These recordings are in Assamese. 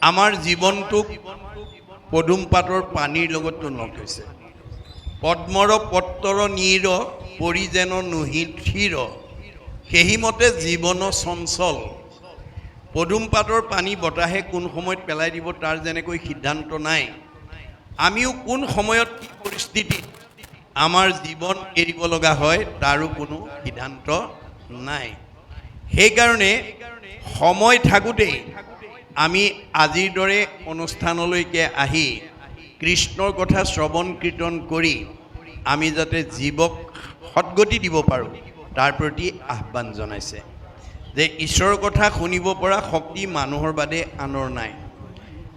আমাৰ জীৱনটোক পদুম পাতৰ পানীৰ লগত তুলনা কৰিছে। পদ্মৰ পত্ৰৰ নীৰ পৰি যেন নুহিথিৰ, সেইমতে জীৱন চঞ্চল। পদুম পাতৰ পানী বতাহে কোন সময়ত পেলাই দিব তাৰ যেনেকৈ সিদ্ধান্ত নাই, আমিও কোন সময়ত কি পৰিস্থিতিত আমাৰ জীৱন এৰিব লগা হয় তাৰো কোনো সিদ্ধান্ত নাই। সেইকাৰণে সময় থাকোঁতেই আমি আজিৰ দৰে অনুষ্ঠানলৈকে আহি কৃষ্ণৰ কথা শ্ৰৱণ কীৰ্তন কৰি আমি যাতে জীৱক সদ্গতি দিব পাৰোঁ তাৰ প্ৰতি আহ্বান জনাইছে যে ঈশ্বৰৰ কথা শুনিব পৰা শক্তি মানুহৰ বাদে আনৰ নাই।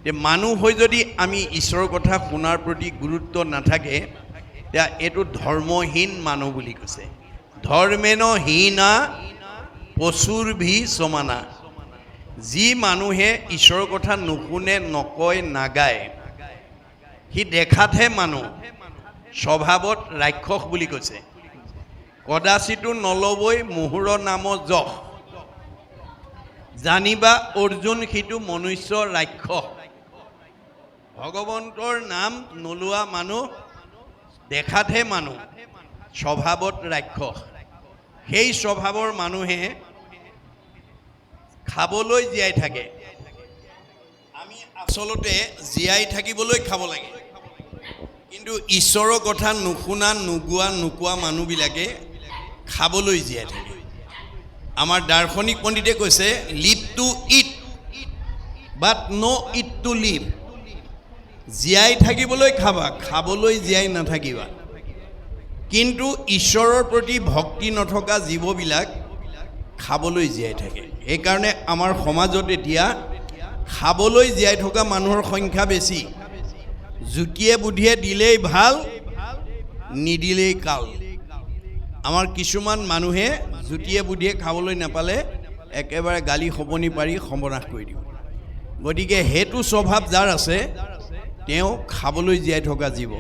যে মানুহ হৈ যদি আমি ঈশ্বৰৰ কথা শুনাৰ প্ৰতি গুৰুত্ব নাথাকে তেতিয়া এইটো ধৰ্মহীন মানুহ বুলি কৈছে। ধৰ্মেন হীনা পশুৰ ভি সমানা। যি মানুহে ঈশ্বৰৰ কথা নুশুনে, নকয়, নাগায়, সি দেখাতহে মানুহ, স্বভাৱত ৰাক্ষস বুলি কৈছে। কদাচিতো নলবই মোহৰ নাম যশ, জানিবা অৰ্জুন সিটো মনুষ্য ৰাক্ষস। ভগৱন্তৰ নাম নোলোৱা মানুহ দেখাতহে মানুহ, স্বভাৱত ৰাক্ষস। সেই স্বভাৱৰ মানুহে খাবলৈ জীয়াই থাকে। আমি আচলতে জীয়াই থাকিবলৈ খাব লাগে, কিন্তু ঈশ্বৰৰ কথা নুশুনা, নুগোৱা, নোকোৱা মানুহবিলাকে খাবলৈ জীয়াই থাকে। আমাৰ দাৰ্শনিক পণ্ডিতে কৈছে live to eat but no' eat to live. জীয়াই থাকিবলৈ খাবা, খাবলৈ জীয়াই নাথাকিবা। কিন্তু ঈশ্বৰৰ প্ৰতি ভক্তি নথকা জীৱবিলাক খাবলৈ জীয়াই থাকে। সেইকাৰণে আমাৰ সমাজত এতিয়া খাবলৈ জীয়াই থকা মানুহৰ সংখ্যা বেছি। জুতিয়ে বুদ্ধিয়ে দিলেই ভাল, নিদিলেই কাল। আমাৰ কিছুমান মানুহে জুতিয়ে বুদ্ধিয়ে খাবলৈ নাপালে একেবাৰে গালি শপনি পাৰি সৰ্বনাশ কৰি দিব। গতিকে সেইটো স্বভাৱ যাৰ আছে তেওঁ খাবলৈ জীয়াই থকা জীৱ।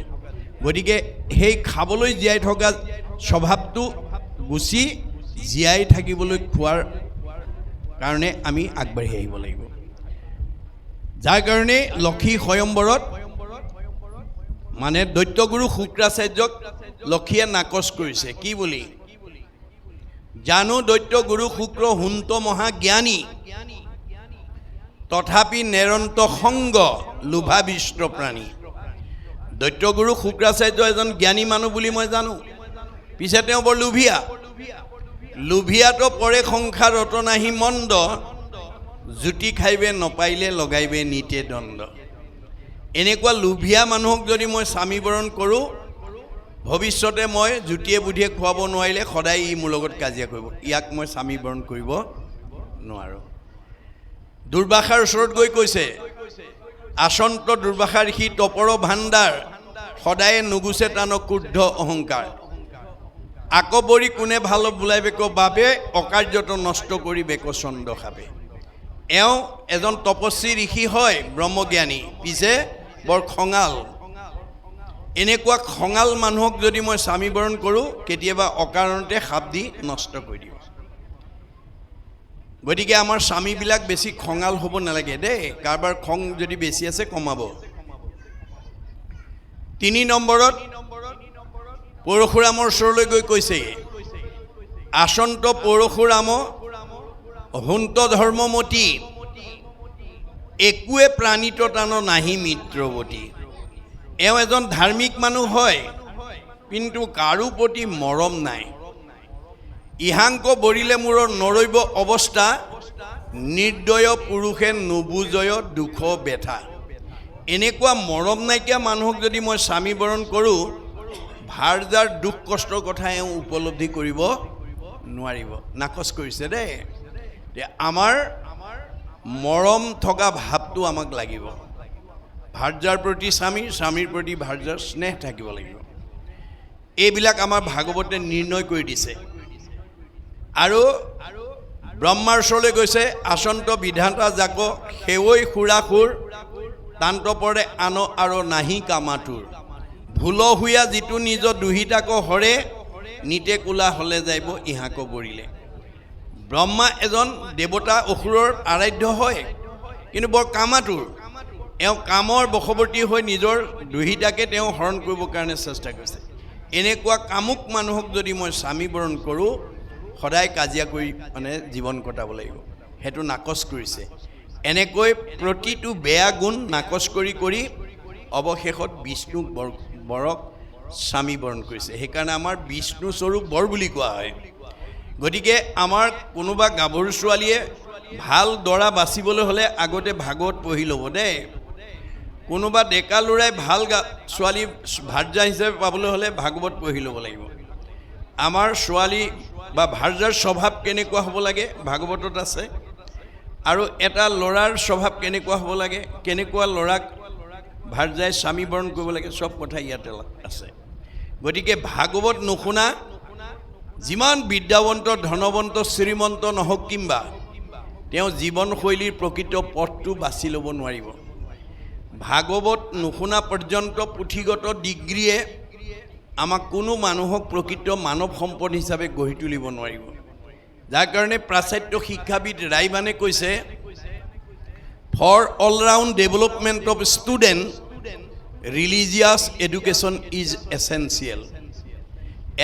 গতিকে সেই খাবলৈ জীয়াই থকা স্বভাৱটো গুচি জীয়াই থাকিবলৈ খোৱাৰ কাৰণে আমি আগবাঢ়ি আহিব লাগিব। যাৰ কাৰণে লক্ষী স্বয়ম্বৰত মানে দৈত্যগুৰু শুক্ৰাচাৰ্যক লক্ষীয়ে নাকচ কৰিছে। কি বুলি? জানো দৈত্য গুৰু শুক্ৰ হুন্ত মহাজ্ঞানী, তথাপি নেৰন্ত সংগ লোভাবিষ্ট প্ৰাণী। দৈত্যগুৰু শুক্ৰাচাৰ্য এজন জ্ঞানী মানুহ বুলি মই জানো, পিছে তেওঁ বৰ লোভীয়া। লোভিয়াতো পৰে সংসাৰ ৰত নাহি মন্দ, জুতি খাইবে নপাইলে লগাইবে নিতে দণ্ড। এনেকুৱা লোভিয়া মানুহক যদি মই স্বামীবৰণ কৰোঁ, ভৱিষ্যতে মই জুতিয়ে বুদ্ধিয়ে খুৱাব নোৱাৰিলে সদায় ই মোৰ লগত কাজিয়া কৰিব। ইয়াক মই স্বামীবৰণ কৰিব নোৱাৰোঁ। দুৰ্বাসাৰ ওচৰত গৈ কৈছে, আচন্ত দুৰ্বাসা ঋষি তপৰ ভাণ্ডাৰ, সদায়ে নুগুছে টান ক্ৰুদ্ধ অহংকাৰ। আকবৰী কোনে ভাল বোলাই বেক বাবে, অকাৰ্যত নষ্ট কৰি বেক চন্দ খাবে। এওঁ এজন তপস্বী ঋষি হয়, ব্ৰহ্মজ্ঞানী, পিছে বৰ খঙাল। এনেকুৱা খঙাল মানুহক যদি মই স্বামীবৰণ কৰোঁ কেতিয়াবা অকাৰণতে সাপ দি নষ্ট কৰি দিওঁ। গতিকে আমাৰ স্বামীবিলাক বেছি খঙাল হ'ব নালাগে দেই। কাৰোবাৰ খং যদি বেছি আছে কমাব। 3 নম্বৰত পৰশুৰামৰ ওচৰলৈ গৈ কৈছে, আচন্ত পৰশুৰাম হুন্ত ধৰ্মমতী, একোৱে প্ৰাণীত টান নাহি মিত্ৰৱতী। এওঁ এজন ধাৰ্মিক মানুহ হয়, কিন্তু কাৰো প্ৰতি মৰম নাই। ইহাংক বৰিলে মূৰৰ নৰৈব অৱস্থা, নিৰ্দয় পুৰুষে নুবুজয় দুখ ব্যথা। এনেকুৱা মৰম নাইকিয়া মানুহক যদি মই স্বামীবৰণ কৰোঁ, ভাৰ্যাৰ দুখ কষ্টৰ কথা এওঁ উপলব্ধি কৰিব নোৱাৰিব। নাকচ কৰিছে দেই। আমাৰ মৰম থকা ভাৱটো আমাক লাগিব। ভাৰ্যাৰ প্ৰতি স্বামীৰ, স্বামীৰ প্ৰতি ভাৰ্যাৰ স্নেহ থাকিব লাগিব। এইবিলাক আমাৰ ভাগৱতে নিৰ্ণয় কৰি দিছে। আৰু ব্ৰহ্মাৰ ওচৰলৈ গৈছে, আচন্ত বিধাতা জাক সেৱৈ সুৰাসুৰ, তান্ত পৰে আন আৰু নাহি কামাতুৰ। ভুল হুয়া যিটো নিজ দুহিতাক হৰে, নিতে কোলা হ'লে যাইব ইহাক বৰিলে। ব্ৰহ্মা এজন দেৱতা অসুৰৰ আৰাধ্য হয়, কিন্তু বৰ কামাতুৰ। এওঁ কামৰ বশৱৰ্তী হৈ নিজৰ দুহিতাকে তেওঁ হৰণ কৰিবৰ কাৰণে চেষ্টা কৰিছে এনেকুৱা কামুক মানুহক যদি মই স্বামী বৰণ কৰোঁ সদায় কাজিয়া কৰি মানে জীৱন কটাব লাগিব সেইটো নাকচ কৰিছে এনেকৈ প্ৰতিটো বেয়া গুণ নাকচ কৰি কৰি অৱশেষত বিষ্ণুক বৰক স্বামী বৰণ কৰিছে সেইকাৰণে আমাৰ বিষ্ণু স্বৰূপ বৰ বুলি কোৱা হয় গতিকে আমাৰ কোনোবা গাভৰু ছোৱালীয়ে ভাল দৰা বাচিবলৈ হ'লে আগতে ভাগৱত পঢ়ি ল'ব দেই কোনোবা ডেকা ল'ৰাই ভাল ছোৱালী ভাৰ্যা হিচাপে পাবলৈ হ'লে ভাগৱত পঢ়ি ল'ব লাগিব আমাৰ ছোৱালী বা ভাৰ্যাৰ স্বভাৱ কেনেকুৱা হ'ব লাগে ভাগৱতত আছে আৰু এটা ল'ৰাৰ স্বভাৱ কেনেকুৱা হ'ব লাগে কেনেকুৱা ল'ৰাক ভাৰ্যাই স্বামী বৰণ কৰিব লাগে চব কথা ইয়াতে আছে গতিকে ভাগৱত নুশুনা যিমান বিদ্যাৱন্ত ধনৱন্ত শ্ৰীমন্ত নহওক কিম্বা তেওঁ জীৱনশৈলীৰ প্ৰকৃত পথটো বাছি ল'ব নোৱাৰিব ভাগৱত নুশুনা পৰ্যন্ত পুথিগত ডিগ্ৰীয়ে আমাক কোনো মানুহক প্ৰকৃত মানৱ সম্পদ হিচাপে গঢ়ি তুলিব নোৱাৰিব যাৰ কাৰণে প্ৰাচাত্য শিক্ষাবিদ ৰাইবানে কৈছে for all round development of student religious education is essential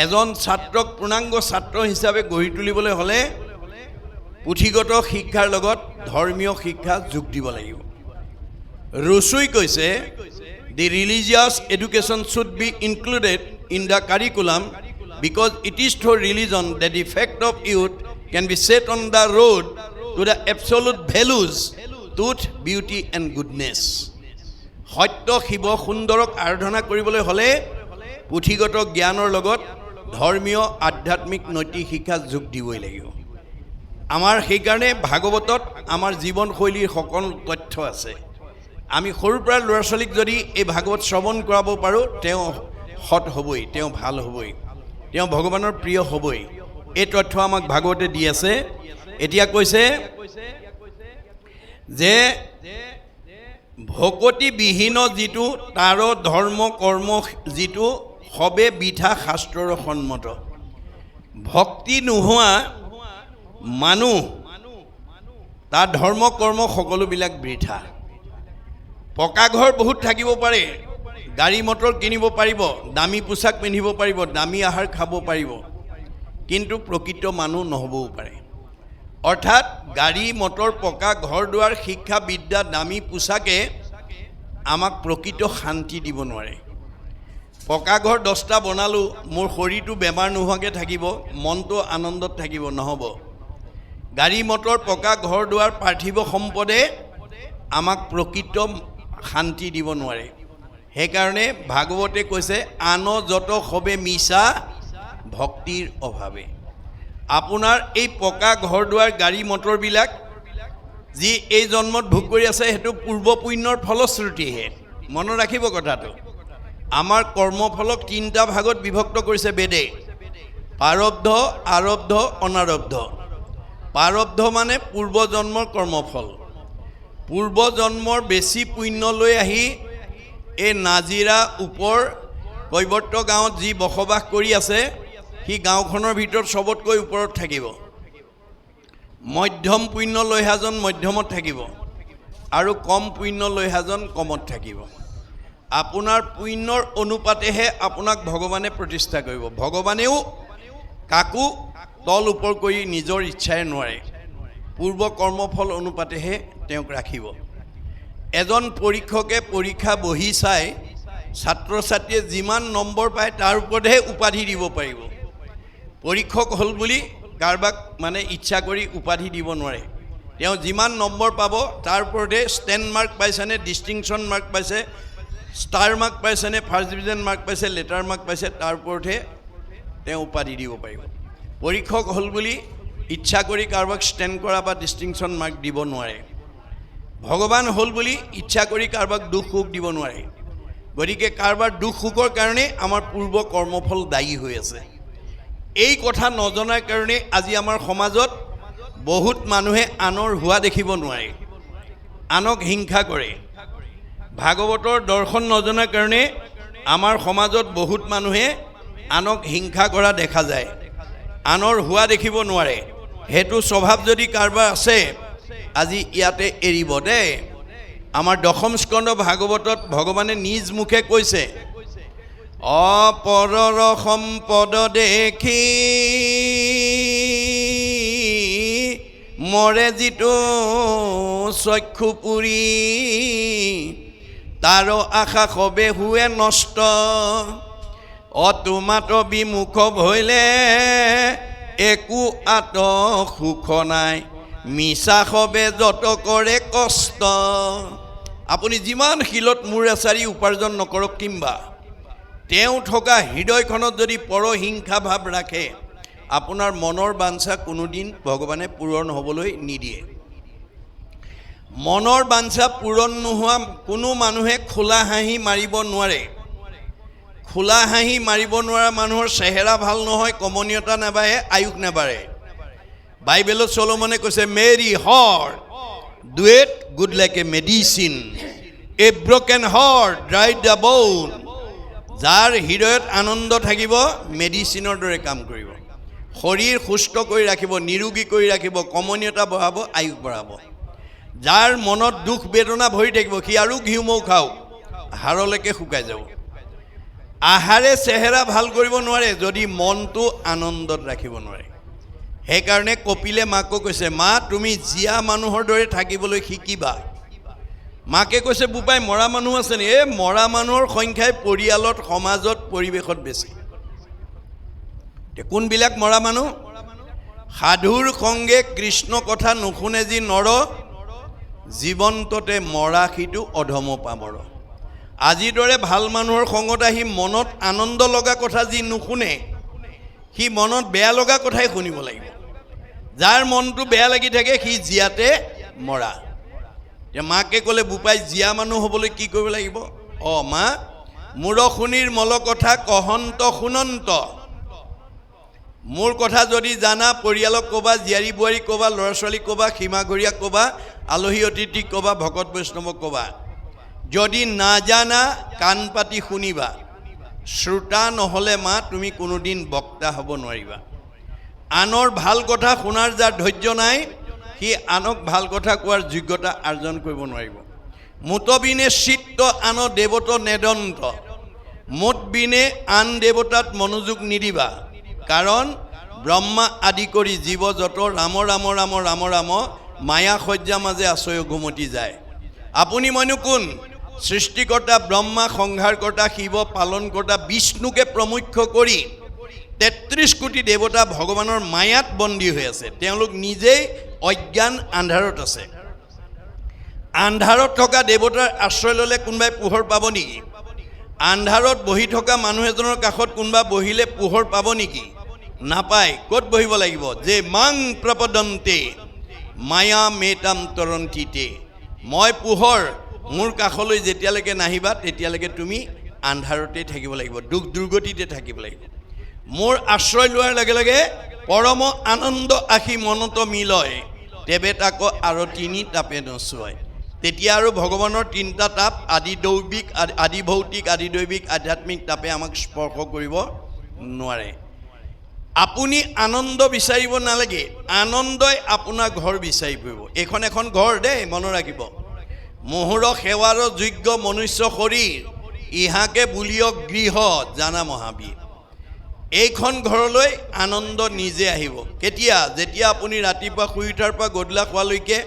এজন ছাত্ৰক পূৰ্ণাংগ ছাত্ৰ হিচাপে গঢ়ি তুলিবলৈ হ'লে পুথিগত শিক্ষাৰ লগত ধৰ্মীয় শিক্ষা যোগ দিব লাগিব ৰুচুই কৈছে the religious education should be included in the curriculum because it is through religion the defect of youth can be set on the road to the absolute values truth beauty and goodness সত্য শিৱ সুন্দৰক আৰাধনা কৰিবলৈ হ'লে পুথিগত জ্ঞানৰ লগত ধৰ্মীয় আধ্যাত্মিক নৈতিক শিক্ষা যোগ দিবই লাগিব আমাৰ সেইকাৰণে ভাগৱতত আমাৰ জীৱনশৈলীৰ সকলো তথ্য আছে আমি সৰুৰ পৰা ল'ৰা ছোৱালীক যদি এই ভাগৱত শ্ৰৱণ কৰাব পাৰোঁ তেওঁ সৎ হ'বই তেওঁ ভাল হ'বই তেওঁ ভগৱানৰ প্ৰিয় হ'বই এই তথ্য আমাক ভাগৱতে দি আছে এতিয়া কৈছে যে ভকতিবিহীন যিটো তাৰ ধৰ্ম কৰ্ম যিটো সবে বিধা শাস্ত্ৰৰ সন্মত ভক্তি নোহোৱা মানুহ তাৰ ধৰ্ম কৰ্ম সকলোবিলাক বৃথা পকা ঘৰ বহুত থাকিব পাৰে গাড়ী মটৰ কিনিব পাৰিব দামী পোছাক পিন্ধিব পাৰিব দামী আহাৰ খাব পাৰিব কিন্তু প্ৰকৃত মানুহ নহ'বও পাৰে অৰ্থাৎ গাড়ী মটৰ পকা ঘৰ দুৱাৰ শিক্ষা বিদ্যা দামী পোছাকে আমাক প্ৰকৃত শান্তি দিব নোৱাৰে পকা ঘৰ 10টা বনালোঁ মোৰ শৰীৰটো বেমাৰ নোহোৱাকৈ থাকিব মনটো আনন্দত থাকিব নহ'ব গাড়ী মটৰ পকা ঘৰ দুৱাৰ পাৰ্থিৱ সম্পদে আমাক প্ৰকৃত শান্তি দিব নোৱাৰে সেইকাৰণে ভাগৱতে কৈছে আন যত সবে মিছা ভক্তিৰ অভাৱে আপোনাৰ এই পকা ঘৰ দুৱাৰ গাড়ী মটৰবিলাক যি এই জন্মত ভোগ কৰি আছে সেইটো পূৰ্ব পুণ্যৰ ফলশ্ৰুতিহে মনত ৰাখিব কথাটো আমাৰ কৰ্মফলক 3টা ভাগত বিভক্ত কৰিছে বেদে প্ৰাৰব্ধ আৰব্ধ অনাৰব্ধ প্ৰাৰব্ধ মানে পূৰ্বজন্মৰ কৰ্মফল পূৰ্বজন্মৰ বেছি পুণ্য লৈ আহি এই নাজিৰা ওপৰ কৈৱৰ্ত গাঁৱত যি বসবাস কৰি আছে সি গাঁওখনৰ ভিতৰত সবতকৈ ওপৰত থাকিব মধ্যম পুণ্য লৈ হাজন মধ্যমত থাকিব আৰু কম পুণ্য লৈ হাজন কমত থাকিব আপোনাৰ পুণ্যৰ অনুপাতেহে আপোনাক ভগৱানে প্ৰতিষ্ঠা কৰিব ভগৱানেও কাকো তল ওপৰ কৰি নিজৰ ইচ্ছাৰে নোৱাৰে পূৰ্ব কৰ্মফল অনুপাতেহে তেওঁক ৰাখিব এজন পৰীক্ষকে পৰীক্ষা বহি চাই ছাত্ৰ ছাত্ৰীয়ে যিমান নম্বৰ পায় তাৰ ওপৰতহে উপাধি দিব পাৰিব পৰীক্ষক হ'ল বুলি কাৰোবাক মানে ইচ্ছা কৰি উপাধি দিব নোৱাৰে তেওঁ যিমান নম্বৰ পাব তাৰ ওপৰতে ষ্টেণ্ড মাৰ্ক পাইছেনে ডিষ্টিংশ্যন মাৰ্ক পাইছে ষ্টাৰ মাৰ্ক পাইছেনে ফাৰ্ষ্ট ডিভিজন মাৰ্ক পাইছে লেটাৰ মাৰ্ক পাইছে তাৰ ওপৰতহে তেওঁ উপাধি দিব পাৰিব পৰীক্ষক হ'ল বুলি ইচ্ছা কৰি কাৰোবাক ষ্টেণ্ড কৰা বা ডিষ্টিংশ্যন মাৰ্ক দিব নোৱাৰে ভগৱান হ'ল বুলি ইচ্ছা কৰি কাৰোবাক দুখ সুখ দিব নোৱাৰে গতিকে কাৰোবাৰ দুখ সুখৰ কাৰণে আমাৰ পূৰ্ব কৰ্মফল দায়ী হৈ আছে এই কথা নজনাৰ কাৰণে আজি আমাৰ সমাজত বহুত মানুহে আনৰ হোৱা দেখিব নোৱাৰে আনক হিংসা কৰে ভাগৱতৰ দৰ্শন নজনাৰ কাৰণে আমাৰ সমাজত বহুত মানুহে আনক হিংসা কৰা দেখা যায় আনৰ হোৱা দেখিব নোৱাৰে সেইটো স্বভাৱ যদি কাৰোবাৰ আছে আজি ইয়াতে এৰিব দেই আমাৰ দশম স্কন্ধ ভাগৱতত ভগৱানে নিজ মুখে কৈছে, অপৰৰ সম্পদ দেখি মৰে যিটো চক্ষু পুৰি, তাৰ আশা সবে হুৱে নষ্ট, অটোমাত বিমুখ ভৈলে একো আত সুখ নাই, মিছা সবে যত কৰে কষ্ট। আপুনি যিমান শিলত মূৰ এচাৰি উপাৰ্জন নকৰক কিম্বা তেওঁ থকা হৃদয়খনত যদি পৰহিংসা ভাৱ ৰাখে, আপোনাৰ মনৰ বাঞ্ছা কোনোদিন ভগৱানে পূৰণ হ'বলৈ নিদিয়ে। মনৰ বাঞ্ছা পূৰণ নোহোৱা কোনো মানুহে খোলা হাঁহি মাৰিব নোৱাৰে। খোলা হাঁহি মাৰিব নোৱাৰা মানুহৰ চেহেৰা ভাল নহয়, কমনীয়তা নাবাঢ়ে, আয়ুস নাবাঢ়ে। বাইবেলত চলোমনে কৈছে, মেৰী হাৰ্ট ডুৱেট good like a medicine, A broken heart dried the bone. যাৰ হৃদয়ত আনন্দ থাকিব মেডিচিনৰ দৰে কাম কৰিব, শৰীৰ সুস্থ কৰি ৰাখিব, নিৰোগী কৰি ৰাখিব, কমনীয়তা বঢ়াব, আয়ুস বঢ়াব। যাৰ মনত দুখ বেদনা ভৰি থাকিব সি আৰু ঘিউ মৌ খাওক, হাড়লৈকে শুকাই যাব। আহাৰে চেহেৰা ভাল কৰিব নোৱাৰে যদি মনটো আনন্দত ৰাখিব নোৱাৰে। সেইকাৰণে কপিলে মাকক কৈছে, মা তুমি জীয়া মানুহৰ দৰে থাকিবলৈ শিকিবা। মাকে কৈছে, বোপাই মৰা মানুহ আছে নি? এই মৰা মানুহৰ সংখ্যাই পৰিয়ালত, সমাজত, পৰিৱেশত বেছি। কোনবিলাক মৰা মানুহ? সাধুৰ সংগে কৃষ্ণ কথা নুশুনে যি নৰ, জীৱন্ততে মৰা সিটো অধম পামৰ। আজিৰ দৰে ভাল মানুহৰ সংগত আহি মনত আনন্দ লগা কথা যি নুশুনে সি মনত বেয়া লগা কথাই শুনিব লাগিব। যাৰ মনটো বেয়া লাগি থাকে সি জীয়াতে মৰা। এতিয়া মাকে ক'লে, বোপাই জীয়া মানুহ হ'বলৈ কি কৰিব লাগিব? মা মূৰ শুনিৰ মল কথা কহন্ত শুনন্ত। মোৰ কথা যদি জানা পৰিয়ালক ক'বা, জীয়াৰী বোৱাৰীক ক'বা, ল'ৰা ছোৱালীক ক'বা, সীমাঘৰীয়াক ক'বা, আলহী অতিথিক ক'বা, ভকত বৈষ্ণৱক ক'বা। যদি নাজানা কাণ পাতি শুনিবা। শ্ৰোতা নহ'লে মা তুমি কোনোদিন বক্তা হ'ব নোৱাৰিবা। আনৰ ভাল কথা শুনাৰ যাৰ ধৈৰ্য নাই সি আনক ভাল কথা কোৱাৰ যোগ্যতা আৰ্জন কৰিব নোৱাৰিব। মোতবিনে চিত্ত আন দেৱত নেদন্ত, মোত বিনে আন দেৱতাত মনোযোগ নিদিবা। কাৰণ ব্ৰহ্মা আদি কৰি জীৱ যত ৰাম ৰাম ৰাম ৰাম ৰাম মায়া সজ্জা মাজে আচয় ঘুমতি যায়। আপুনি মইনো কোন? সৃষ্টিকৰ্তা ব্ৰহ্মা, সংহাৰকৰ্তা শিৱ, পালনকৰ্তা বিষ্ণুকে প্ৰমুখ্য কৰি ৩৩ কোটি দেৱতা ভগৱানৰ মায়াত বন্দী হৈ আছে। তেওঁলোক নিজেই অজ্ঞান আন্ধাৰত আছে। আন্ধাৰত থকা দেৱতাৰ আশ্ৰয় ল'লে কোনোবাই পোহৰ পাব নেকি? আন্ধাৰত বহি থকা মানুহ এজনৰ কাষত কোনোবা বহিলে পোহৰ পাব নেকি? নাপায়। ক'ত বহিব লাগিব? যে মাং প্ৰপদন্তে মায়া মেতাম তৰন্তিতে। মই পোহৰ, মোৰ কাষলৈ যেতিয়ালৈকে নাহিবা তেতিয়ালৈকে তুমি আন্ধাৰতে থাকিব লাগিব, দুখ দুৰ্গতিতে থাকিব লাগিব। মোৰ আশ্ৰয় লোৱাৰ লগে লগে পৰম আনন্দ আহি মনত মিলয়, তেবে তাক আৰু তিনি তাপে নচুৱায়। তেতিয়া আৰু ভগৱানৰ তিনিটা তাপ, আদি দৈবিক, আদি ভৌতিক, আদি দৈবিক, আধ্যাত্মিক তাপে আমাক স্পৰ্শ কৰিব নোৱাৰে। আপুনি আনন্দ বিচাৰিব নালাগে, আনন্দই আপোনাৰ ঘৰ বিচাৰি ফুৰিব। এইখন এখন ঘৰ দেই, মনত ৰাখিব। মোহৰ সেৱাৰ যোগ্য মনুষ্য শৰীৰ, ইহাকে বুলিয়ক গৃহ জানা মহাবীৰ। এইখন ঘৰলৈ আনন্দ নিজে আহিব। কেতিয়া? যেতিয়া আপুনি ৰাতিপুৱা শুই উঠাৰ পৰা গধূলা খোৱালৈকে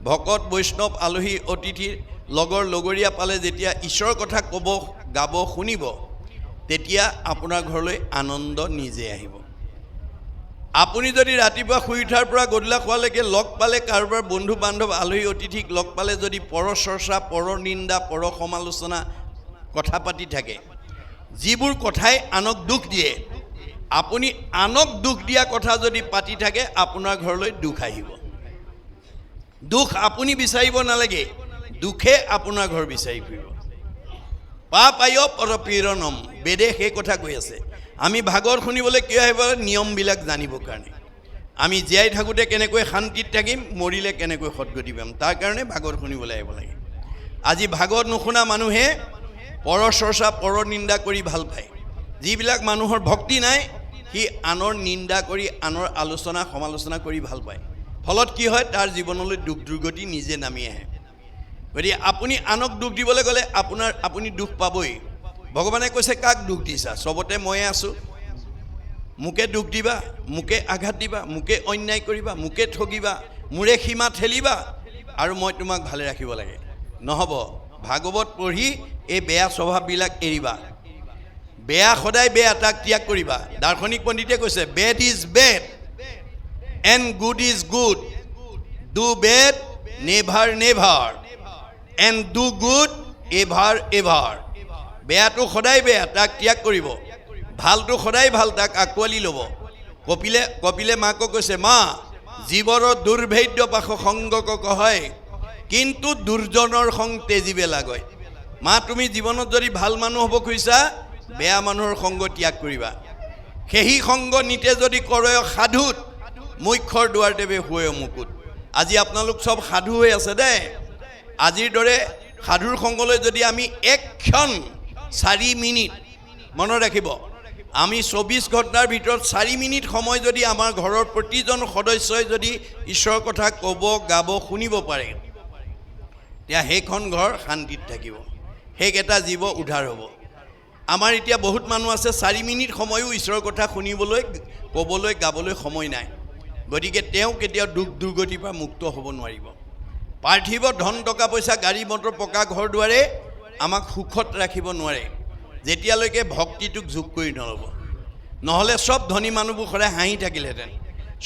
ভকত বৈষ্ণৱ, আলহী অতিথিৰ লগৰ লগৰীয়া পালে যেতিয়া ঈশ্বৰৰ কথা ক'ব, গাব, শুনিব, তেতিয়া আপোনাৰ ঘৰলৈ আনন্দ নিজে আহিব। আপুনি যদি ৰাতিপুৱা শুই উঠাৰ পৰা গধূলা খোৱালৈকে লগ পালে কাৰোবাৰ বন্ধু বান্ধৱ, আলহী অতিথিক লগ পালে যদি পৰ চৰ্চা, পৰ নিন্দা, পৰ সমালোচনা কথা পাতি থাকে, যিবোৰ কথাই আনক দুখ দিয়ে, আপুনি আনক দুখ দিয়া কথা যদি পাতি থাকে আপোনাৰ ঘৰলৈ দুখ আহিব। দুখ আপুনি বিচাৰিব নালাগে, দুখে আপোনাৰ ঘৰ বিচাৰি ফুৰিব। পাপ আয় পৰপীড়নম, বেদে সেই কথা কৈ আছে। আমি ভাগৱত শুনিবলৈ কিয় আহিব? নিয়মবিলাক জানিবৰ কাৰণে। আমি জীয়াই থাকোঁতে কেনেকৈ শান্তিত থাকিম, মৰিলে কেনেকৈ সদগতি পাম, তাৰ কাৰণে ভাগৱত শুনিবলৈ আহিব লাগে। আজি ভাগৱত নুশুনা মানুহে পৰ চৰ্চা, পৰ নিন্দা কৰি ভাল পায়। যিবিলাক মানুহৰ ভক্তি নাই সি আনৰ নিন্দা কৰি, আনৰ আলোচনা সমালোচনা কৰি ভাল পায়। ফলত কি হয়? তাৰ জীৱনলৈ দুখ দুৰ্গতি নিজে নামি আহে। গতিকে আপুনি আনক দুখ দিবলৈ গ'লে আপুনি দুখ পাবই। ভগৱানে কৈছে কাক দুখ দিছা? চবতে ময়ে আছোঁ। মোকে দুখ দিবা, মোকে আঘাত দিবা, মোকে অন্যায় কৰিবা, মোকে ঠগিবা, মোৰে সীমা ঠেলিবা আৰু মই তোমাক ভালে ৰাখিব লাগে। নহ'ব। ভাগৱত পঢ়ি এই বেয়া স্বভাৱবিলাক এৰিবা। বেয়া সদায় বেয়া, তাক ত্যাগ কৰিবা। দাৰ্শনিক পণ্ডিতে কৈছে bed is bed and good is good, do bed never never and do good ever ever. বেয়াটো সদায় বেয়া, তাক ত্যাগ কৰিব। ভালটো সদায় ভাল, তাক আঁকোৱালি ল'ব। কপিলে মাকক কৈছে, মা জীৱৰ দুৰ্ভেদ্য পাশ সংগক কহয় কিন্তু দুৰ্জনৰ সং তেজিবে লাগয়। মা তুমি জীৱনত যদি ভাল মানুহ হ'ব খুজিছা, বেয়া মানুহৰ সংগ ত্যাগ কৰিবা। সেহি সংগ নিতে যদি কৰে সাধুত, মুখ্যৰ দুৱাৰ দেৱে শুৱে মুকুট। আজি আপোনালোক চব সাধু হৈ আছে দেই। আজিৰ দৰে সাধুৰ সংগলৈ যদি আমি এক ক্ষণ 4 মিনিট, মনত ৰাখিব, আমি 24 ঘণ্টাৰ ভিতৰত 4 মিনিট সময় যদি আমাৰ ঘৰৰ প্ৰতিজন সদস্যই যদি ঈশ্বৰৰ কথা ক'ব, গাব, শুনিব পাৰে, তেতিয়া সেইখন ঘৰ শান্তিত থাকিব, সেইকেইটা জীৱ উদ্ধাৰ হ'ব। আমাৰ এতিয়া বহুত মানুহ আছে 4 মিনিট সময়ো ঈশ্বৰৰ কথা শুনিবলৈ, ক'বলৈ, গাবলৈ সময় নাই। গতিকে তেওঁ কেতিয়াও দুখ দুৰ্গতিৰ পৰা মুক্ত হ'ব নোৱাৰিব। পাৰ্থিৱ ধন টকা পইচা, গাড়ী মটৰ, পকা ঘৰ দুৱাৰে আমাক সুখত ৰাখিব নোৱাৰে যেতিয়ালৈকে ভক্তিটোক যোগ কৰি নল'ব। নহ'লে চব ধনী মানুহবোৰ সদায় হাঁহি থাকিলেহেঁতেন,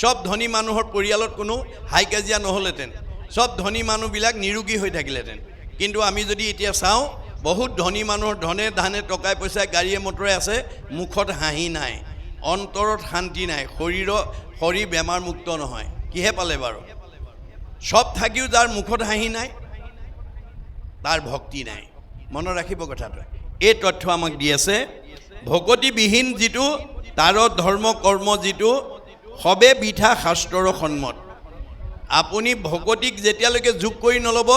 চব ধনী মানুহৰ পৰিয়ালত কোনো হাই কাজিয়া নহ'লহেঁতেন, চব ধনী মানুহবিলাক নিৰোগী হৈ থাকিলেহেঁতেন। কিন্তু আমি যদি এতিয়া চাওঁ, বহুত ধনী মানুহৰ ধনে ধানে টকাই পইচাই গাড়ীয়ে মটৰে আছে, মুখত হাঁহি নাই, অন্তৰত শান্তি নাই, শৰীৰ বেমাৰ মুক্ত নহয়। কিহে পালে বাৰু? চব থাকিও যাৰ মুখত হাঁহি নাই, তাৰ ভক্তি নাই। মনত ৰাখিব কথাটো। এই তথ্য আমাক দি আছে। ভকতিবিহীন যিটো, তাৰ ধৰ্ম কৰ্ম যিটো, সবে বিঠা শাস্ত্ৰৰ সন্মত। আপুনি ভকতিক যেতিয়ালৈকে যোগ কৰি নল'ব,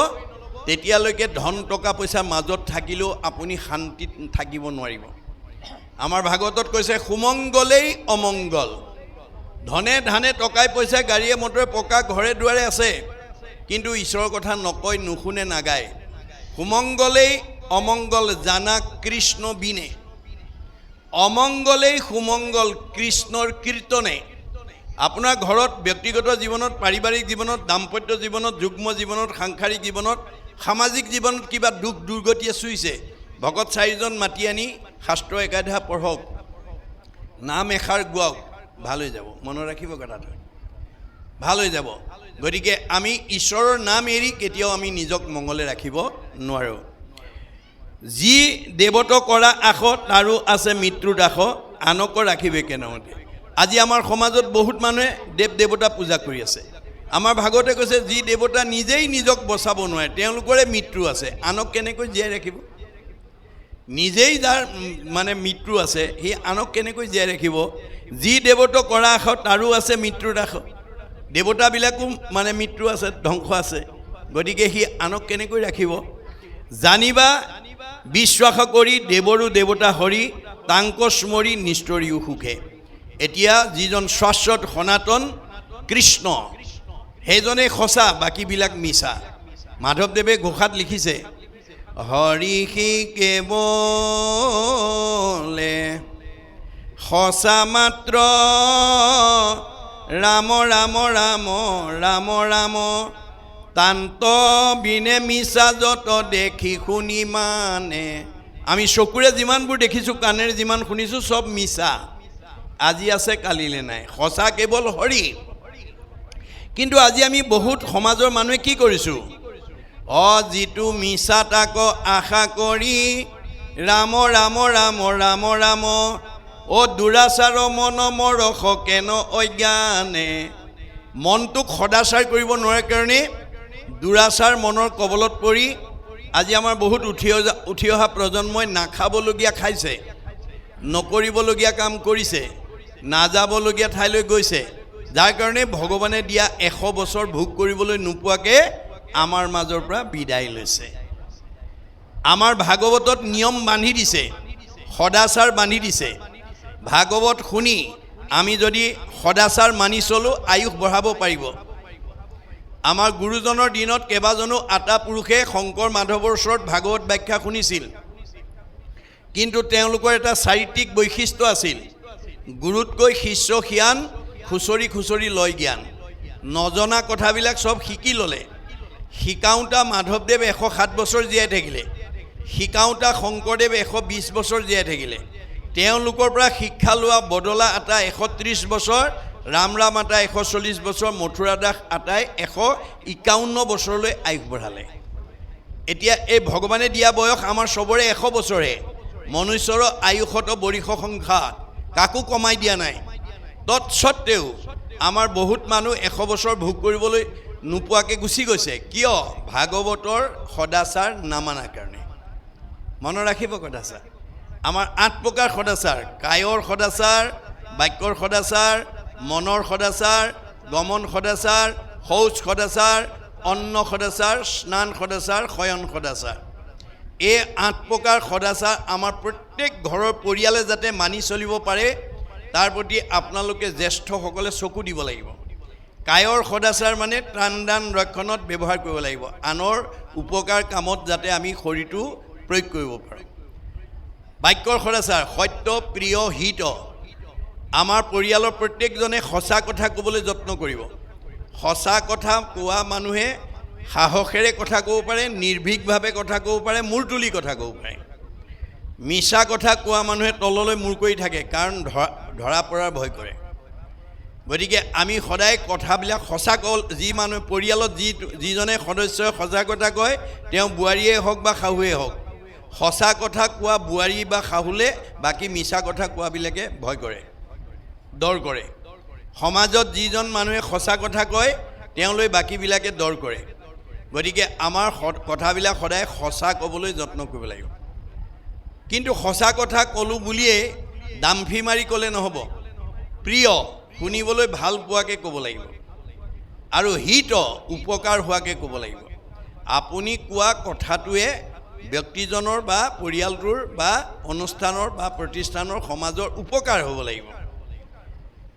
তেতিয়ালৈকে ধন টকা পইচা মাজত থাকিলেও আপুনি শান্তিত থাকিব নোৱাৰিব। আমাৰ ভাগৱতত কৈছে সুমংগলেই অমংগল। ধনে ধানে টকাই পইচা গাড়ীয়ে মটৰে পকা ঘৰে দুৱাৰে আছে, কিন্তু ঈশ্বৰৰ কথা নকয়, নুশুনে, নাগায়। সুমংগলেই অমংগল জানা কৃষ্ণ বিনে, অমংগলেই সুমংগল কৃষ্ণৰ কীৰ্তনে। আপোনাৰ ঘৰত, ব্যক্তিগত জীৱনত, পাৰিবাৰিক জীৱনত, দাম্পত্য জীৱনত, যুগ্ম জীৱনত, সাংসাৰিক জীৱনত, সামাজিক জীৱনত কিবা দুখ দুৰ্গতিয়ে চুইছে, ভকত 4জন মাতি আনি শাস্ত্ৰ একাধ্যা পঢ়ক, নাম এষাৰ গোৱাওক, ভাল হৈ যাব। মনত ৰাখিব কথাটো, ভাল হৈ যাব। গতিকে আমি ঈশ্বৰৰ নাম এৰি কেতিয়াও আমি নিজক মংগলে ৰাখিব নোৱাৰোঁ। যি দেৱত কৰা আশ, তাৰো আছে মৃত্যুৰ দাস, আনকো ৰাখিবে কেনেমতে। আজি আমাৰ সমাজত বহুত মানুহে দেৱ দেৱতা পূজা কৰি আছে। আমাৰ ভাগৱতে কৈছে যি দেৱতা নিজেই নিজক বচাব নোৱাৰে, তেওঁলোকৰে মৃত্যু আছে, আনক কেনেকৈ জীয়াই ৰাখিব? নিজেই যাৰ মানে মৃত্যু আছে, সেই আনক কেনেকৈ জীয়াই ৰাখিব? যি দেৱত কৰা আশ, তাৰো আছে মৃত্যুৰ দাস। দেৱতাবিলাকো মানে মৃত্যু আছে, ধ্বংস আছে। গতিকে সি আনক কেনেকৈ ৰাখিব? জানিবা বিশ্বাস কৰি দেৱৰো দেৱতা হৰি, তাংক স্মৰি নিষ্ঠৰিও সুখে। এতিয়া যিজন শাশ্বত সনাতন কৃষ্ণ, সেইজনেই সঁচা, বাকীবিলাক মিছা। মাধৱদেৱে ঘোষাত লিখিছে, হৰিষি কেৱলে সঁচা মাত্ৰ, ৰাম ৰাম ৰাম ৰাম ৰাম, তান্ত বিনে মিছা যত দেখি শুনি মানে। আমি চকুৰে যিমানবোৰ দেখিছোঁ, কাণেৰে যিমান শুনিছোঁ, চব মিছা। আজি আছে কালিলৈ নাই, সঁচা কেৱল হৰি। কিন্তু আজি আমি বহুত সমাজৰ মানুহে কি কৰিছোঁ? যিটো মিছা তাক আশা কৰি, ৰাম ৰাম ৰাম ৰাম ৰাম, দুৰাচাৰ মন মৰস কেন অজ্ঞানে। মনটোক সদাচাৰ কৰিব নোৱাৰে কাৰণে দুৰাচাৰ মনৰ কবলত পৰি আজি আমাৰ বহুত উঠি অহা প্ৰজন্মই নাখাবলগীয়া খাইছে, নকৰিবলগীয়া কাম কৰিছে, নাযাবলগীয়া ঠাইলৈ গৈছে, যাৰ কাৰণে ভগৱানে দিয়া 100 বছৰ ভোগ কৰিবলৈ নোপোৱাকৈ আমাৰ মাজৰ পৰা বিদায় লৈছে। আমাৰ ভাগৱতত নিয়ম বান্ধি দিছে, সদাচাৰ বান্ধি দিছে। ভাগৱত শুনি আমি যদি সদাচাৰ মানি চলোঁ, আয়ুস বঢ়াব পাৰিব। আমাৰ গুৰুজনৰ দিনত কেইবাজনো আটা পুৰুষে শংকৰ মাধৱৰ ওচৰত ভাগৱত ব্যাখ্যা শুনিছিল, কিন্তু তেওঁলোকৰ এটা চাৰিত্ৰিক বৈশিষ্ট্য আছিল। গুৰুতকৈ শিষ্য সিয়ান, খুচৰি খুচৰি লয় জ্ঞান। নজনা কথাবিলাক চব শিকি ল'লে। শিকাওঁতা মাধৱদেৱ 107 বছৰ জীয়াই থাকিলে, শিকাওঁতা শংকৰদেৱ 120 বছৰ জীয়াই থাকিলে। তেওঁলোকৰ পৰা শিক্ষা লোৱা বদলা আটা 130 বছৰ, ৰাম আটা 140 বছৰ, মথুৰা দাস আটাই 151 বছৰলৈ আয়ুস বঢ়ালে। এতিয়া এই ভগৱানে দিয়া বয়স আমাৰ চবৰে 100 বছৰহে। মনুষ্যৰ আয়ুসত বৰিষ সংখ্যা কাকো কমাই দিয়া নাই। তৎসত্ত্বেও আমাৰ বহুত মানুহ 100 বছৰ ভোগ কৰিবলৈ নোপোৱাকৈ গুচি গৈছে। কিয়? ভাগৱতৰ সদাচাৰ নামানাৰ কাৰণে। মনত ৰাখিব সদাচাৰ। আমাৰ 8 প্ৰকাৰ সদাচাৰ: কায়ৰ সদাচাৰ, বাক্যৰ সদাচাৰ, মনৰ সদাচাৰ, গমন সদাচাৰ, শৌচ সদাচাৰ, অন্ন সদাচাৰ, স্নান সদাচাৰ, শয়ন সদাচাৰ। এই 8 প্ৰকাৰ সদাচাৰ আমাৰ প্ৰত্যেক ঘৰৰ পৰিয়ালে যাতে মানি চলিব পাৰে, তাৰ প্ৰতি আপোনালোকে জ্যেষ্ঠসকলে চকু দিব লাগিব। কায়ৰ সদাচাৰ মানে ত্ৰাণ দান ৰক্ষণত ব্যৱহাৰ কৰিব লাগিব, আনৰ উপকাৰ কামত যাতে আমি শৰীৰটো প্ৰয়োগ কৰিব পাৰোঁ। বাক্যৰ সদাচাৰ: সত্য, প্ৰিয়, হিত। আমাৰ পৰিয়ালৰ প্ৰত্যেকজনে সঁচা কথা ক'বলৈ যত্ন কৰিব। সঁচা কথা কোৱা মানুহে সাহসেৰে কথা ক'ব পাৰে, নিৰ্ভীকভাৱে কথা ক'ব পাৰে, মূৰ তুলি কথা ক'ব পাৰে। মিছা কথা কোৱা মানুহে তললৈ মূৰ কৰি থাকে, কাৰণ ধৰা পৰাৰ ভয় কৰে। গতিকে আমি সদায় কথাবিলাক সঁচা কল। যি মানুহ পৰিয়ালত যিজনে সদস্যই সঁচা কথা কয়, তেওঁ বোৱাৰীয়ে হওক বা শাহুৱে হওক, সঁচা কথা কোৱা বোৱাৰী বা শাহুলে বাকী মিছা কথা কোৱাবিলাকে ভয় কৰে, ডৰ কৰে। সমাজত যিজন মানুহে সঁচা কথা কয়, তেওঁলৈ বাকীবিলাকে ডৰ কৰে। গতিকে আমাৰ কথাবিলাক সদায় সঁচা ক'বলৈ যত্ন কৰিব লাগিব। কিন্তু সঁচা কথা ক'লোঁ বুলিয়ে দামফি মাৰি ক'লে নহ'ব। প্ৰিয়, শুনিবলৈ ভাল পোৱাকৈ ক'ব লাগিব, আৰু হিত, উপকাৰ হোৱাকৈ ক'ব লাগিব। আপুনি কোৱা কথাটোৱে ব্যক্তিজনৰ বা পৰিয়ালটোৰ বা অনুষ্ঠানৰ বা প্ৰতিষ্ঠানৰ সমাজৰ উপকাৰ হ'ব লাগিব।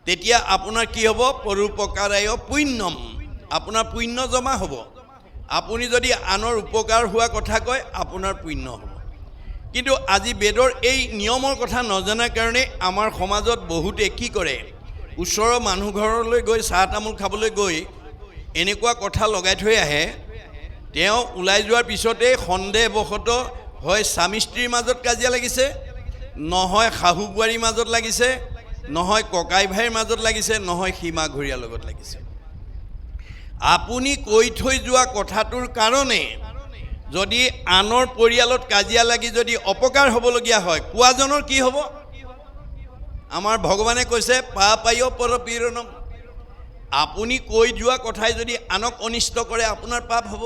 তেতিয়া আপোনাৰ কি হ'ব? পৰোপকাৰায় পুণ্যম, আপোনাৰ পুণ্য জমা হ'ব। আপুনি যদি আনৰ উপকাৰ হোৱা কথা কয়, আপোনাৰ পুণ্য হ'ব। কিন্তু আজি বেদৰ এই নিয়মৰ কথা নজনাৰ কাৰণে আমাৰ সমাজত বহুতে কি কৰে? ওচৰৰ মানুহ ঘৰলৈ গৈ চাহ তামোল খাবলৈ গৈ এনেকুৱা কথা লগাই থৈ আহে, তেওঁ ওলাই যোৱাৰ পিছতেই সন্দেহবশতঃ হয় স্বামী স্ত্ৰীৰ মাজত কাজিয়া লাগিছে, নহয় শাহু বোৱাৰীৰ মাজত লাগিছে, নহয় ককাই ভাইৰ মাজত লাগিছে, নহয় সীমা ঘৰীয়াৰ লগত লাগিছে। আপুনি কৈ থৈ যোৱা কথাটোৰ কাৰণে যদি আনৰ পৰিয়ালত কাজিয়া লাগি যদি অপকাৰ হ'বলগীয়া হয়, কোৱাজনৰ কি হ'ব? আমাৰ ভগৱানে কৈছে পাপায় পৰপীড়নম। আপুনি কৈ যোৱা কথাই যদি আনক অনিষ্ট কৰে, আপোনাৰ পাপ হ'ব।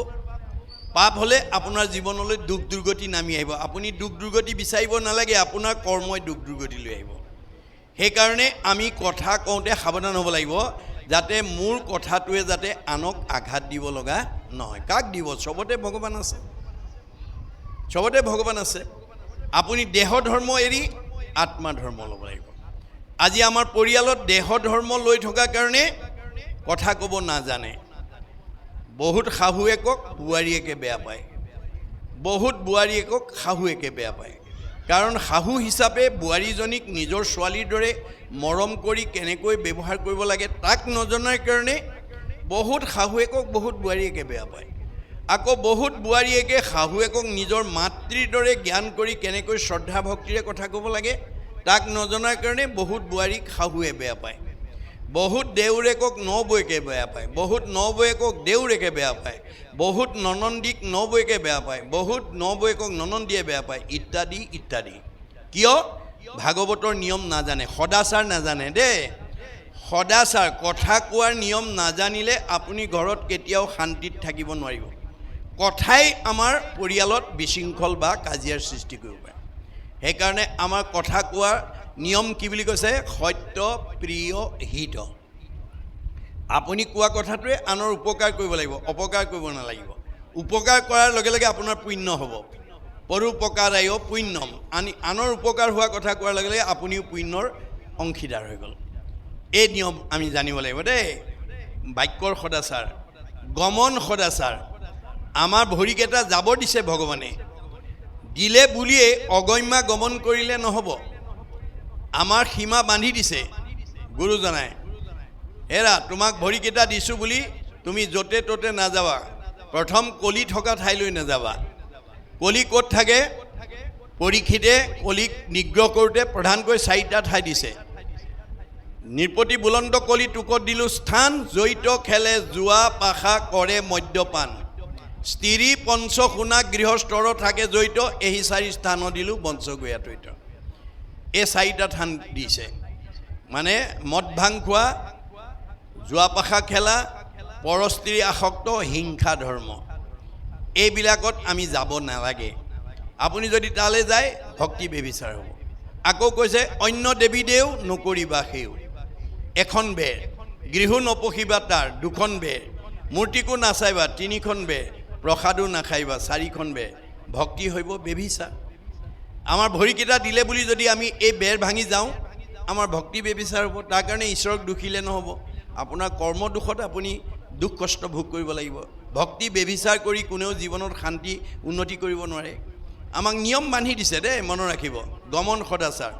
পাপ হ'লে আপোনাৰ জীৱনলৈ দুখ দুৰ্গতি নামি আহিব। আপুনি দুখ দুৰ্গতি বিচাৰিব নালাগে, আপোনাৰ কৰ্মই দুখ দুৰ্গতি লৈ আহিব। সেইকাৰণে আমি কথা কওঁতে সাৱধান হ'ব লাগিব, যাতে মোৰ কথাটোৱে যাতে আনক আঘাত দিব লগা নহয়। কাক দিব? চবতে ভগৱান আছে, চবতে ভগৱান আছে। আপুনি দেহ ধৰ্ম এৰি আত্মা ধৰ্ম ল'ব লাগিব। আজি আমাৰ পৰিয়ালত দেহ ধৰ্ম লৈ থকাৰ কাৰণে কথা ক'ব নাজানে। বহুত শাহুৱেকক বোৱাৰীয়েকে বেয়া পায়, বহুত বোৱাৰীয়েকক শাহুৱেকে বেয়া পায়। কাৰণ শাহু হিচাপে বোৱাৰীজনীক নিজৰ ছোৱালীৰ দৰে মৰম কৰি কেনেকৈ ব্যৱহাৰ কৰিব লাগে তাক নজনাৰ কাৰণে বহুত শাহুৱেকক বহুত বোৱাৰীয়েকে বেয়া পায়। আকৌ বহুত বোৱাৰীয়েকে শাহুৱেকক নিজৰ মাতৃৰ দৰে জ্ঞান কৰি কেনেকৈ শ্ৰদ্ধা ভক্তিৰে কথা ক'ব লাগে তাক নজনাৰ কাৰণে বহুত বোৱাৰীক শাহুৱে বেয়া পায়। বহুত দেউৰেকক নবৌয়েকে বেয়া পায়, বহুত নবৌয়েকক দেউৰেকে বেয়া পায়, বহুত ননন্দীক নবৌয়েকে বেয়া পায়, বহুত নবৌয়েকক ননন্দীয়ে বেয়া পায়, ইত্যাদি ইত্যাদি। কিয়? ভাগৱতৰ নিয়ম নাজানে, সদাচাৰ নাজানে দেই। সদাচাৰ কথা কোৱাৰ নিয়ম নাজানিলে আপুনি ঘৰত কেতিয়াও শান্তিত থাকিব নোৱাৰিব। কথাই আমাৰ পৰিয়ালত বিশৃংখল বা কাজিয়াৰ সৃষ্টি কৰিব পাৰে। সেইকাৰণে আমাৰ কথা কোৱাৰ নিয়ম কি বুলি কৈছে? সত্য, প্ৰিয়, হিত। আপুনি কোৱা কথাটোৱে আনৰ উপকাৰ কৰিব লাগিব, অপকাৰ কৰিব নালাগিব। উপকাৰ কৰাৰ লগে লগে আপোনাৰ পুণ্য হ'ব। পৰোপকাৰায় পুণ্যম, আনৰ উপকাৰ হোৱা কথা কোৱাৰ লগে লগে আপুনিও পুণ্যৰ অংশীদাৰ হৈ গ'ল। এই নিয়ম আমি জানিব লাগিব দেই। বাক্যৰ সদাচাৰ, গমন সদাচাৰ আমাৰ ভৰিকেইটা যাব দিছে ভগৱানে দিলে বুলিয়ে অগম্যা গমন কৰিলে নহ'ব আমাৰ সীমা বান্ধি দিছে গুৰুজনাই হেৰা তোমাক ভৰিকেইটা দিছোঁ বুলি তুমি য'তে ত'তে নাযাবা প্ৰথম কলি থকা ঠাইলৈ নাযাবা কলি ক'ত থাকে পৰীক্ষিতে কলিক নিগ্ৰহ কৰোঁতে প্ৰধানকৈ 4টা ঠাই দিছে নিৰপতি বুলন্দ কলি টুকত দিলোঁ স্থান জড়িত খেলে জুৱা পাশা কৰে মদ্যপান স্ত্ৰী পঞ্চসোণা গৃহস্থৰ থাকে জড়িত এই 4 স্থান দিলোঁ বঞ্চগৈয়া তৈত এই 4টা থান দিছে মানে মদ ভাং খোৱা জুৱা পাশা খেলা পৰস্ত্ৰী আসক্ত হিংসা ধৰ্ম এইবিলাকত আমি যাব নালাগে আপুনি যদি তালৈ যায় ভক্তি বেবিচাৰ হ'ব আকৌ কৈছে অন্য দেৱী দেও নকৰিবা সেও এখন বেৰ গৃহ নপখিবা তাৰ দুখন বেৰ মূৰ্তিকো নাচাইবা 3খন বেৰ প্ৰসাদো নাখাইবা 4খন বেৰ ভক্তি হইব বেবিচাৰ আমাৰ ভৰিকেইটা দিলে বুলি যদি আমি এই বেৰ ভাঙি যাওঁ আমাৰ ভক্তি বেবিচাৰ হ'ব তাৰ কাৰণে ঈশ্বৰক দুখিলে নহ'ব আপোনাৰ কৰ্ম দুখত আপুনি দুখ কষ্ট ভোগ কৰিব লাগিব ভক্তি বেবিচাৰ কৰি কোনেও জীৱনত শান্তি উন্নতি কৰিব নোৱাৰে আমাক নিয়ম বান্ধি দিছে দেই মনত ৰাখিব গমন সদাচাৰ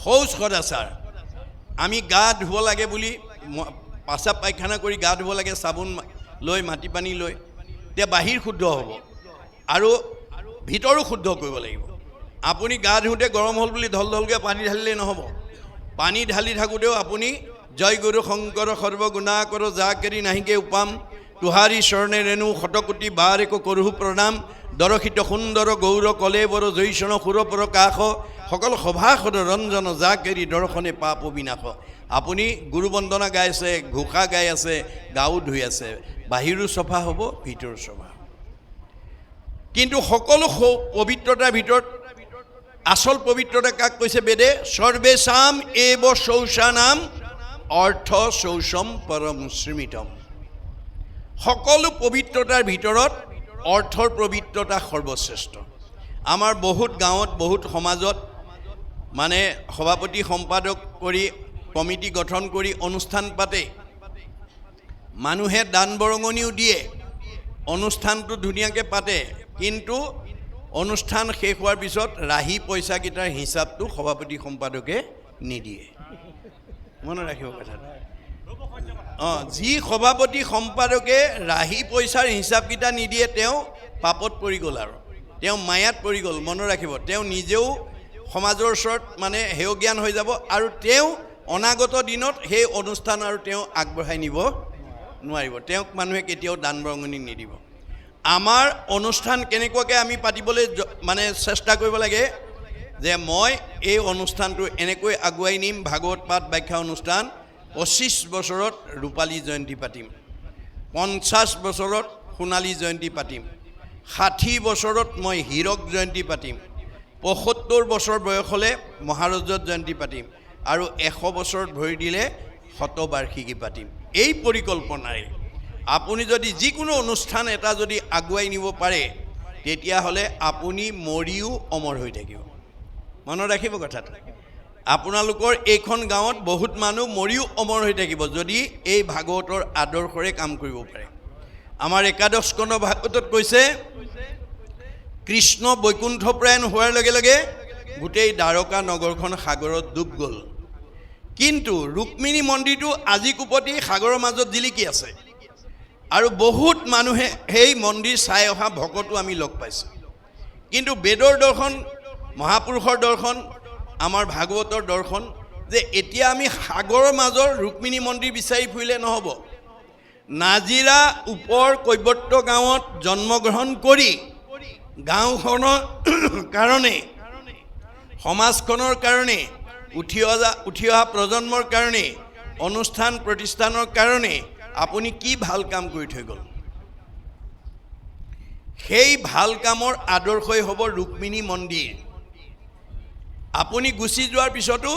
শৌচ সদাচাৰ আমি গা ধুব লাগে বুলি পাচাব পায়খানা কৰি গা ধুব লাগে চাবোন লৈ মাটি পানী লৈ তেতিয়া বাহিৰ শুদ্ধ হ'ব আৰু ভিতৰো শুদ্ধ কৰিব লাগিব আপুনি গা ধুওঁতে গৰম হ'ল বুলি ঢলঢলকৈ পানী ঢালিলেই নহ'ব পানী ঢালি থাকোঁতেও আপুনি জয় গুৰু শংকৰ সৰ্বগুণাকৰ যা কেৰি নাহিকে উপাম তুহাৰী চৰণে ৰেণু শতকোটি বাৰ একো কৰোঁ প্ৰণাম দৰশিত সুন্দৰ গৌৰ কলে বৰ জৈষণ সুৰপৰ কাষ সকল সভাসদ ৰঞ্জন যা কেৰি দৰ্শনে পাপ বিনাশ আপুনি গুৰু বন্দনা গাই আছে ঘোষা গাই আছে গাও ধুই আছে বাহিৰো চফা হ'ব ভিতৰো চফা কিন্তু সকলো পবিত্ৰতাৰ ভিতৰত আসল পবিত্ৰতা কাক কৈছে বেদে সৰ্বেশাম এব শৌচানাম অৰ্থ শৌচম পৰম স্মৃতম সকলো পবিত্ৰতাৰ ভিতৰত অৰ্থৰ পবিত্ৰতা সৰ্বশ্ৰেষ্ঠ আমাৰ বহুত গাঁৱত বহুত সমাজত মানে সভাপতি সম্পাদক কৰি কমিটি গঠন কৰি অনুষ্ঠান পাতে মানুহে দান বৰঙণিও দিয়ে অনুষ্ঠানটো ধুনীয়াকৈ পাতে কিন্তু অনুষ্ঠান শেষ হোৱাৰ পিছত ৰাহি পইচাকেইটাৰ হিচাপটো সভাপতি সম্পাদকে নিদিয়ে মনত ৰাখিব কথাটো যি সভাপতি সম্পাদকে ৰাহি পইচাৰ হিচাপকেইটা নিদিয়ে তেওঁ পাপত পৰি গ'ল আৰু তেওঁ মায়াত পৰি গ'ল মনত ৰাখিব তেওঁ নিজেও সমাজৰ ওচৰত মানে হেয়জ্ঞান হৈ যাব আৰু তেওঁ অনাগত দিনত সেই অনুষ্ঠান আৰু তেওঁ আগবঢ়াই নিব নোৱাৰিব তেওঁক মানুহে কেতিয়াও দান বৰঙণি নিদিব আমাৰ অনুষ্ঠান কেনেকুৱাকৈ আমি পাতিবলৈ মানে চেষ্টা কৰিব লাগে যে মই এই অনুষ্ঠানটো এনেকৈ আগুৱাই নিম ভাগৱত পাঠ ব্যাখ্যা অনুষ্ঠান 25 বছৰত ৰূপালী জয়ন্তী পাতিম 50 বছৰত সোণালী জয়ন্তী পাতিম 60 বছৰত মই হীৰক জয়ন্তী পাতিম 75 বছৰ বয়স হ'লে মহাৰজত জয়ন্তী পাতিম আৰু 100 বছৰত ভৰি দিলে শতবাৰ্ষিকী পাতিম এই পৰিকল্পনাৰে আপুনি যদি যিকোনো অনুষ্ঠান এটা যদি আগুৱাই নিব পাৰে তেতিয়াহ'লে আপুনি মৰিও অমৰ হৈ থাকিব মনত ৰাখিব কথাটো আপোনালোকৰ এইখন গাঁৱত বহুত মানুহ মৰিও অমৰ হৈ থাকিব যদি এই ভাগৱতৰ আদৰ্শৰে কাম কৰিব পাৰে আমাৰ একাদশ স্কন্ধ ভাগৱতত কৈছে কৃষ্ণ বৈকুণ্ঠপ্ৰায়ণ হোৱাৰ লগে লগে গোটেই দ্বাৰকা নগৰখন সাগৰত ডুব গ'ল কিন্তু ৰুক্মিণী মন্দিৰটো আজি কোপতি সাগৰৰ মাজত জিলিকি আছে আৰু বহুত মানুহে সেই মন্দিৰ চাই অহা ভকতো আমি লগ পাইছোঁ কিন্তু বেদৰ দৰ্শন মহাপুৰুষৰ দৰ্শন আমাৰ ভাগৱতৰ দৰ্শন যে এতিয়া আমি সাগৰৰ মাজৰ ৰুক্মিণী মন্দিৰ বিচাৰি ফুৰিলে নহ'ব নাজিৰা ওপৰ কৈবৰ্ত গাঁৱত জন্মগ্ৰহণ কৰি গাঁওখনৰ কাৰণে সমাজখনৰ কাৰণে উঠি অহা প্ৰজন্মৰ কাৰণে অনুষ্ঠান প্ৰতিষ্ঠানৰ কাৰণে আপুনি কি ভাল কাম কৰি থৈ গ'ল সেই ভাল কামৰ আদৰ্শই হ'ব ৰুক্মিণী মন্দিৰ আপুনি গুচি যোৱাৰ পিছতো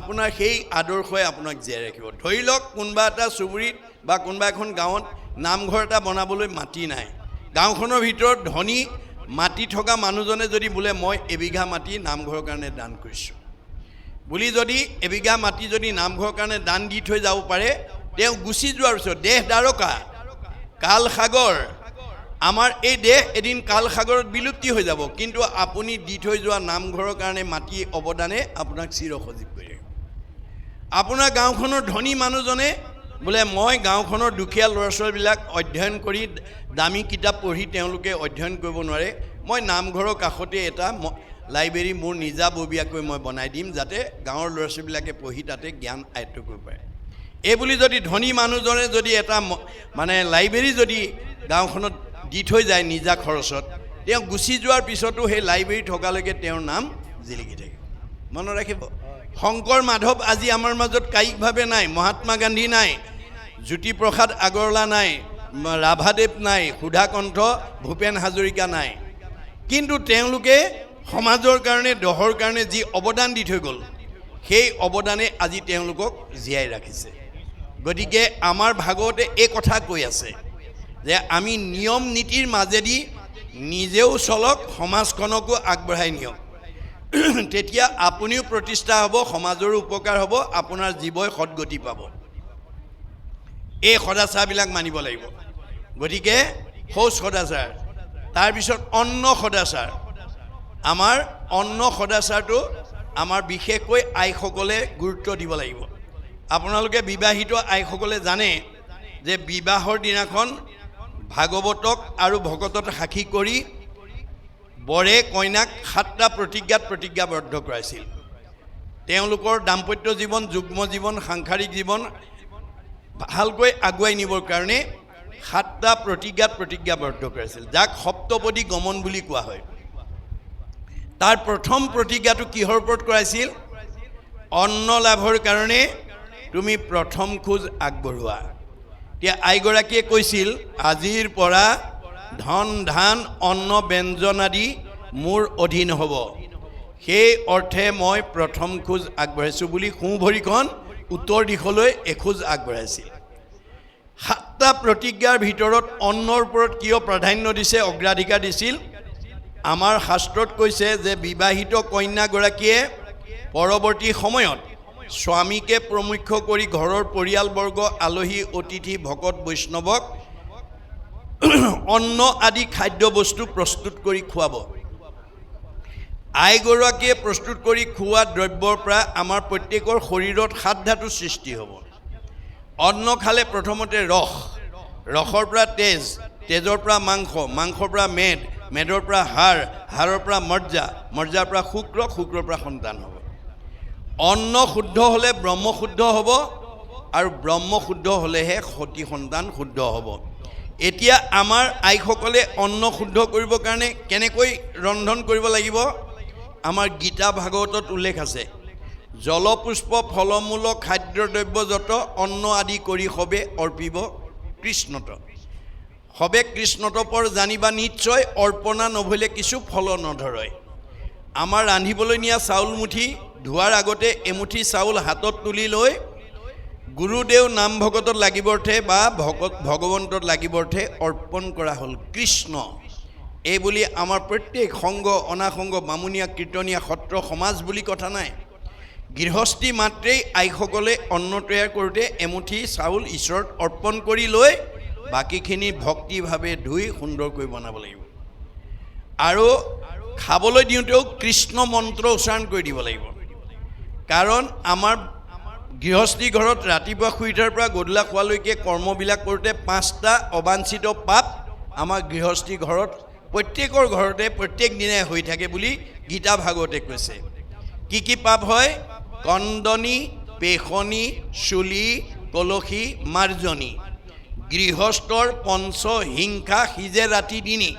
আপোনাৰ সেই আদৰ্শই আপোনাক জীয়াই ৰাখিব ধৰি লওক কোনোবা এটা চুবুৰীত বা কোনোবা এখন গাঁৱত নামঘৰ এটা বনাবলৈ মাটি নাই গাঁওখনৰ ভিতৰত ধনী মাটি থকা মানুহজনে যদি বোলে মই এবিঘা মাটি নামঘৰৰ কাৰণে দান কৰিছোঁ বুলি যদি এবিঘা মাটি যদি নামঘৰৰ কাৰণে দান দি থৈ যাব পাৰে তেওঁ গুচি যোৱাৰ পিছত দেহ দ্বাৰকা কাল সাগৰ আমাৰ এই দেহ এদিন কাল সাগৰত বিলুপ্তি হৈ যাব, কিন্তু আপুনি দি থৈ যোৱা নামঘৰৰ কাৰণে মাটি অৱদানে আপোনাক চিৰসজীৱ কৰে। আপোনাৰ গাঁওখনৰ ধনী মানুহজনে বোলে মই গাঁওখনৰ দুখীয়া ল'ৰা ছোৱালীবিলাক অধ্যয়ন কৰি দামী কিতাপ পঢ়ি তেওঁলোকে অধ্যয়ন কৰিব নোৱাৰে, মই নামঘৰৰ কাষতে এটা লাইব্ৰেৰী মোৰ নিজাববীয়াকৈ মই বনাই দিম, যাতে গাঁৱৰ ল'ৰা ছোৱালীবিলাকে পঢ়ি তাতে জ্ঞান আয়ত্ব কৰিব পাৰে। এইবুলি যদি ধনী মানুহজনে যদি এটা মানে লাইব্ৰেৰী যদি গাঁওখনত দি থৈ যায় নিজা খৰচত, তেওঁ গুচি যোৱাৰ পিছতো সেই লাইব্ৰেৰী থকালৈকে তেওঁৰ নাম জিলিকি থাকে। মনত ৰাখিব, শংকৰ মাধৱ আজি আমাৰ মাজত কায়িকভাৱে নাই, মহাত্মা গান্ধী নাই, জ্যোতিপ্ৰসাদ আগৰৱালা নাই, ৰাভাদেৱ নাই, সুধাকণ্ঠ ভূপেন হাজৰিকা নাই, কিন্তু তেওঁলোকে সমাজৰ কাৰণে দহৰ কাৰণে যি অৱদান দি থৈ গ'ল, সেই অৱদানে আজি তেওঁলোকক জীয়াই ৰাখিছে। গতিকে আমাৰ ভাগৱতে এই কথা কৈ আছে যে আমি নিয়ম নীতিৰ মাজেদি নিজেও চলক, সমাজখনকো আগবঢ়াই নিয়ক, তেতিয়া আপুনিও প্ৰতিষ্ঠা হ'ব, সমাজৰো উপকাৰ হ'ব, আপোনাৰ জীৱই সদগতি পাব। এই সদাচাৰবিলাক মানিব লাগিব। গতিকে শৌচ সদাচাৰ, তাৰপিছত অন্ন সদাচাৰ। আমাৰ অন্ন সদাচাৰটো আমাৰ বিশেষকৈ আইসকলে গুৰুত্ব দিব লাগিব। আপোনালোকে বিবাহিত আইসকলে জানে যে বিবাহৰ দিনাখন ভাগৱতক আৰু ভকতক সাক্ষী কৰি বৰে কইনাক 7টা প্ৰতিজ্ঞাত প্ৰতিজ্ঞাবদ্ধ কৰাইছিল। তেওঁলোকৰ দাম্পত্য জীৱন, যুগ্ম জীৱন, সাংসাৰিক জীৱন ভালকৈ আগুৱাই নিবৰ কাৰণে 7টা প্ৰতিজ্ঞাত প্ৰতিজ্ঞাবদ্ধ কৰাইছিল, যাক সপ্তপদী গমন বুলি কোৱা হয়। তাৰ প্ৰথম প্ৰতিজ্ঞাটো কিহৰ ওপৰত কৰাইছিল? অন্ন লাভৰ কাৰণে তুমি প্ৰথম খোজ আগবঢ়োৱা। এতিয়া আইগৰাকীয়ে কৈছিল, আজিৰ পৰা ধন ধান অন্ন ব্যঞ্জন আদি মোৰ অধীন হ'ব, সেই অৰ্থে মই প্ৰথম খোজ আগবঢ়াইছোঁ বুলি সোঁ ভৰিখন উত্তৰ দিশলৈ এখোজ আগবঢ়াইছিল। 7টা প্ৰতিজ্ঞাৰ ভিতৰত অন্নৰ ওপৰত কিয় প্ৰাধান্য দিছে, অগ্ৰাধিকাৰ দিছিল? আমাৰ শাস্ত্ৰত কৈছে যে বিবাহিত কন্যাগৰাকীয়ে পৰৱৰ্তী সময়ত স্বামীকে প্ৰমুখ্য কৰি ঘৰৰ পৰিয়ালবৰ্গ, আলহী অতিথি, ভকত বৈষ্ণৱক অন্ন আদি খাদ্যবস্তু প্ৰস্তুত কৰি খুৱাব। আইগৰাকীয়ে প্ৰস্তুত কৰি খোৱা দ্ৰব্যৰ পৰা আমাৰ প্ৰত্যেকৰ শৰীৰত 7 ধাতু সৃষ্টি হ'ব। অন্ন খালে প্ৰথমতে ৰস, ৰসৰ পৰা তেজ, তেজৰ পৰা মাংস, মাংসৰ পৰা মেদ, মেদৰ পৰা হাড়, হাড়ৰ পৰা মজ্জা, মজ্জাৰ পৰা শুক্ৰ, শুক্ৰৰ পৰা সন্তান হ'ব। অন্ন শুদ্ধ হ'লে ব্ৰহ্ম শুদ্ধ হ'ব, আৰু ব্ৰহ্ম শুদ্ধ হ'লেহে সতী সন্তান শুদ্ধ হ'ব। এতিয়া আমাৰ আইসকলে অন্ন শুদ্ধ কৰিবৰ কাৰণে কেনেকৈ ৰন্ধন কৰিব লাগিব? আমাৰ গীতা ভাগৱতত উল্লেখ আছে, জলপুষ্প ফলমূল খাদ্যদ্ৰব্য যত অন্ন আদি কৰি সবে অৰ্পিব কৃষ্ণত, সবে কৃষ্ণত পৰ জানিবা নিশ্চয়, অৰ্পণা নভলে কিছু ফল নধৰয়। আমাৰ ৰান্ধিবলৈ নিয়া চাউল মুঠি ধোৱাৰ আগতে এমুঠি চাউল হাতত তুলি লৈ গুৰুদেৱ নাম ভকতত লাগিবৰ্থে বা ভগৱন্তত লাগিবৰ্থে অৰ্পণ কৰা হ'ল কৃষ্ণ। এই বুলি আমাৰ প্ৰত্যেক সংঘ, অনাসংঘ, বামুণীয়া, কীৰ্তনীয়া, সত্ৰ, সমাজ বুলি কথা নাই। গৃহস্থী মাত্ৰেই আইসকলে অন্ন তৈয়াৰ কৰোঁতে এমুঠি চাউল ঈশ্বৰত অৰ্পণ কৰি লৈ বাকীখিনি ভক্তিভাৱে ধুই সুন্দৰকৈ বনাব লাগিব, আৰু খাবলৈ দিওঁতেও কৃষ্ণ মন্ত্ৰ উচ্চাৰণ কৰি দিব লাগিব। কাৰণ আমাৰ গৃহস্থী ঘৰত ৰাতিপুৱা শুই উঠাৰ পৰা গধূলা খোৱালৈকে কৰ্মবিলাক কৰোঁতে 5টা অবাঞ্ছিত পাপ আমাৰ গৃহস্থী ঘৰত প্ৰত্যেকৰ ঘৰতে প্ৰত্যেক দিনাই হৈ থাকে বুলি গীতা ভাগৱতে কৈছে। কি কি পাপ হয়? কন্দনি, পেশনি, চুলি, কলসী, মাৰ্জনী। গৃহস্থৰ পঞ্চ হিংসা সিজে ৰাতি দিনি।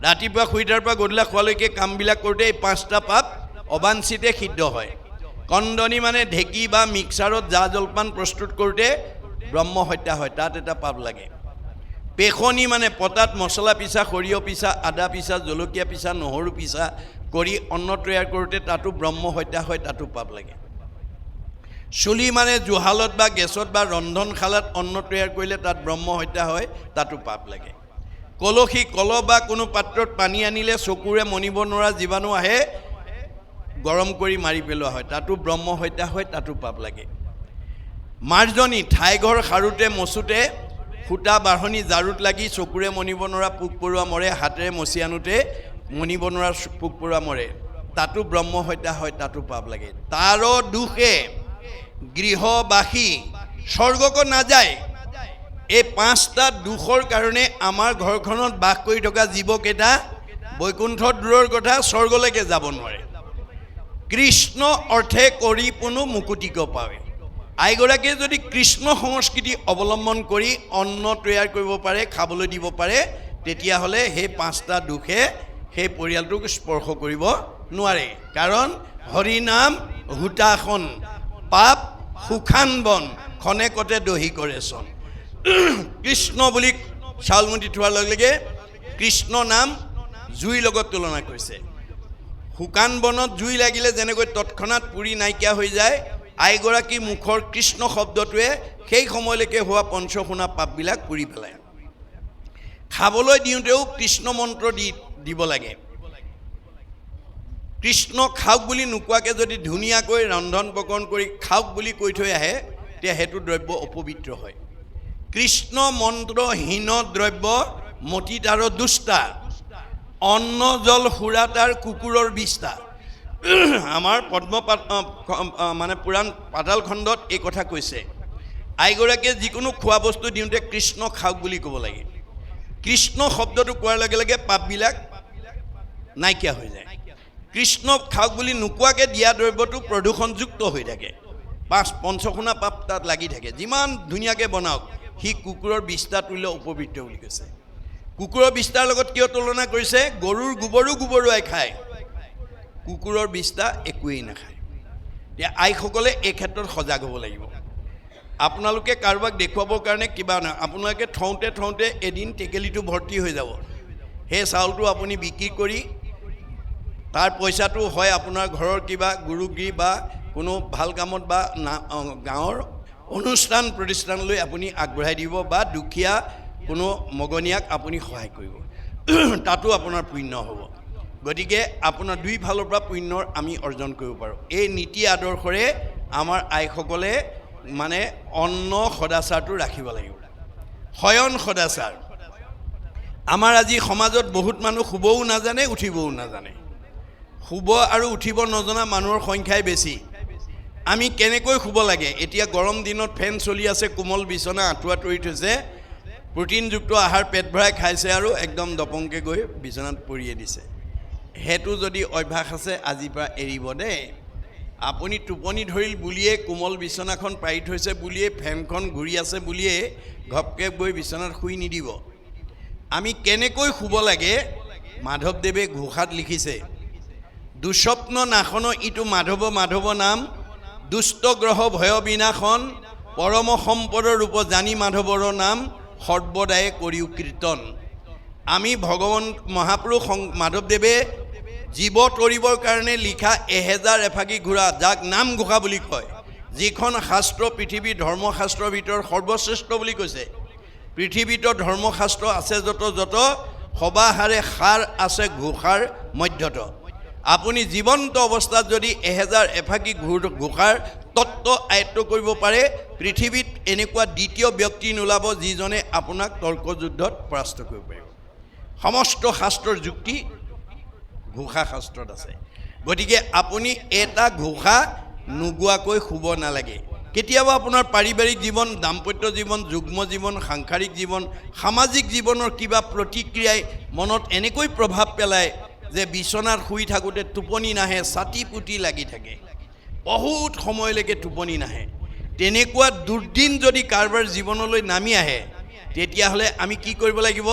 ৰাতিপুৱা শুই উঠাৰ পৰা গধূলা খোৱালৈকে কামবিলাক কৰোঁতে এই 5টা পাপ অবাঞ্ছিতে সিদ্ধ হয়। কন্দনি মানে ঢেঁকী বা মিক্সাৰত জা জলপান প্ৰস্তুত কৰোঁতে ব্ৰহ্ম হত্যা হয়, তাত এটা পাপ লাগে। পেশনি মানে পতাত মছলা পিছা, সৰিয়হ পিছা, আদা পিছা, জলকীয়া পিছা, নহৰু পিছা কৰি অন্ন তৈয়াৰ কৰোঁতে তাতো ব্ৰহ্ম হত্যা হয়, তাতো পাপ লাগে। চুলি মানে জুহালত বা গেছত বা ৰন্ধনশালাত অন্ন তৈয়াৰ কৰিলে তাত ব্ৰহ্ম হত্যা হয়, তাতো পাপ লাগে। কলসী, কলহ বা কোনো পাত্ৰত পানী আনিলে চকুৰে মনিব নোৱাৰা জীৱাণু আহে, গৰম কৰি মাৰি পেলোৱা হয়, তাতো ব্ৰহ্ম হত্যা হয়, তাতো পাপ লাগে। মাৰ্জনী ঠাইঘৰ সাৰোঁতে মচোঁতে সূতা বাঢ়নি জাৰুত লাগি চকুৰে মনিব নোৱাৰা পোক পৰুৱা মৰে, হাতেৰে মচি আনোতে মনিব নোৱাৰা পোক পৰুৱা মৰে। তাতো ব্ৰহ্ম হত্যা হয়, তাতো পাপ লাগে। তাৰ দুখে গৃহবাসী স্বৰ্গক নাযায়। এই 5টা দুখৰ কাৰণে আমাৰ ঘৰখনত বাস কৰি থকা জীৱকেইটা বৈকুণ্ঠত দূৰৰ কথা স্বৰ্গলৈকে যাব নোৱাৰে। কৃষ্ণ অৰ্থে কৰি পুনু মুকুতিক পাৱে। আইগৰাকীয়ে যদি কৃষ্ণ সংস্কৃতি অৱলম্বন কৰি অন্ন তৈয়াৰ কৰিব পাৰে, খাবলৈ দিব পাৰে, তেতিয়াহ'লে সেই 5টা দুখে সেই পৰিয়ালটোক স্পৰ্শ কৰিব নোৱাৰে। কাৰণ হৰিনাম হুতাসন, পাপ সুখান বন, খনেকতে দহি কৰে চন। কৃষ্ণ বুলি চাউলমুঠি থোৱাৰ লগে লগে কৃষ্ণ নাম জুইৰ লগত তুলনা কৰিছে। শুকান বনত জুই লাগিলে যেনেকৈ তৎক্ষণাৎ পুৰি নাইকিয়া হৈ যায়, আইগৰাকী মুখৰ কৃষ্ণ শব্দটোৱে সেই সময়লৈকে হোৱা পঞ্চশুনা পাপবিলাক পুৰি পেলায়। খাবলৈ দিওঁতেও কৃষ্ণ মন্ত্ৰ দিব লাগে। কৃষ্ণ খাওক বুলি নোকোৱাকৈ যদি ধুনীয়াকৈ ৰন্ধন প্ৰকৰণ কৰি খাওক বুলি কৈ থৈ আহে, তেতিয়া সেইটো দ্ৰব্য অপবিত্ৰ হয়। কৃষ্ণ মন্ত্ৰহীন দ্ৰব্য মতি তাৰ দুষ্টা, অন্ন জল সুৰা তাৰ কুকুৰৰ বিষ্টা। আমাৰ মানে পুৰাণ পাতাল খণ্ডত এই কথা কৈছে। আইগৰাকীয়ে যিকোনো খোৱা বস্তু দিওঁতে কৃষ্ণ খাওক বুলি ক'ব লাগে। কৃষ্ণ শব্দটো কোৱাৰ লগে লগে পাপবিলাক নাইকিয়া হৈ যায়। কৃষ্ণ খাওক বুলি নোকোৱাকৈ দিয়া দ্ৰব্যটো প্ৰদূষণযুক্ত হৈ থাকে, পঞ্চশুনা পাপ তাত লাগি থাকে। যিমান ধুনীয়াকৈ বনাওক, সি কুকুৰৰ বিষ্টা তুল্য অপবিত্ৰ বুলি কৈছে। কুকুৰৰ বিষ্টাৰ লগত কিয় তুলনা কৰিছে? গৰুৰ গোবৰুৱাই খায়, কুকুৰৰ বিষ্টা একোৱেই নাখায়। এতিয়া আইসকলে এই ক্ষেত্ৰত সজাগ হ'ব লাগিব। আপোনালোকে কাৰোবাক দেখুৱাবৰ কাৰণে কিবা নহয়, আপোনালোকে থওঁতে এদিন টেকেলিটো ভৰ্তি হৈ যাব। সেই চাউলটো আপুনি বিক্ৰী কৰি তাৰ পইচাটো হয় আপোনাৰ ঘৰৰ কিবা গুৰুগৃহ বা কোনো ভাল কামত বা গাঁৱৰ অনুষ্ঠান প্ৰতিষ্ঠানলৈ আপুনি আগবঢ়াই দিব, বা দুখীয়া কোনো মগনীয়াক আপুনি সহায় কৰিব, তাতো আপোনাৰ পুণ্য হ'ব। গতিকে আপোনাৰ দুই ফালৰ পৰা পুণ্যৰ আমি অৰ্জন কৰিব পাৰোঁ। এই নীতি আদৰ্শৰে আমাৰ আইসকলে মানে অন্ন সদাচাৰটো ৰাখিব লাগিব। শয়ন সদাচাৰ। আমাৰ আজি সমাজত বহুত মানুহ শুবও নাজানে, উঠিবও নাজানে। শুব আৰু উঠিব নজনা মানুহৰ সংখ্যাই বেছি। আমি কেনেকৈ শুব লাগে? এতিয়া গৰম দিনত ফেন চলি আছে, কোমল বিচনা আঁঠুৱা তৰি থৈছে, প্ৰটিনযুক্ত আহাৰ পেট ভৰাই খাইছে আৰু একদম দপংকৈ গৈ বিচনাত পৰিয়ে দিছে। সেইটো যদি অভ্যাস আছে আজিৰ পৰা এৰিব দেই। আপুনি টোপনি ধৰিল বুলিয়ে, কোমল বিচনাখন পাৰি থৈছে বুলিয়ে, ফেনখন ঘূৰি আছে বুলিয়ে ঘপকৈ গৈ বিচনাত শুই নিদিব। আমি কেনেকৈ শুব লাগে মাধৱদেৱে ঘোষাত লিখিছে। দুস্বপ্ন নাশন ইটো মাধৱ নাম, দুষ্ট গ্ৰহ ভয় বিনাশন, পৰম সম্পদৰ ৰূপ জানি মাধৱৰ নাম, সৰ্বদায়ে কৰিও কীৰ্তন। আমি ভগৱান মহাপুৰুষ মাধৱদেৱে জীৱ তৰিবৰ কাৰণে লিখা 1000 এফাকি ঘোঁৰা, যাক নাম ঘোষা বুলি কয়, যিখন শাস্ত্ৰ পৃথিৱীৰ ধৰ্মশাস্ত্ৰৰ ভিতৰত সৰ্বশ্ৰেষ্ঠ বুলি কৈছে। পৃথিৱীতো ধৰ্মশাস্ত্ৰ আছে যত সবাহাৰে সাৰ আছে ঘোষাৰ মধ্যত। আপুনি জীৱন্ত অৱস্থাত যদি 1000 এফাকি ঘোষাৰ তত্ত্ব আয়ত্ব কৰিব পাৰে, পৃথিৱীত এনেকুৱা দ্বিতীয় ব্যক্তি নোলাব যিজনে আপোনাক তৰ্কযুদ্ধত পৰাস্ত কৰিব পাৰিব। সমস্ত শাস্ত্ৰৰ যুক্তি ঘোষা শাস্ত্ৰত আছে। গতিকে আপুনি এটা ঘোষা নোগোৱাকৈ শুব নালাগে। কেতিয়াবা আপোনাৰ পাৰিবাৰিক জীৱন, দাম্পত্য জীৱন, যুগ্ম জীৱন, সাংসাৰিক জীৱন, সামাজিক জীৱনৰ কিবা প্ৰতিক্ৰিয়াই মনত এনেকৈ প্ৰভাৱ পেলায় যে বিচনাত শুই থাকোঁতে টোপনি নাহে, ছাতি পুতি লাগি থাকে, বহুত সময়লৈকে টোপনি নাহে। তেনেকুৱা দুৰ্দিন যদি কাৰোবাৰ জীৱনলৈ নামি আহে, তেতিয়াহ'লে আমি কি কৰিব লাগিব?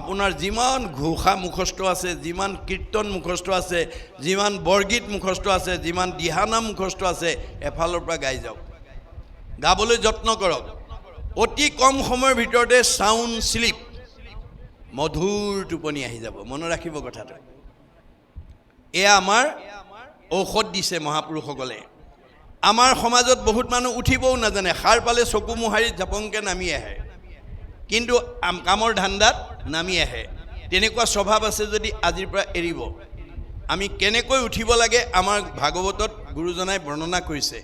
আপোনাৰ যিমান ঘোষা মুখস্থ আছে, যিমান কীৰ্তন মুখস্থ আছে, যিমান বৰগীত মুখস্থ আছে, যিমান দিহানাম মুখস্থ আছে, এফালৰ পৰা গাই যাওক, গাবলৈ যত্ন কৰক। অতি কম সময়ৰ ভিতৰতে চাউণ্ড স্লিপ, মধুৰ টোপনি আহি যাব। মনত ৰাখিব কথাটো। এয়া আমাৰ ঔষধ দিছে মহাপুৰুষসকলে। আমাৰ সমাজত বহুত মানুহ উঠিবও নাজানে, সাৰ পালে চকু মোহাৰি জাপংকৈ নামি আহে, কিন্তু কামৰ ধান্দাত নামি আহে। তেনেকুৱা স্বভাৱ আছে যদি আজিৰ পৰা এৰিব। আমি কেনেকৈ উঠিব লাগে আমাৰ ভাগৱতত গুৰুজনাই বৰ্ণনা কৰিছে।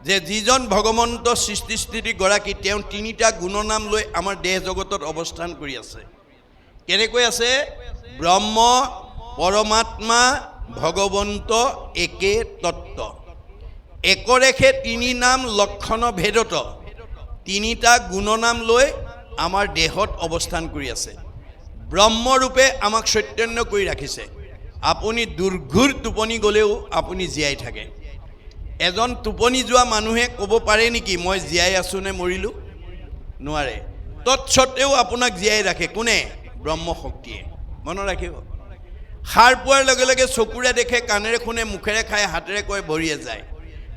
যে যিজন ভগৱন্ত সৃষ্টি গৰাকী তেওঁ তিনিটা গুণনাম লৈ আমাৰ দেহ জগতত অৱস্থান কৰি আছে। কেনেকৈ আছে? ব্ৰহ্ম, পৰমাত্মা, ভগৱন্ত একে তত্ত্ব। একৰেখে তিনি নাম লক্ষণ ভেদত তিনিটা গুণনাম লৈ আমাৰ দেহত অৱস্থান কৰি আছে। ব্ৰহ্মৰূপে আমাক চৈতন্য কৰি ৰাখিছে। আপুনি দুৰ্ঘোৰ টোপনি গ'লেও আপুনি জীয়াই থাকে। এজন টোপনি যোৱা মানুহে ক'ব পাৰে নেকি মই জীয়াই আছোঁ নে মৰিলোঁ? নোৱাৰে। তৎসত্বেও আপোনাক জীয়াই ৰাখে কোনে? ব্ৰহ্মশক্তিয়ে। মনত ৰাখিব। সাৰ পোৱাৰ লগে লগে চকুৰে দেখে, কাণেৰে শুনে, মুখেৰে খায়, হাতেৰে কয়, ভৰিয়ে যায়।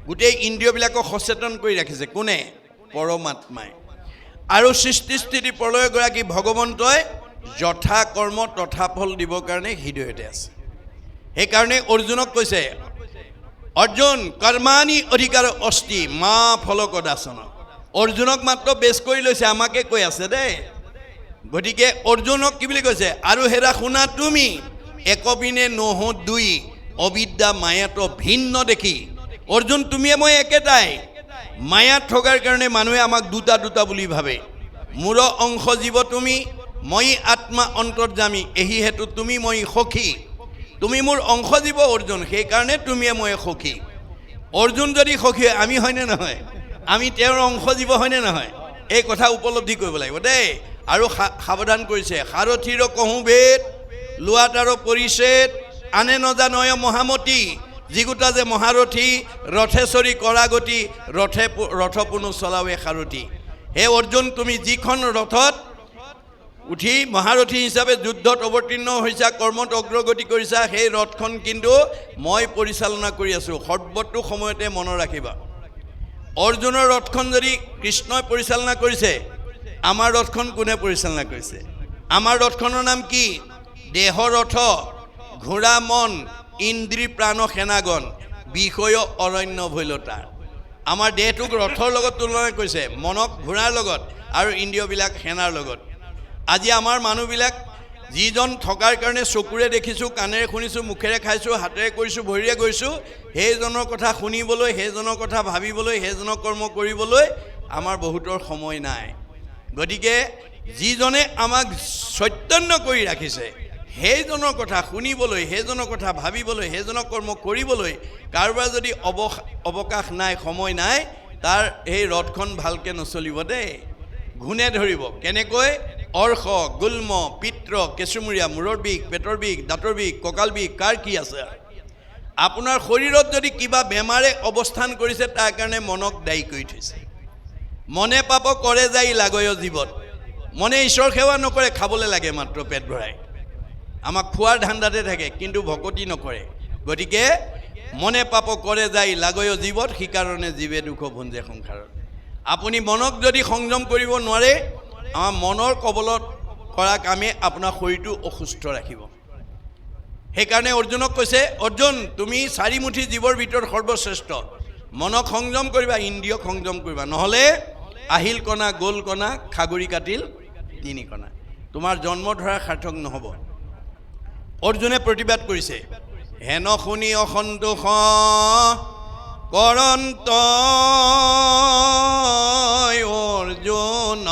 গোটেই ইন্দ্ৰিয়বিলাকক সচেতন কৰি ৰাখিছে কোনে? পৰমাত্মাই। আৰু সৃষ্টি স্থিতি প্ৰলয়গৰাকী ভগৱন্তই যথা কৰ্ম তথা ফল দিবৰ কাৰণে হৃদয়তে আছে। সেইকাৰণে অৰ্জুনক কৈছে, অৰ্জুন কৰ্মাণি অধিকাৰ অস্তি মা ফলকদাসন। অৰ্জুনক মাত্ৰ বেছ কৰি লৈছে, আমাকে কৈ আছে দেই। গতিকে অৰ্জুনক কি বুলি কৈছে? আৰু হেৰা শুনা তুমি একবিনে নহ দুই অবিদ্যা মায়াত ভিন্ন দেখি। অৰ্জুন তুমিয়ে মই একেটাই। মায়াত থকাৰ কাৰণে মানুহে আমাক দুটা দুটা বুলি ভাবে। মোৰ অংশ জীৱ তুমি, মই আত্মা অন্তৰ্যামী, এই হেতু তুমি মই সখী। তুমি মোৰ অংশ জীৱ অৰ্জুন, সেইকাৰণে তুমিয়ে মই সখী। অৰ্জুন যদি সখী হয় আমি হয়নে নহয়? আমি তেওঁৰ অংশ জীৱ হয়নে নহয়? এই কথা উপলব্ধি কৰিব লাগিব দেই। আৰু সাৱধান কৰিছে, সাৰথীৰ কহোঁ বেদ লোৱাত আৰু পৰিছেদ আনে নজানয় মহামতী। যিগোটা যে মহাৰথী ৰথে চৰি কৰা গতি, ৰথ পুনু চলাৱে সাৰথী। হে অৰ্জুন, তুমি যিখন ৰথত উঠি মহাৰথী হিচাপে যুদ্ধত অৱতীৰ্ণ হৈছা, কৰ্মত অগ্ৰগতি কৰিছা, সেই ৰথখন কিন্তু মই পৰিচালনা কৰি আছোঁ। সৰ্বতো সময়তে মনত ৰাখিবা, অৰ্জুনৰ ৰথখন যদি কৃষ্ণই পৰিচালনা কৰিছে, আমাৰ ৰথখন কোনে পৰিচালনা কৰিছে? আমাৰ ৰথখনৰ নাম কি? দেহ ৰথ, ঘোঁৰা মন, ইন্দ্ৰী প্ৰাণ সেনাগণ, বিষয় অৰণ্য ভৈলতা। আমাৰ দেহটোক ৰথৰ লগত তুলনা কৰিছে, মনক ঘোঁৰাৰ লগত আৰু ইন্দ্ৰিয়বিলাক সেনাৰ লগত। আজি আমাৰ মানুহবিলাক যিজন থকাৰ কাৰণে চকুৰে দেখিছোঁ, কাণেৰে শুনিছোঁ, মুখেৰে খাইছোঁ, হাতেৰে কৰিছোঁ, ভৰিৰে গৈছোঁ, সেইজনৰ কথা শুনিবলৈ, সেইজনৰ কথা ভাবিবলৈ, সেইজনৰ কৰ্ম কৰিবলৈ আমাৰ বহুতৰ সময় নাই। গতিকে যিজনে আমাক চৈতন্য কৰি ৰাখিছে, সেইজনৰ কথা শুনিবলৈ, সেইজনৰ কথা ভাবিবলৈ, সেইজনৰ কৰ্ম কৰিবলৈ কাৰোবাৰ যদি অৱকাশ নাই, সময় নাই, তাৰ সেই ৰথখন ভালকৈ নচলিব দেই। ঘূণে ধৰিব। কেনেকৈ? অৰ্শ, গুল্ম, পিত্ৰ, কেঁচুমূৰীয়া, মূৰৰ বিষ, পেটৰ বিষ, দাঁতৰ বিষ, কঁকাল বিষ, কাৰ কি আছে? আপোনাৰ শৰীৰত যদি কিবা বেমাৰে অৱস্থান কৰিছে, তাৰ কাৰণে মনক দায়ী কৰি থৈছে। মনে পাপ কৰে যায় লাগয় জীৱত। মনে ঈশ্বৰ সেৱা নকৰে, খাবলৈ লাগে মাত্ৰ পেট ভৰাই। আমাক খোৱাৰ ধান্দাতে থাকে, কিন্তু ভকতি নকৰে। গতিকে মনে পাপ কৰে যায় লাগয় জীৱত, সেইকাৰণে জীৱে দুখ ভুঞ্জে সংসাৰত। আপুনি মনক যদি সংযম কৰিব নোৱাৰে, আমাৰ মনৰ কবলত কৰা কামে আপোনাৰ শৰীৰটো অসুস্থ ৰাখিব। সেইকাৰণে অৰ্জুনক কৈছে, অৰ্জুন তুমি চাৰিমুঠি জীৱৰ ভিতৰত সৰ্বশ্ৰেষ্ঠ। মনক সংযম কৰিবা, ইন্দ্ৰিয়ক সংযম কৰিবা, নহ'লে আহিল কণা গ'ল কণা, খাগৰি কাটিল তিনি কণা, তোমাৰ জন্ম ধৰা সাৰ্থক নহ'ব। অৰ্জুনে প্ৰতিবাদ কৰিছে, হেন শুনি অসন্তোষ কৰন্ত অৰ্জুন,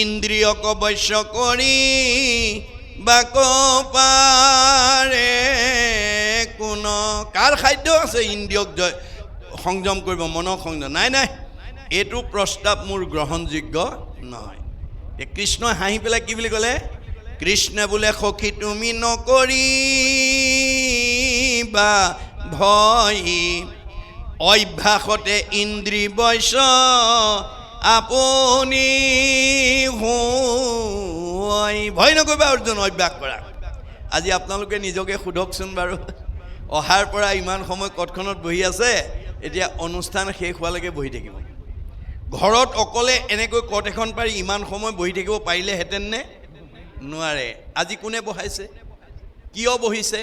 ইন্দ্ৰিয়ক বশ্য কৰি বাক পাৰে কোন। কাৰ খাদ্য আছে ইন্দ্ৰিয়ক সংযম কৰিব, মনক সংযম? নাই নাই, এইটো প্ৰস্তাৱ মোৰ গ্ৰহণযোগ্য নহয়। কৃষ্ণই হাঁহি পেলাই কি বুলি ক'লে? কৃষ্ণে বোলে সখী তুমি নকৰিবা ভয়, অভ্যাসতে ইন্দ্ৰী বশ্য আপুনি ভয় নকৰিবা অৰ্জুন, অভ্যাস কৰা। আজি আপোনালোকে নিজকে সোধকচোন বাৰু, অহাৰ পৰা ইমান সময় কটখনত বহি আছে, এতিয়া অনুষ্ঠান শেষ হোৱালৈকে বহি থাকিব। ঘৰত অকলে এনেকৈ কট এখন পাৰি ইমান সময় বহি থাকিব পাৰিলেহেঁতেন নে? নোৱাৰে। আজি কোনে বহাইছে, কিয় বহিছে,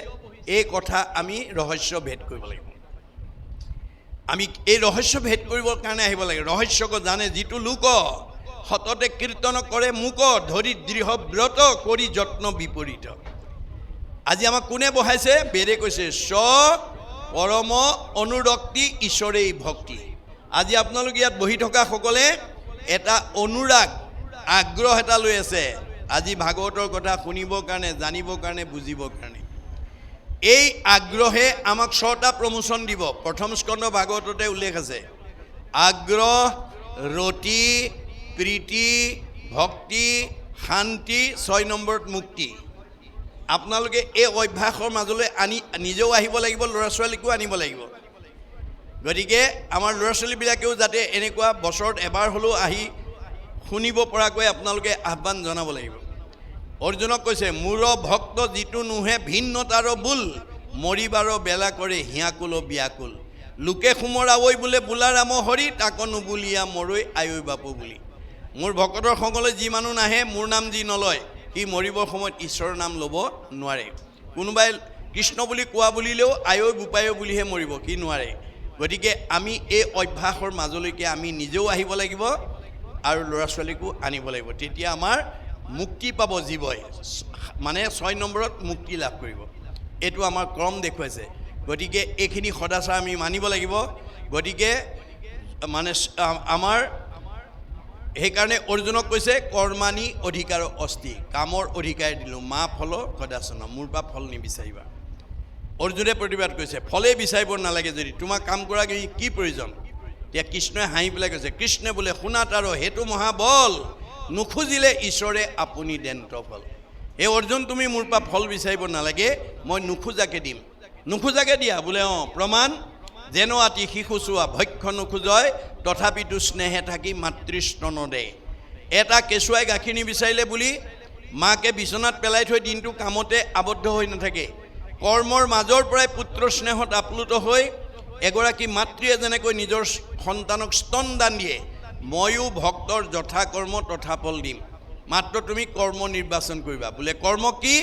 এই কথা আমি ৰহস্য ভেদ কৰিব লাগিব। আমি এই ৰহস্য ভেদ কৰিবৰ কাৰণে আহিব লাগে। ৰহস্যক জানে যিটো লোক সততে কীৰ্তন কৰে মোক, ধৰি দৃঢ় ব্ৰত কৰি যত্ন বিপৰীত। আজি আমাক কোনে বহাইছে? বেদে কৈছে স্ব পৰম অনুৰক্তি ঈশ্বৰেই ভক্তি। আজি আপোনালোক ইয়াত বহি থকা সকলে এটা অনুৰাগ আগ্ৰহ এটা লৈ আছে আজি ভাগৱতৰ কথা শুনিবৰ কাৰণে, জানিবৰ কাৰণে, বুজিবৰ কাৰণে। এই আগ্ৰহে আমাক 6টা প্ৰমোচন দিব। প্ৰথম স্কন্ধ ভাগৱততে উল্লেখ আছে, আগ্ৰহ, ৰতি, প্ৰীতি, ভক্তি, শান্তি, 6 নম্বৰত মুক্তি। আপোনালোকে এই অভ্যাসৰ মাজলৈ নিজেও আহিব লাগিব, ল'ৰা ছোৱালীকো আনিব লাগিব। গতিকে আমাৰ ল'ৰা ছোৱালীবিলাকেও যাতে এনেকুৱা বছৰত এবাৰ হ'লেও আহি শুনিব পৰাকৈ আপোনালোকে আহ্বান জনাব লাগিব। অৰ্জুনক কৈছে, মোৰ ভক্ত যিটো নোহে ভিন্নতাৰ বোল, মৰিবাৰ বেলা কৰে হিয়াকুল ব্যাকুল। লোকে সোমৰাৱৈ বোলে বোলা ৰাম হৰি, তাক নুবুলিয়া মৰৈ আয়ৈ বাপু বুলি। মোৰ ভকতৰ সংগলৈ যি মানুহ নাহে, মোৰ নাম যি নলয়, সি মৰিবৰ সময়ত ঈশ্বৰৰ নাম ল'ব নোৱাৰে। কোনোবাই কৃষ্ণ বুলি কোৱা বুলিলেও আয়ৈ বোপায়ৈ বুলিহে মৰিব, সি নোৱাৰে। গতিকে আমি এই অভ্যাসৰ মাজলৈকে আমি নিজেও আহিব লাগিব আৰু ল'ৰা ছোৱালীকো আনিব লাগিব। তেতিয়া আমাৰ মুক্তি পাব জীৱই, মানে 6 নম্বৰত মুক্তি লাভ কৰিব। এইটো আমাৰ ক্ৰম দেখুৱাইছে। গতিকে এইখিনি সদাচাৰ আমি মানিব লাগিব। গতিকে মানে আমাৰ সেইকাৰণে অৰ্জুনক কৈছে, কৰ্মাণি অধিকাৰ অস্তি, কামৰ অধিকাৰ দিলোঁ, মা ফল সদাচন, মোৰ পৰা ফল নিবিচাৰিবা। অৰ্জুনে প্ৰতিবাদ কৰিছে, ফলেই বিচাৰিব নালাগে যদি, তোমাক কাম কৰা কি প্ৰয়োজন? এতিয়া কৃষ্ণই হাঁহি পেলাই কৈছে, কৃষ্ণই বোলে শুনা তাৰ সেইটো মহাবল, নুখুজিলে ঈশ্বৰে আপুনি দেন্ত ফল। এই অৰ্জুন, তুমি মোৰ পৰা ফল বিচাৰিব নালাগে, মই নোখোজাকে দিম। নোখোজাকে দিয়া বোলে, প্ৰমাণ যেন আতি শিশু চোৱা ভক্ষ নোখোজয়, তথাপিতো স্নেহে থাকি মাতৃস্তন দে। এটা কেঁচুৱাই গাখীৰ নিবিচাৰিলে বুলি মাকে বিচনাত পেলাই থৈ দিনটো কামতে আবদ্ধ হৈ নাথাকে। কৰ্মৰ মাজৰ পৰাই পুত্ৰ স্নেহত আপ্লুত হৈ এগৰাকী মাতৃয়ে যেনেকৈ নিজৰ সন্তানক স্তন দান দিয়ে, ময়ো ভক্তৰ যথা কৰ্ম তথা ফল দিম, মাত্ৰ তুমি কৰ্ম নিৰ্বাচন কৰিবা। বোলে কৰ্ম কি?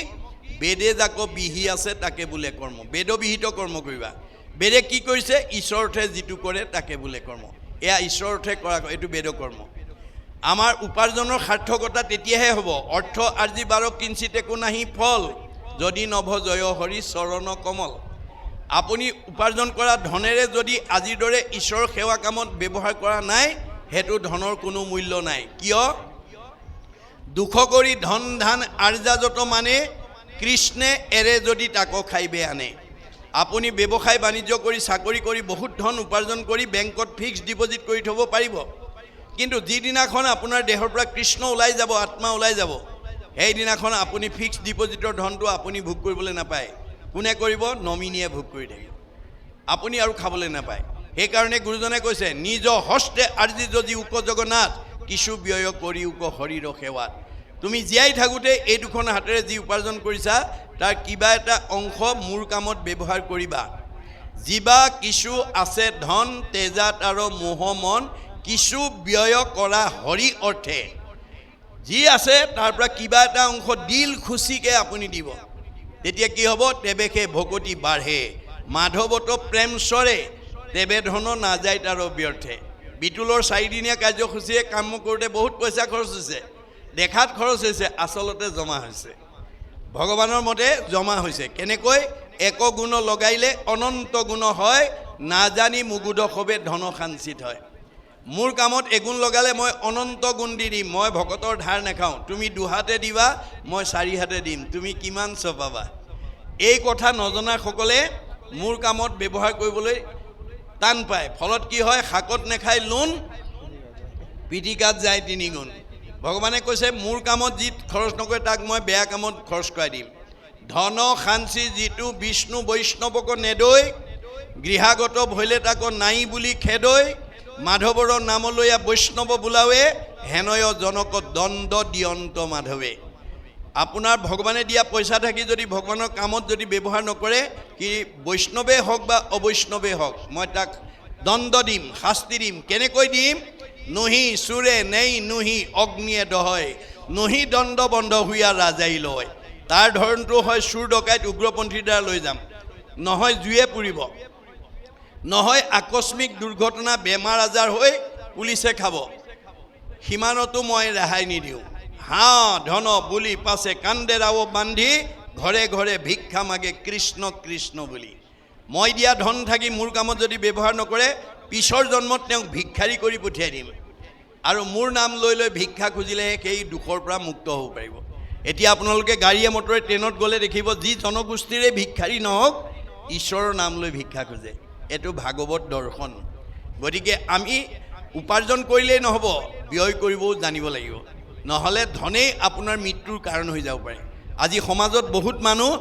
বেদে যাক বিহি আছে তাকে বোলে কৰ্ম, বেদবিহিত কৰ্ম কৰিবা। বেদে কি কৰিছে? ঈশ্বৰৰ্থে যিটো কৰে তাকে বোলে কৰ্ম। এয়া ঈশ্বৰৰ্থে কৰা, এইটো বেদ কৰ্ম। আমাৰ উপাৰ্জনৰ সাৰ্থকতা তেতিয়াহে হ'ব, অৰ্থ আৰ্জি বাৰ কিঞ্চিত একো নাহি ফল, যদি নভ জয় হৰি চৰণ কমল। আপুনি উপাৰ্জন কৰা ধনেৰে যদি আজিৰ দৰে ঈশ্বৰৰ সেৱা কামত ব্যৱহাৰ কৰা নাই, সেইটো ধনৰ কোনো মূল্য নাই। কিয়? দুখ কৰি ধন ধান আৰ্জা যত মানে, কৃষ্ণে এৰে যদি তাক খাইবে আনে। আপুনি ব্যৱসায় বাণিজ্য কৰি, চাকৰি কৰি, বহুত ধন উপাৰ্জন কৰি বেংকত ফিক্সড ডিপজিট কৰি থ'ব পাৰিব, কিন্তু যিদিনাখন আপোনাৰ দেহৰ পৰা কৃষ্ণ ওলাই যাব, আত্মা ওলাই যাব, সেইদিনাখন আপুনি ফিক্সড ডিপজিটৰ ধনটো আপুনি ভোগ কৰিবলৈ নাপায়। কোনে কৰিব? নমিনীয়ে ভোগ কৰি থাকিব, আপুনি আৰু খাবলৈ নাপায়। সেইকাৰণে গুৰুজনে কৈছে, নিজ হস্তে আৰ্জি যদি উক জগন্নাথ, কিছু ব্যয় কৰি উক হৰিৰ সেৱাত। তুমি জীয়াই থাকোঁতে এই দুখন হাতেৰে যি উপাৰ্জন কৰিছা, তাৰ কিবা এটা অংশ মোৰ কামত ব্যৱহাৰ কৰিবা। যিবা কিছু আছে ধন তেজাত আৰু মোহ মন, কিছু ব্যয় কৰা হৰি অৰ্থে। যি আছে তাৰ পৰা কিবা এটা অংশ দিল খুচিকে আপুনি দিব, তেতিয়া কি হ'ব? তেবেকে ভকতি বাঢ়ে, মাধৱত প্ৰেম চৰে, তেবে ধন নাযায় তাৰ ব্যৰ্থে। বিতুলৰ 4দিনীয়া কাৰ্যসূচীয়ে কাম কৰোঁতে বহুত পইচা খৰচ হৈছে, দেখাত খৰচ হৈছে, আচলতে জমা হৈছে। ভগৱানৰ মতে জমা হৈছে। কেনেকৈ? এক গুণ লগাইলে অনন্ত গুণ হয়, নাজানি মুগুধ সবে ধন সাঞ্চিত হয়। মোৰ কামত এগুণ লগালে মই অনন্ত গুণ দি দিম। মই ভকতৰ ধাৰ নাখাওঁ, তুমি 2 হাতে দিবা, মই 4 হাতে দিম, তুমি কিমান চপাবা? এই কথা নজনাসকলে মোৰ কামত ব্যৱহাৰ কৰিবলৈ টান পায়। ফলত কি হয়? শাকত নেখাই লোন, পিটিকাত যায় 3 গুণ। ভগৱানে কৈছে, মোৰ কামত যি খৰচ নকৰে তাক মই বেয়া কামত খৰচ কৰাই দিম। ধন সাঞ্চি যিটো বিষ্ণু বৈষ্ণৱক নেদৈ, গৃহাগত ভৈলে তাক নাই বুলি খেদৈ, মাধৱৰ নামলৈয়া বৈষ্ণৱ বোলাৱে, হেনয় জনক দণ্ড দিয়ন্ত মাধৱে। আপোনাৰ ভগৱানে দিয়া পইচা থাকি যদি ভগৱানৰ কামত যদি ব্যৱহাৰ নকৰে, কি বৈষ্ণৱেই হওক বা অবৈষ্ণৱেই হওক, মই তাক দণ্ড দিম, শাস্তি দিম। কেনেকৈ দিম? নহি চোৰে নেই নুহি অগ্নিয়ে দহয়, নহি দণ্ড বন্ধ হুয়া ৰাজাই লয়। তাৰ ধৰণটো হয় চোৰ ডকাইত উগ্ৰপন্থীৰ দ্বাৰা লৈ যাম, নহয় জুয়ে পুৰিব, নহয় আকস্মিক দুৰ্ঘটনা বেমাৰ আজাৰ হৈ পুলিচে খাব, সিমানতো মই ৰেহাই নিদিওঁ। হাঁ ধন বুলি পাছে কান্দে ৰাও বান্ধি, ঘৰে ঘৰে ভিক্ষা মাগে কৃষ্ণ কৃষ্ণ বুলি। মই দিয়া ধন থাকি মোৰ কামত যদি ব্যৱহাৰ নকৰে পিছৰ জন্মত তেওঁক ভিক্ষাৰী কৰি পঠিয়াই দিম আৰু মোৰ নাম লৈ লৈ ভিক্ষা খুজিলেহে সেই দুখৰ পৰা মুক্ত হ'ব পাৰিব। এতিয়া আপোনালোকে গাড়ীয়ে মটৰে ট্ৰেইনত গ'লে দেখিব যি জনগোষ্ঠীৰে ভিক্ষাৰী নহওক ঈশ্বৰৰ নাম লৈ ভিক্ষা খোজে। এইটো ভাগৱত দৰ্শন। গতিকে আমি উপাৰ্জন কৰিলেই নহ'ব, ব্যয় কৰিবও জানিব লাগিব, নহ'লে ধনেই আপোনাৰ মৃত্যুৰ কাৰণ হৈ যাব পাৰে। আজি সমাজত বহুত মানুহ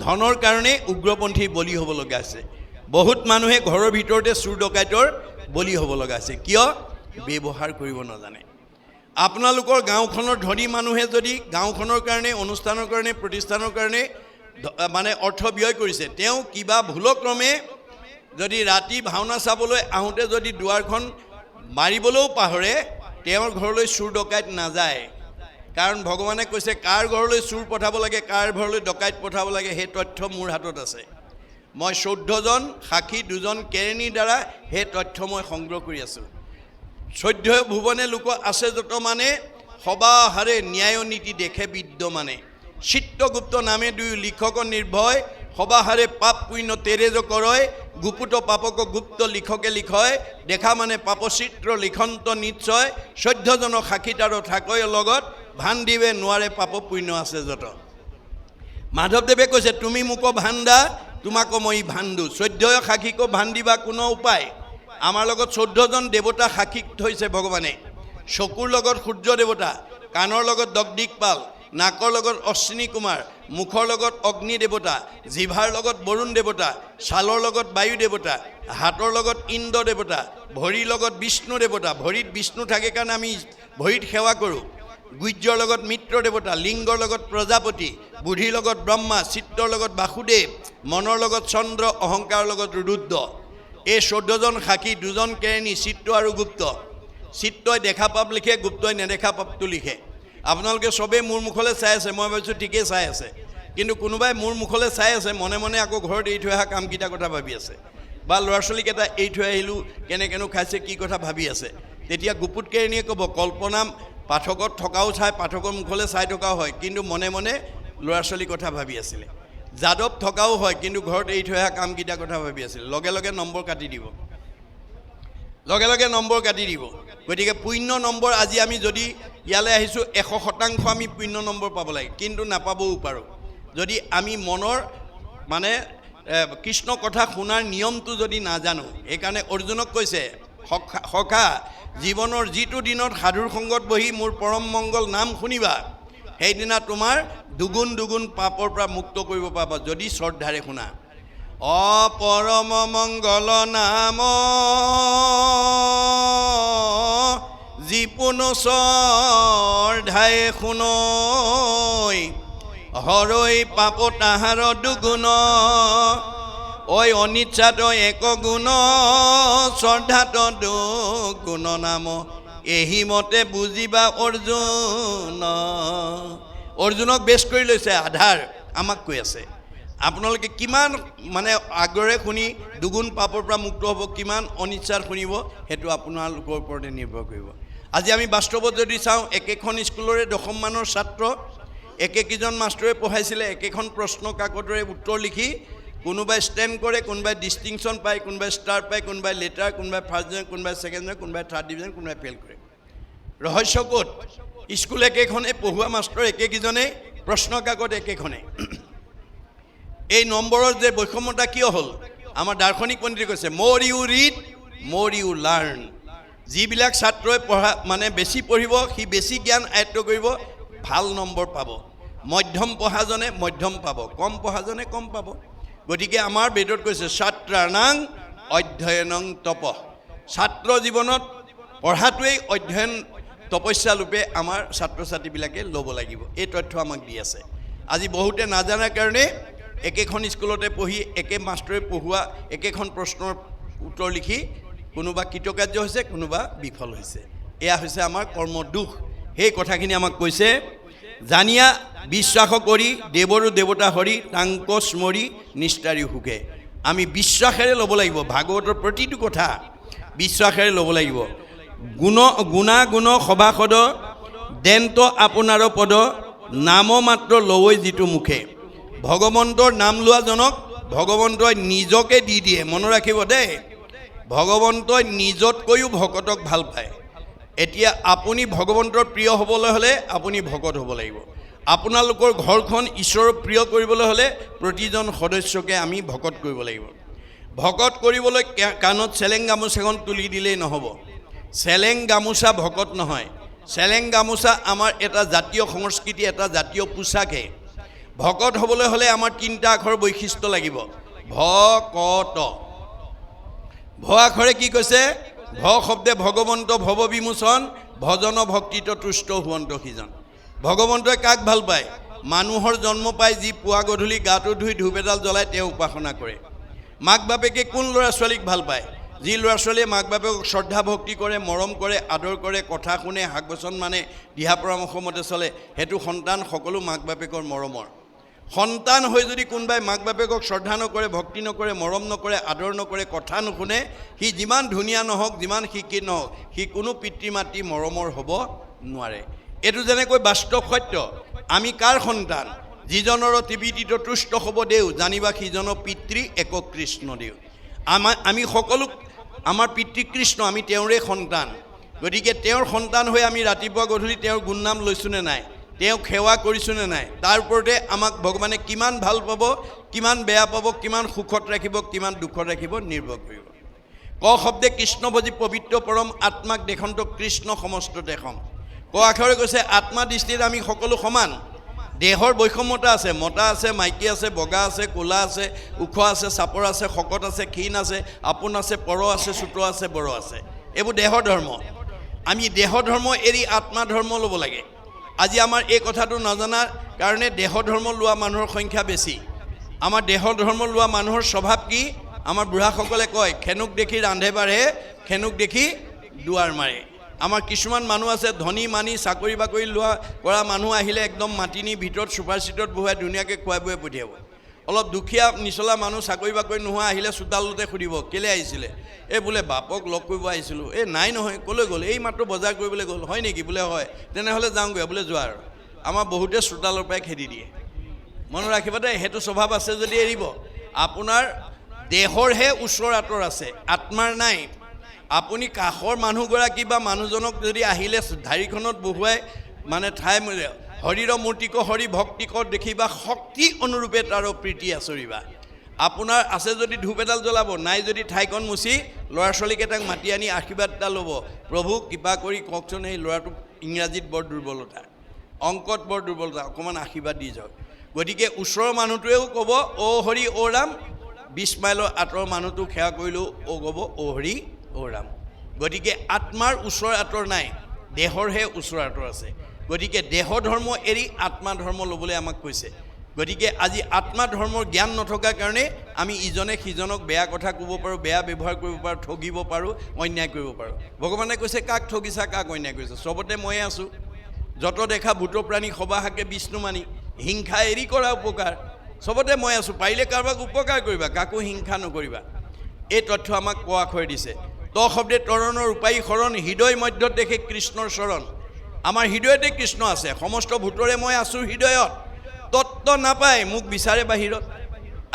ধনৰ কাৰণে উগ্ৰপন্থীৰ বলি হ'ব লগা আছে। বহুত মানুহে ঘৰৰ ভিতৰতে চুৰ ডকাইতৰ বলি হ'ব লগা আছে। কিয়? ব্যৱহাৰ কৰিব নাজানে। আপোনালোকৰ গাঁওখনৰ ধনী মানুহে যদি গাঁওখনৰ কাৰণে, অনুষ্ঠানৰ কাৰণে, প্ৰতিষ্ঠানৰ কাৰণে মানে অৰ্থ ব্যয় কৰিছে, তেওঁ কিবা ভুলক্ৰমে যদি ৰাতি ভাওনা চাবলৈ আহোঁতে যদি দুৱাৰখন মাৰিবলৈও পাহৰে, তেওঁৰ ঘৰলৈ চুৰ ডকাইত নাযায়। কাৰণ ভগৱানে কৈছে কাৰ ঘৰলৈ চুৰ পঠাব লাগে, কাৰ ঘৰলৈ ডকাইত পঠাব লাগে, সেই তথ্য মোৰ হাতত আছে। মই 14জন সাক্ষী, 2জন কেৰেণীৰ দ্বাৰা সেই তথ্য মই সংগ্ৰহ কৰি আছোঁ। 14 ভুৱনে লোক আছে যত মানে সবাহাৰে ন্যায় নীতি দেখে বিদ্যমানে। চিত্ৰগুপ্ত নামে 2 লিখক নিৰ্ভয়, সবাহাৰে পাপ পুণ্য তেৰেজ কৰয়, গুপুত পাপক গুপ্ত লিখকে লিখয়, দেখা মানে পাপচিত্ৰ লিখন্ত নিশ্চয়, 14জন সাক্ষী তাৰ থাকয় লগত, ভান দিবে নোৱাৰে পাপ পুণ্য আছে যত। মাধৱদেৱে কৈছে তুমি মোক ভাণ্ডা, তোমাকো মই ভাণ্ডু, 14 সাক্ষীকো ভাণ্ডিবা কোনো উপায়। আমাৰ লগত 14জন দেৱতা সাক্ষী থৈছে ভগৱানে। চকুৰ লগত সূৰ্য দেৱতা, কাণৰ লগত দগদিকপাল, নাকৰ লগত অশ্বিনী কুমাৰ, মুখৰ লগত অগ্নি দেৱতা, জিভাৰ লগত বৰুণ দেৱতা, ছালৰ লগত বায়ু দেৱতা, হাতৰ লগত ইন্দ্ৰ দেৱতা, ভৰিৰ লগত বিষ্ণু দেৱতা। ভৰিত বিষ্ণু থাকে কাৰণে আমি ভৰিত সেৱা কৰোঁ। গুহ্যৰ লগত মিত্ৰ দেৱতা, লিংগৰ লগত প্ৰজাপতি, বুদ্ধিৰ লগত ব্ৰহ্মা, চিত্ৰৰ লগত বাসুদেৱ, মনৰ লগত চন্দ্ৰ, অহংকাৰৰ লগত ৰুদ্ৰ। এই 14জন সাক্ষী, 2জন কেৰেণী, চিত্ৰ আৰু গুপ্ত। চিত্ৰই দেখা পাপ লিখে, গুপ্তই নেদেখা পাপটো লিখে। আপোনালোকে চবেই মোৰ মুখলৈ চাই আছে, মই ভাবিছোঁ ঠিকেই চাই আছে, কিন্তু কোনোবাই মোৰ মুখলৈ চাই আছে, মনে মনে আকৌ ঘৰত এৰি থৈ অহা কামকেইটাৰ কথা ভাবি আছে, বা ল'ৰা ছোৱালীকেইটা এৰি থৈ আহিলোঁ কেনেকৈনো খাইছে কি কথা ভাবি আছে। তেতিয়া গুপুত কেৰেণীয়ে ক'ব কল্পনা পাঠকত থকাও চাই, পাঠকৰ মুখলৈ চাই থকাও হয়, কিন্তু মনে মনে ল'ৰা ছোৱালীৰ কথা ভাবি আছিলে। যাদৱ থকাও হয়, কিন্তু ঘৰত এৰি থৈ অহা কামকেইটাৰ কথা ভাবি আছিল। লগে লগে নম্বৰ কাটি দিব, লগে লগে নম্বৰ কাটি দিব। গতিকে পুণ্য নম্বৰ আজি আমি যদি ইয়ালৈ আহিছোঁ 100% আমি পুণ্য নম্বৰ পাব লাগে, কিন্তু নাপাবও পাৰোঁ যদি আমি মনৰ মানে কৃষ্ণ কথা শুনাৰ নিয়মটো যদি নাজানো। সেইকাৰণে অৰ্জুনক কৈছে সখা জীৱনৰ যিটো দিনত সাধুৰ সংগত বহি মোৰ পৰম মংগল নাম শুনিবা, সেইদিনা তোমাৰ দুগুণ দুগুণ পাপৰ পৰা মুক্ত কৰিব পাবা যদি শ্ৰদ্ধাৰে শুনা। অপৰম মংগল নাম যিপুনো শ্ৰদ্ধাই শুনৈ, হৰৈ পাপ তাহাৰ দুগুণ, ঐ অনিচ্ছাত এক গুণ, শ্ৰদ্ধাত দুগুণ নাম, এহি মতে বুজিবা অৰ্জুন। অৰ্জুনক বেছ কৰি লৈছে, আধাৰ আমাক কৈ আছে। আপোনালোকে কিমান মানে আগ্ৰহে শুনি দুগুণ পাপৰ পৰা মুক্ত হ'ব, কিমান অনিচ্ছাত শুনিব, সেইটো আপোনালোকৰ ওপৰতে নিৰ্ভৰ কৰিব। আজি আমি বাস্তৱত যদি চাওঁ, একেখন স্কুলৰে 10ম মানৰ ছাত্ৰ, একেকেইজন মাষ্টৰে পঢ়াইছিলে, একেখন প্ৰশ্ন কাকতৰে উত্তৰ লিখি কোনোবাই ষ্টেণ্ড কৰে, কোনোবাই ডিষ্টিংশ্যন পায়, কোনোবাই ষ্টাৰ পায়, কোনোবাই লেটাৰ, কোনোবাই ফাৰ্ষ্ট ডিভিজন, কোনোবাই ছেকেণ্ড ডিভিজন, কোনোবাই থাৰ্ড ডিভিজন, কোনোবাই ফেইল কৰে। ৰহস্য ক'ত? স্কুল একেখনে, পঢ়ুৱা মাষ্টৰ একেকেইজনে, প্ৰশ্ন কাকত একেখনে। এই নম্বৰৰ যে বৈষম্যতা কিয় হ'ল? আমাৰ দাৰ্শনিক পণ্ডিতে কৈছে মোৰ ইউ ৰিড মোৰ ইউ লাৰ্ণ। যিবিলাক ছাত্ৰই পঢ়া মানে বেছি পঢ়িব, সি বেছি জ্ঞান আয়ত্ব কৰিব, ভাল নম্বৰ পাব। মধ্যম পঢ়াজনে মধ্যম পাব, কম পঢ়াজনে কম পাব। গতিকে আমাৰ বেদত কৈছে ছাত্ৰানাং অধ্যয়নং তপ। ছাত্ৰ জীৱনত পঢ়াটোৱেই অধ্যয়ন তপস্যা ৰূপে আমাৰ ছাত্ৰ ছাত্ৰীবিলাকে ল'ব লাগিব। এই তথ্য আমাক দি আছে। আজি বহুতে নাজানাৰ কাৰণে একেখন স্কুলতে পঢ়ি, একে মাষ্টৰে পঢ়োৱা, একেখন প্ৰশ্নৰ উত্তৰ লিখি কোনোবা কৃতকাৰ্য হৈছে, কোনোবা বিফল হৈছে। এয়া হৈছে আমাৰ কৰ্ম দুখ। সেই কথাখিনি আমাক কৈছে, জানিয়া বিশ্বাস কৰি দেৱৰো দেৱতা হৰি, তাংক স্মৰি নিষ্ঠাৰী সুখে। আমি বিশ্বাসেৰে ল'ব লাগিব, ভাগৱতৰ প্ৰতিটো কথা বিশ্বাসেৰে ল'ব লাগিব। গুণাগুণ সভাসদ দেন্ত আপোনাৰ পদ, নাম মাত্ৰ লৱৈ যিটো মুখে। ভগৱন্তৰ নাম লোৱাজনক ভগৱন্তই নিজকে দি দিয়ে। মনত ৰাখিব দেই, ভগৱন্তই নিজতকৈও ভকতক ভাল পায়। এতিয়া আপুনি ভগৱন্তৰ প্ৰিয় হ'বলৈ হ'লে আপুনি ভকত হ'ব লাগিব। আপোনালোকৰ ঘৰখন ঈশ্বৰৰ প্ৰিয় কৰিবলৈ হ'লে প্ৰতিজন সদস্যকে আমি ভকত কৰিব লাগিব। ভকত কৰিবলৈ কাণত চেলেং গামোচাখন তুলি দিলেই নহ'ব। চেলেং গামোচা ভকত নহয়। চেলেং গামোচা আমাৰ এটা জাতীয় সংস্কৃতি, এটা জাতীয় পোচাকে। ভকত হ'বলৈ হ'লে আমাৰ তিনিটা আখৰ বৈশিষ্ট্য লাগিব। ভকত, ভ আখৰে কি কৈছে? ভ শব্দে ভগৱন্ত ভৱ বিমোচন, ভজন ভক্তিত তুষ্ট হুৱন্ত সিজন। ভগৱন্তই কাক ভাল পায়? মানুহৰ জন্ম পাই যি পুৱা গধূলি গাটো ধুই ধূপ এডাল জ্বলাই তেওঁ উপাসনা কৰে। মাক বাপেকে কোন ল'ৰা ছোৱালীক ভাল পায়? যি ল'ৰা ছোৱালীয়ে মাক বাপেকক শ্ৰদ্ধা ভক্তি কৰে, মৰম কৰে, আদৰ কৰে, কথা শুনে, শাক বচন মানে, দিহা পৰামৰ্শ মতে চলে, সেইটো সন্তান সকলো মাক বাপেকৰ মৰমৰ। সন্তান হৈ যদি কোনোবাই মাক বাপেকক শ্ৰদ্ধা নকৰে, ভক্তি নকৰে, মৰম নকৰে, আদৰ নকৰে, কথা নুশুনে, সি যিমান ধুনীয়া নহওক, যিমান শিক্ষিত নহওক, সি কোনো পিতৃ মাতৃ মৰমৰ হ'ব নোৱাৰে। এইটো যেনেকৈ বাস্তৱ সত্য। আমি কাৰ সন্তান? যিজনৰ টিভিটিত তুষ্ট হ'ব দেও, জানিবা সিজনৰ পিতৃ এক কৃষ্ণ দেও। আমি সকলো আমাৰ পিতৃ কৃষ্ণ, আমি তেওঁৰে সন্তান। গতিকে তেওঁৰ সন্তান হৈ আমি ৰাতিপুৱা গধূলি তেওঁৰ গুণনাম লৈছোঁনে নাই, তেওঁক সেৱা কৰিছোঁনে নাই, তাৰ ওপৰতে আমাক ভগৱানে কিমান ভাল পাব, কিমান বেয়া পাব, কিমান সুখত ৰাখিব, কিমান দুখত ৰাখিব নিৰ্ভৰ কৰিব। ক শব্দে কৃষ্ণভোজী পবিত্ৰ পৰম আত্মাক দেশন্ত কৃষ্ণ সমস্ত দেশম। ক আখৰে কৈছে আত্মা দৃষ্টিত আমি সকলো সমান। দেহৰ বৈষম্যতা আছে, মতা আছে, মাইকী আছে, বগা আছে, ক'লা আছে, ওখ আছে, চাপৰ আছে, শকত আছে, ক্ষীণ আছে, আপোন আছে, পৰ আছে, চোত আছে, বৰ আছে। এইবোৰ দেহৰ ধৰ্ম। আমি দেহ ধৰ্ম এৰি আত্মা ধৰ্ম ল'ব লাগে। আজি আমাৰ এই কথাটো নজনাৰ কাৰণে দেহ ধৰ্ম লোৱা মানুহৰ সংখ্যা বেছি। আমাৰ দেহ ধৰ্ম লোৱা মানুহৰ স্বভাৱ কি? আমাৰ বুঢ়াসকলে কয়, খেনুক দেখি ৰান্ধে বাঢ়ে, খেনুক দেখি দুৱাৰ মাৰে। আমাৰ কিছুমান মানুহ আছে, ধনী মানি চাকৰি বাকৰি লোৱা কৰা মানুহ আহিলে একদম মাতি নি ভিতৰত ছুপাৰ চিটত বহুৱাই ধুনীয়াকৈ খুৱাই বুৱাই পঠিয়াব। অলপ দুখীয়া নিচলা মানুহ চাকৰি বাকৰি নোহোৱা আহিলে চোতালতে সুধিব, কেলৈ আহিছিলে? এই বোলে বাপক লগ কৰিব আহিছিলোঁ। এই নাই নহয়, ক'লৈ গ'ল? এই মাত্ৰ বজাৰ কৰিবলৈ গ'ল। হয় নেকি? বোলে হয়। তেনেহ'লে যাওঁগৈ। বোলে যোৱা আৰু। আমাৰ বহুতে চোতালৰ পৰাই খেদি দিয়ে। মনত ৰাখিব দেই, সেইটো স্বভাৱ আছে যদি এৰিব। আপোনাৰ দেহৰহে ওচৰ আঁতৰ আছে, আত্মাৰ নাই। আপুনি কাষৰ মানুহগৰাকী বা মানুহজনক যদি আহিলে ধাৰিখনত বহুৱাই মানে ঠাই হৰিৰ মূৰ্তিক হৰি ভক্তিক দেখিবা, শক্তি অনুৰূপে তাৰ প্ৰীতি আচৰিবা। আপোনাৰ আছে যদি ধূপ এডাল জ্বলাব, নাই যদি ঠাইখন মুচি ল'ৰা ছোৱালীকেইটাক মাতি আনি আশীৰ্বাদ এটা ল'ব। প্ৰভু কৃপা কৰি কওকচোন, এই ল'ৰাটো ইংৰাজীত বৰ দুৰ্বলতা, অংকত বৰ দুৰ্বলতা, অকণমান আশীৰ্বাদ দি যাওক। গতিকে ওচৰৰ মানুহটোৱেও ক'ব অ' হৰি অ' ৰাম, 20 মাইলৰ আঁতৰৰ মানুহটোক সেৱা কৰিলেও অ' ক'ব অ' হৰি অ' ৰাম। গতিকে আত্মাৰ ওচৰ আঁতৰ নাই, দেহৰহে ওচৰ আঁতৰ আছে। গতিকে দেহ ধৰ্ম এৰি আত্মা ধৰ্ম ল'বলৈ আমাক কৈছে। গতিকে আজি আত্মা ধৰ্মৰ জ্ঞান নথকাৰ কাৰণে আমি ইজনে সিজনক বেয়া কথা ক'ব পাৰোঁ, বেয়া ব্যৱহাৰ কৰিব পাৰোঁ, ঠগিব পাৰোঁ, অন্যায় কৰিব পাৰোঁ। ভগৱানে কৈছে কাক ঠগিছা, কাক অন্যায় কৰিছা? চবতে ময়ে আছোঁ। যত দেখা ভূত প্ৰাণী সবা শাকে বিষ্ণু মানি, হিংসা এৰি কৰা উপকাৰ। চবতে মই আছোঁ। পাৰিলে কাৰোবাক উপকাৰ কৰিবা, কাকো হিংসা নকৰিবা। এই তথ্য আমাক ক আখৰে দিছে। ত শব্দে তৰণৰ উপায়ী শৰণ, হৃদয় মধ্যত দেখে কৃষ্ণৰ চৰণ। আমাৰ হৃদয়তে কৃষ্ণ আছে। সমস্ত ভূতৰে মই আছোঁ হৃদয়ত। তত্ত্ব নাপায় মোক বিচাৰে বাহিৰত।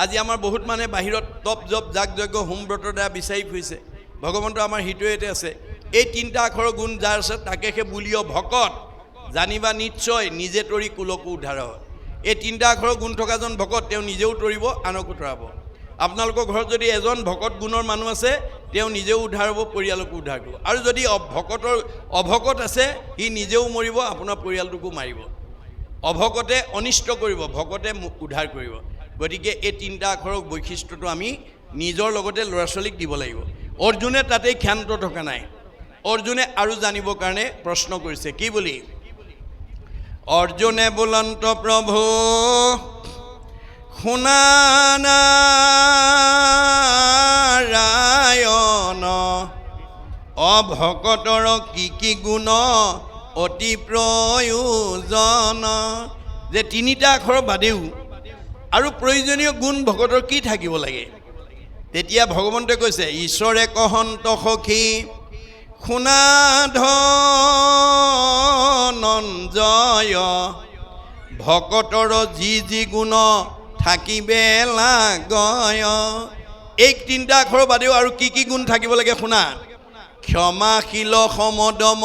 আজি আমাৰ বহুত মানে বাহিৰত তপ জপ যাগ যজ্ঞ হোম ব্ৰতৰ দ্বাৰা বিচাৰি ফুৰিছে। ভগৱন্ত আমাৰ হৃদয়তে আছে। এই তিনিটা আখৰৰ গুণ যাৰ আছে তাকে সেই বুলিয় ভকত। জানিবা নিশ্চয় নিজে তৰি কুলকো উদ্ধাৰ হয়। এই তিনিটা আখৰৰ গুণ থকাজন ভকত, তেওঁ নিজেও তৰিব, আনকো তৰাব। আপোনালোকৰ ঘৰত যদি এজন ভকত গুণৰ মানুহ আছে, তেওঁ নিজেও উদ্ধাৰ হ'ব, পৰিয়ালকো উদ্ধাৰ কৰিব। আৰু যদি ভকতৰ অভকত আছে, সি নিজেও মৰিব, আপোনাৰ পৰিয়ালটোকো মাৰিব। অভকতে অনিষ্ট কৰিব, ভকতে উদ্ধাৰ কৰিব। গতিকে এই তিনিটা আখৰৰ বৈশিষ্ট্যটো আমি নিজৰ লগতে ল'ৰা ছোৱালীক দিব লাগিব। অৰ্জুনে তাতেই ক্ষান্ত থকা নাই। অৰ্জুনে আৰু জানিবৰ কাৰণে প্ৰশ্ন কৰিছে, কি বুলি? অৰ্জুনে বোলন্ত প্ৰভু শুনা নাৰায়ণ, অভকতৰ কি গুণ অতি প্ৰয়োজন। যে তিনিটা আখৰ বাদেও আৰু প্ৰয়োজনীয় গুণ ভকতৰ কি থাকিব লাগে? তেতিয়া ভগৱন্তই কৈছে, ঈশ্বৰে কহন্ত সখী শুনা ধনঞ্জয়, ভকতৰ যি যি গুণ থাকিবে লাগয়। এই তিনিটা আখৰৰ বাদেও আৰু কি গুণ থাকিব লাগে শুনা। ক্ষমাশীল সমদম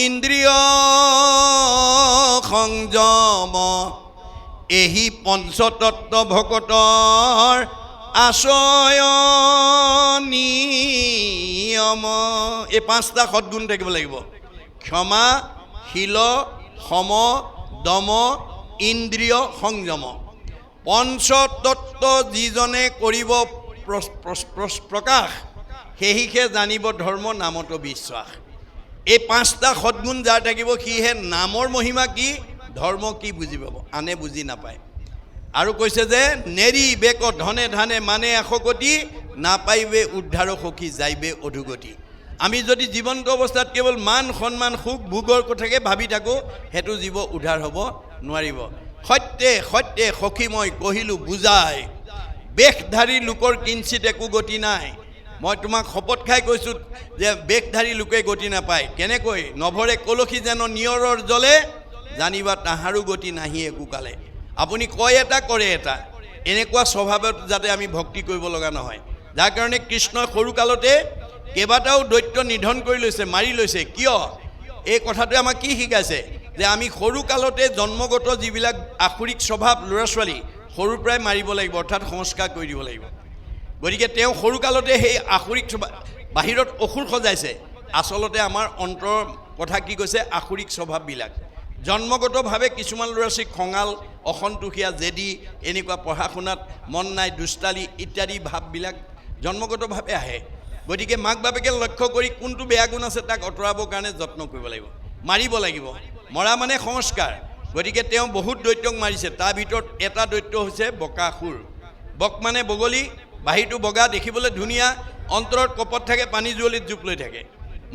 ইন্দ্ৰিয় সংযম, এহি পঞ্চতত্ব ভকতৰ আশ্ৰয় নিয়ম। এই পাঁচটা সদ্গুণ থাকিব লাগিব। ক্ষমা, শীল, সম, দম, ইন্দ্ৰিয় সংযম। পঞ্চতত্ব যিজনে কৰিব প্ৰকাশ, সেহিহে জানিব ধৰ্ম নামত বিশ্বাস। এই পাঁচটা সদ্গুণ যাৰ থাকিব সিহে নামৰ মহিমা কি, ধৰ্ম কি বুজি পাব, আনে বুজি নাপায়। আৰু কৈছে যে নেৰি বেক ধনে ধানে মানে এশকতি, নাপাইবে উদ্ধাৰ সখী যাইবে অধুগতি। আমি যদি জীৱন্ত অৱস্থাত কেৱল মান সন্মান সুখ ভোগৰ কথাকে ভাবি থাকোঁ, সেইটো জীৱ উদ্ধাৰ হ'ব নোৱাৰিব। সত্যে সত্যে সখী মই কহিলোঁ বুজাই, বেশধাৰী লোকৰ কিঞ্চিত একো গতি নাই। মই তোমাক শপত খাই কৈছোঁ যে বেশধাৰী লোকে গতি নাপায়। কেনেকৈ? নভৰে কলসী যেন নিয়ৰৰ জলে, জানিবা তাহাৰো গতি নাহি একো কালে। আপুনি কয় এটা কৰে এটা, এনেকুৱা স্বভাৱত যাতে আমি ভক্তি কৰিব লগা নহয়। যাৰ কাৰণে কৃষ্ণই সৰুকালতে কেইবাটাও দৈত্য নিধন কৰি লৈছে, মাৰি লৈছে। কিয়? এই কথাটোৱে আমাক কি শিকাইছে? যে আমি সৰুকালতে জন্মগত যিবিলাক আসুৰিক স্বভাৱ ল'ৰা ছোৱালী সৰুৰ পৰাই মাৰিব লাগিব, অৰ্থাৎ সংস্কাৰ কৰি দিব লাগিব। গতিকে তেওঁ সৰুকালতে সেই আসুৰিক স্বভাৱ, বাহিৰত অসুৰ সজাইছে, আচলতে আমাৰ অন্তৰৰ কথা কি কৈছে? আসুৰিক স্বভাৱবিলাক জন্মগতভাৱে কিছুমান ল'ৰা ছোৱালী খঙাল, অসন্তোষীয়া, জেদি, এনেকুৱা পঢ়া শুনাত মন নাই, দুষ্টালি ইত্যাদি ভাৱবিলাক জন্মগতভাৱে আহে। গতিকে মাক বাপেকে লক্ষ্য কৰি কোনটো বেয়া গুণ আছে তাক আঁতৰাবৰ কাৰণে যত্ন কৰিব লাগিব, মাৰিব লাগিব। মৰা মানে সংস্কাৰ। গতিকে তেওঁ বহুত দৈত্যক মাৰিছে। তাৰ ভিতৰত এটা দৈত্য হৈছে বকাসুৰ। বক মানে বগলী, বাহিৰটো বগা, দেখিবলৈ ধুনীয়া, অন্তৰত কপট থাকে, পানী জুৱলিত জোপ লৈ থাকে,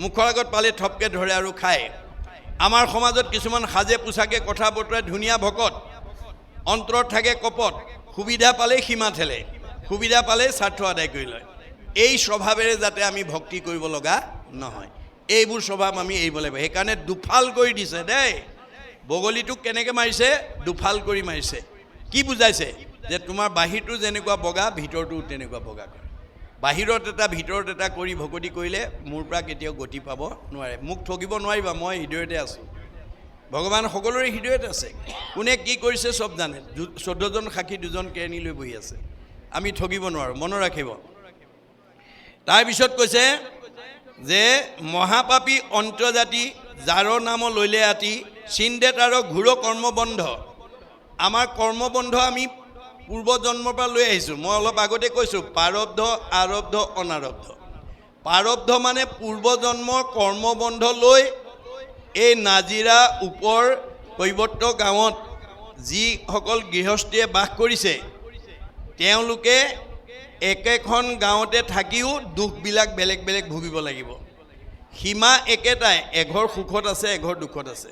মুখৰ আগত পালে থপকে ধৰে আৰু খায়। আমাৰ সমাজত কিছুমান সাজে পোছাকে কথা বতৰাই ধুনীয়া ভকত, অন্তৰত থাকে কপট, সুবিধা পালেই সীমা ঠেলে, সুবিধা পালেই স্বাৰ্থ আদায় কৰি লয়। এই স্বভাৱেৰে যাতে আমি ভক্তি কৰিব লগা নহয়, এইবোৰ স্বভাৱ আমি এৰিব লাগিব। সেইকাৰণে দুফাল কৰি দিছে দেই। বগলীটোক কেনেকৈ মাৰিছে? দুফাল কৰি মাৰিছে। কি বুজাইছে? যে তোমাৰ বাহিৰটো যেনেকুৱা বগা, ভিতৰটো তেনেকুৱা বগা কৰে। বাহিৰত এটা ভিতৰত এটা কৰি ভকতি কৰিলে মোৰ পৰা কেতিয়াও গতি পাব নোৱাৰে। মোক ঠগিব নোৱাৰিবা, মই হৃদয়তে আছোঁ। ভগৱান সকলোৰে হৃদয়ত আছে। কোনে কি কৰিছে চব জানে। 14জন সাক্ষী 2জন কেৰাণী লৈ বহি আছে। আমি ঠগিব নোৱাৰোঁ, মনত ৰাখিব। তাৰপিছত কৈছে যে মহাপাপী অন্তজাতি, যাৰ নাম লৈলে আতি, চিন্দে তাৰ ঘোৰ কৰ্মবন্ধ। আমাৰ কৰ্মবন্ধ আমি পূৰ্বজন্মৰ পৰা লৈ আহিছোঁ। মই অলপ আগতে কৈছোঁ প্ৰাৰব্ধ, আৰব্ধ, অনাৰব্ধ। প্ৰাৰব্ধ মানে পূৰ্বজন্মৰ কৰ্মবন্ধ লৈ এই নাজিৰা ওপৰ কৈৱৰ্ত গাঁৱত যিসকল গৃহস্থীয়ে বাস কৰিছে, তেওঁলোকে একেখন গাঁৱতে থাকিও দুখবিলাক বেলেগ বেলেগ ভুগিব লাগিব। সীমা একেটাই, এঘৰ সুখত আছে, এঘৰ দুখত আছে।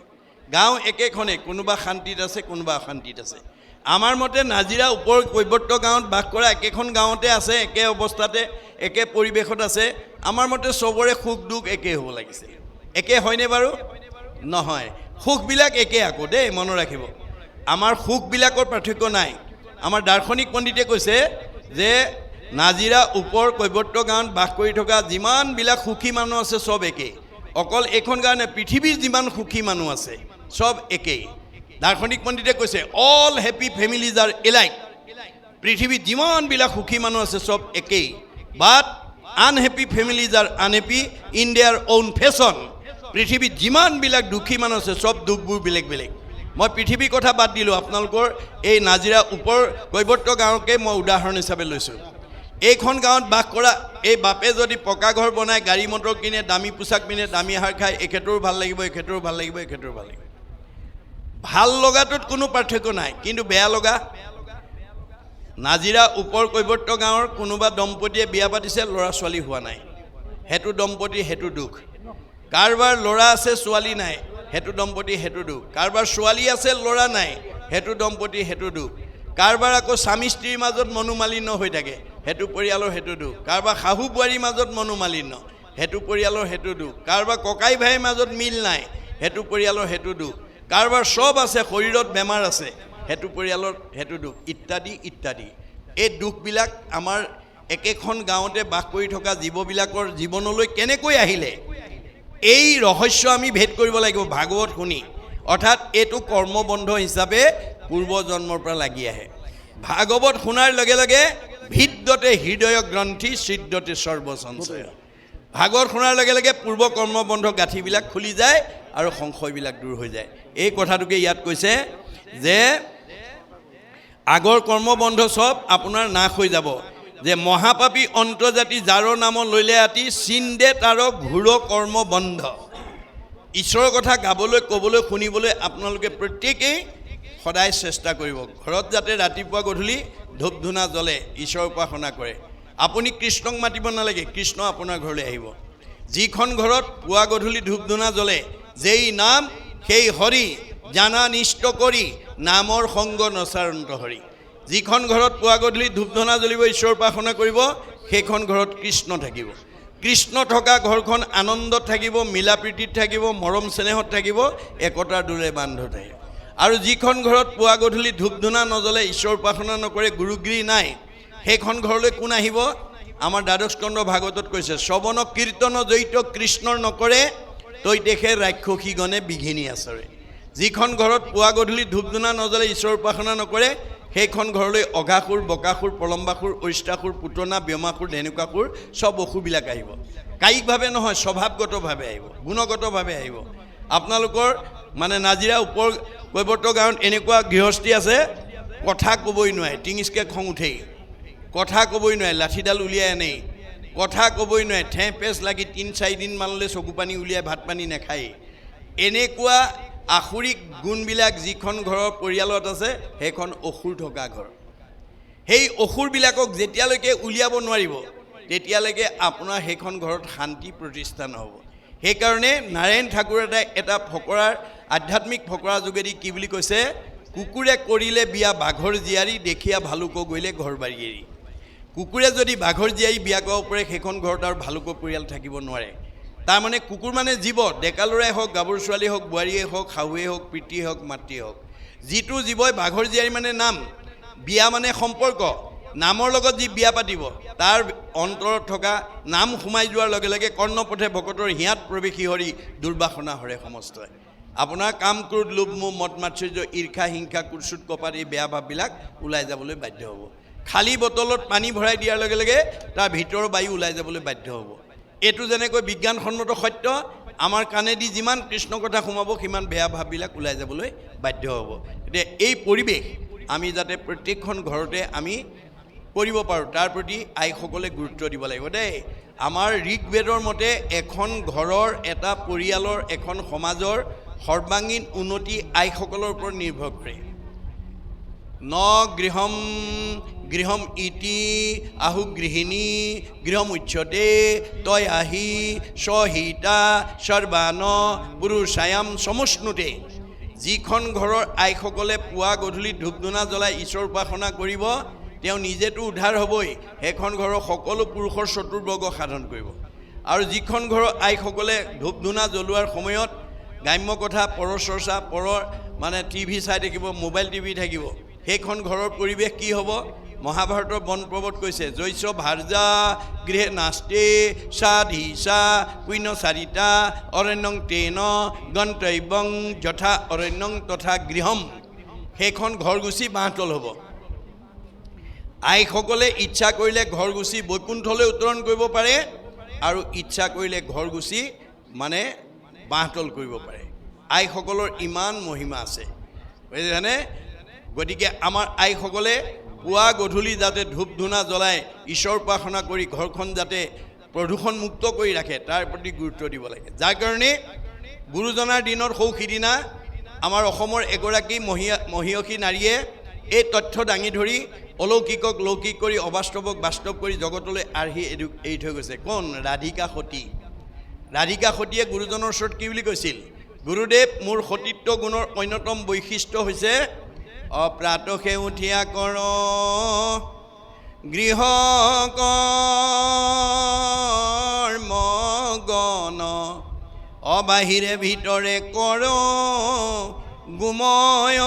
গাঁও একেখনেই, কোনোবা শান্তিত আছে, কোনোবা অশান্তিত আছে। আমাৰ মতে নাজিৰা ওপৰ কৈৱৰ্ত গাঁৱত বাস কৰা একেখন গাঁৱতে আছে, একে অৱস্থাতে, একে পৰিৱেশত আছে। আমাৰ মতে চবৰে সুখ দুখ একে হ'ব লাগিছে। একে হয়নে বাৰু? নহয়, সুখবিলাক একে আকৌ দেই, মনত ৰাখিব। আমাৰ সুখবিলাকৰ পাৰ্থক্য নাই। আমাৰ দাৰ্শনিক পণ্ডিতে কৈছে যে নাজিৰা ওপৰ কৈৱৰ্ত গাঁৱত বাস কৰি থকা যিমানবিলাক সুখী মানুহ আছে চব একেই। অকল এইখন গাঁৱত নাই, পৃথিৱীৰ যিমান সুখী মানুহ আছে চব একেই। দাৰ্শনিক পণ্ডিতে কৈছে all happy families are alike. পৃথিৱীত যিমানবিলাক সুখী মানুহ আছে চব একেই, but unhappy families are unhappy in their own fashion. পৃথিৱীত যিমানবিলাক দুখী মানুহ আছে চব দুখবোৰ বেলেগ বেলেগ। মই পৃথিৱীৰ কথা বাদ দিলোঁ, আপোনালোকৰ এই নাজিৰা ওপৰ কৈৱৰ্ত গাঁৱকে মই উদাহৰণ হিচাপে লৈছোঁ। এইখন গাঁৱত বাস কৰা এই বাপে যদি পকা ঘৰ বনাই, গাড়ী মটৰ কিনে, দামী পোছাক পিন্ধে, দামী আহাৰ খায়, এখেতৰো ভাল লাগিব, এখেতৰো ভাল লাগিব, এখেতৰো ভাল লাগিব। ভাল লগাটোত কোনো পাৰ্থক্য নাই, কিন্তু বেয়া লগা। নাজিৰা ওপৰ কৈৱৰ্ত গাঁৱৰ কোনোবা দম্পতীয়ে বিয়া পাতিছে, ল'ৰা ছোৱালী হোৱা নাই, সেইটো দম্পতি সেইটো দুখ। কাৰোবাৰ ল'ৰা আছে ছোৱালী নাই, সেইটো দম্পতি সেইটো দুখ। কাৰোবাৰ ছোৱালী আছে ল'ৰা নাই, সেইটো দম্পতি সেইটো দুখ। কাৰোবাৰ আকৌ স্বামী স্ত্ৰীৰ মাজত মনোমালিন্য হৈ থাকে, সেইটো পৰিয়ালৰ সেইটো দুখ। কাৰোবাৰ শাহু বোৱাৰীৰ মাজত মনোমালিন্য, সেইটো পৰিয়ালৰ সেইটো দুখ। কাৰোবাৰ ককাই ভাইৰ মাজত মিল নাই, সেইটো পৰিয়ালৰ সেইটো দুখ। কাৰোবাৰ চব আছে, শৰীৰত বেমাৰ আছে, সেইটো পৰিয়ালৰ সেইটো দুখ ইত্যাদি ইত্যাদি। এই দুখবিলাক আমাৰ একেখন গাঁৱতে বাস কৰি থকা জীৱবিলাকৰ জীৱনলৈ কেনেকৈ আহিলে এই ৰহস্য আমি ভেদ কৰিব লাগিব ভাগৱত শুনি। অৰ্থাৎ এইটো কৰ্মবন্ধ হিচাপে পূৰ্বজন্মৰ পৰা লাগি আহে। ভাগৱত শুনাৰ লগে লগে ভিদ্যতে হৃদয় গ্ৰন্থি ছিদ্যতে সৰ্বসঞ্চয়। ভাগৱত শুনাৰ লগে লগে পূৰ্ব কৰ্মবন্ধ গাঁঠিবিলাক খুলি যায় আৰু সংশয়বিলাক দূৰ হৈ যায়। এই কথাটোকে ইয়াত কৈছে যে আগৰ কৰ্মবন্ধ চব আপোনাৰ নাশ হৈ যাব। যে মহাপাপী অন্তৰ্জাতি যাৰৰ নাম লৈলে আতি চিন্দে তাৰ ঘোৰ কৰ্ম বন্ধ। ঈশ্বৰৰ কথা গাবলৈ ক'বলৈ শুনিবলৈ আপোনালোকে প্ৰত্যেকেই সদায় চেষ্টা কৰিব। ঘৰত যাতে ৰাতিপুৱা গধূলি ধূপ ধূনা জ্বলে, ঈশ্বৰৰ উপাসনা কৰে। আপুনি কৃষ্ণক মাতিব নালাগে, কৃষ্ণ আপোনাৰ ঘৰলৈ আহিব। যিখন ঘৰত পুৱা গধূলি ধূপ ধূনা জ্বলে, যেই নাম সেই হৰি জানা নিষ্ট কৰি নামৰ সংগ নচাৰন্ত হৰি। যিখন ঘৰত পুৱা গধূলি ধূপ ধূনা জ্বলিব, ঈশ্বৰৰ উপাসনা কৰিব, সেইখন ঘৰত কৃষ্ণ থাকিব। কৃষ্ণ থকা ঘৰখন আনন্দত থাকিব, মিলা প্ৰীতিত থাকিব, মৰম চেনেহত থাকিব, একতাৰ দোলে বান্ধ থাকিব। আৰু যিখন ঘৰত পুৱা গধূলি ধূপ ধূনা নজ্বলে, ঈশ্বৰ উপাসনা নকৰে, গুৰুগিৰি নাই, সেইখন ঘৰলৈ কোন আহিব? আমাৰ দ্বাদশ স্কন্ধ ভাগৱতত কৈছে শ্ৰৱণ কীৰ্তন জড়িত কৃষ্ণৰ নকৰে তৈ দেখে ৰাক্ষসীগণে বিঘিনি আচৰে। যিখন ঘৰত পুৱা গধূলি ধূপ ধূনা নজ্বলে, ঈশ্বৰ উপাসনা নকৰে, সেইখন ঘৰলৈ অঘাসুৰ, বকাসুৰ, প্ৰলম্বাসুৰ, অৰিষ্টাসুৰ, পুতনা, ব্যোমাসুৰ, ধেনুকাসুৰ সব অসুৰবিলাক আহিব। কায়িকভাৱে নহয়, স্বভাৱগতভাৱে আহিব, গুণগতভাৱে আহিব। আপোনালোকৰ মানে নাজিৰা ওপৰ কৈৱৰ্ত গাঁৱত এনেকুৱা গৃহস্থী আছে, কথা ক'বই নোৱাৰে, টিঙিচকৈ খং উঠেই, কথা ক'বই নোৱাৰে, লাঠিডাল উলিয়াই আনেই, কথা ক'বই নোৱাৰে, ঠেহ পেচ লাগি ৩-৪ দিনমানলৈ চকু পানী উলিয়াই ভাত পানী নাখায়েই। এনেকুৱা আসুৰিক গুণবিলাক যিখন ঘৰৰ পৰিয়ালত আছে, সেইখন অসুৰ থকা ঘৰ। সেই অসুৰবিলাকক যেতিয়ালৈকে উলিয়াব নোৱাৰিব, তেতিয়ালৈকে আপোনাৰ সেইখন ঘৰত শান্তি প্ৰতিষ্ঠা নহ'ব। সেইকাৰণে নাৰায়ণ ঠাকুৰ এটা ফকৰাৰ আধ্যাত্মিক ফকৰাৰ যোগেদি কি বুলি কৈছে? কুকুৰে কৰিলে বিয়া বাঘৰ জীয়াৰী, দেখিয়া ভালুক গ'লে ঘৰ বাৰী এৰি। কুকুৰে যদি বাঘৰ জীয়াৰী বিয়া কৰাব পাৰে, সেইখন ঘৰত আৰু ভালুকৰ পৰিয়াল থাকিব নোৱাৰে। তাৰমানে কুকুৰ মানে জীৱ, ডেকা ল'ৰাই হওক, গাভৰু ছোৱালী হওক, বোৱাৰীয়ে হওক, শাহুৱে হওক, পিতৃয়ে হওক, মাতৃয়ে হওক, যিটো জীৱই বাঘৰ জীয়াৰী মানে নাম, বিয়া মানে সম্পৰ্ক, নামৰ লগত যি বিয়া পাতিব, তাৰ অন্তৰত থকা নাম সোমাই যোৱাৰ লগে লগে কৰ্ণপথে ভকতৰ হিয়াত প্ৰৱেশী হৰি দুৰ্বাসনা হৰে সমস্তই। আপোনাৰ কাম, ক্ৰোধ, লোভ, মোহ, মদ, মাৎসৰ্য, ঈৰ্ষা, হিংসা, কুৎসুত, কপাত, এই বেয়া ভাৱবিলাক ওলাই যাবলৈ বাধ্য হ'ব। খালী বটলত পানী ভৰাই দিয়াৰ লগে লগে তাৰ ভিতৰৰ বায়ু ওলাই যাবলৈ বাধ্য হ'ব। এইটো যেনেকৈ বিজ্ঞানসন্মত সত্য, আমাৰ কাণেদি যিমান কৃষ্ণ কথা সোমাব, সিমান বেয়া ভাৱবিলাক ওলাই যাবলৈ বাধ্য হ'ব। এতিয়া এই পৰিৱেশ আমি যাতে প্ৰত্যেকখন ঘৰতে আমি কৰিব পাৰোঁ, তাৰ প্ৰতি আইসকলে গুৰুত্ব দিব লাগিব দেই। আমাৰ ঋগ্বেদৰ মতে এখন ঘৰৰ, এটা পৰিয়ালৰ, এখন সমাজৰ সৰ্বাংগীন উন্নতি আইসকলৰ ওপৰত নিৰ্ভৰ কৰে। ন গৃহম গৃহম ইতি আহু গৃহিণী গৃহম উচ্যতে তয় আহি স্বহিতা সৰ্বান পুৰুষায়াম সমষ্ণুতে। যিখন ঘৰৰ আইসকলে পুৱা গধূলি ধূপ ধূনা জ্বলাই ঈশ্বৰ উপাসনা কৰিব, তেওঁ নিজেতো উদ্ধাৰ হ'বই, সেইখন ঘৰৰ সকলো পুৰুষৰ চতুৰ্বৰ্গ সাধন কৰিব। আৰু যিখন ঘৰৰ আইসকলে ধূপ ধূনা জ্বলোৱাৰ সময়ত গ্ৰাম্য কথা, পৰচৰ্চা, মানে টিভি চাই থাকিব, মোবাইল টিভি থাকিব, সেইখন ঘৰৰ পৰিৱেশ কি হ'ব? মহাভাৰতৰ বন পৰ্বত কৈছে জৈছ ভাৰ্যা গৃহে নাস্তে সাধিসা পুণ্যচাৰিতা অৰণ্যং তেন গন্তব্যং যথা অৰণ্যং তথা গৃহম। সেইখন ঘৰ গুচি বাঁহতল হ'ব। আইসকলে ইচ্ছা কৰিলে ঘৰ গুচি বৈকুণ্ঠলৈ উত্তৰণ কৰিব পাৰে, আৰু ইচ্ছা কৰিলে ঘৰ গুচি মানে বাঁহতল কৰিব পাৰে। আইসকলৰ ইমান মহিমা আছে, বুজিছেনে? গতিকে আমাৰ আইসকলে পুৱা গধূলি যাতে ধূপ ধূনা জ্বলাই ঈশ্বৰ উপাসনা কৰি ঘৰখন যাতে প্ৰদূষণমুক্ত কৰি ৰাখে, তাৰ প্ৰতি গুৰুত্ব দিব লাগে। যাৰ কাৰণে গুৰুজনাৰ দিনত সৌ সিদিনা আমাৰ অসমৰ এগৰাকী মহিয়সী নাৰীয়ে এই তথ্য দাঙি ধৰি অলৌকিকক লৌকিক কৰি, অবাস্তৱক বাস্তৱ কৰি জগতলৈ আৰ্হি এৰি থৈ গৈছে। কোন? ৰাধিকা সতী। ৰাধিকা সতীয়ে গুৰুজনৰ ওচৰত কি বুলি কৈছিল? গুৰুদেৱ, মোৰ সতীত্ব গুণৰ অন্যতম বৈশিষ্ট্য হৈছে অপ্ৰাতসে উঠিয়া কৰ গৃহ কৰ্ম গণ, অবাহিৰে ভিতৰে কৰ গোময়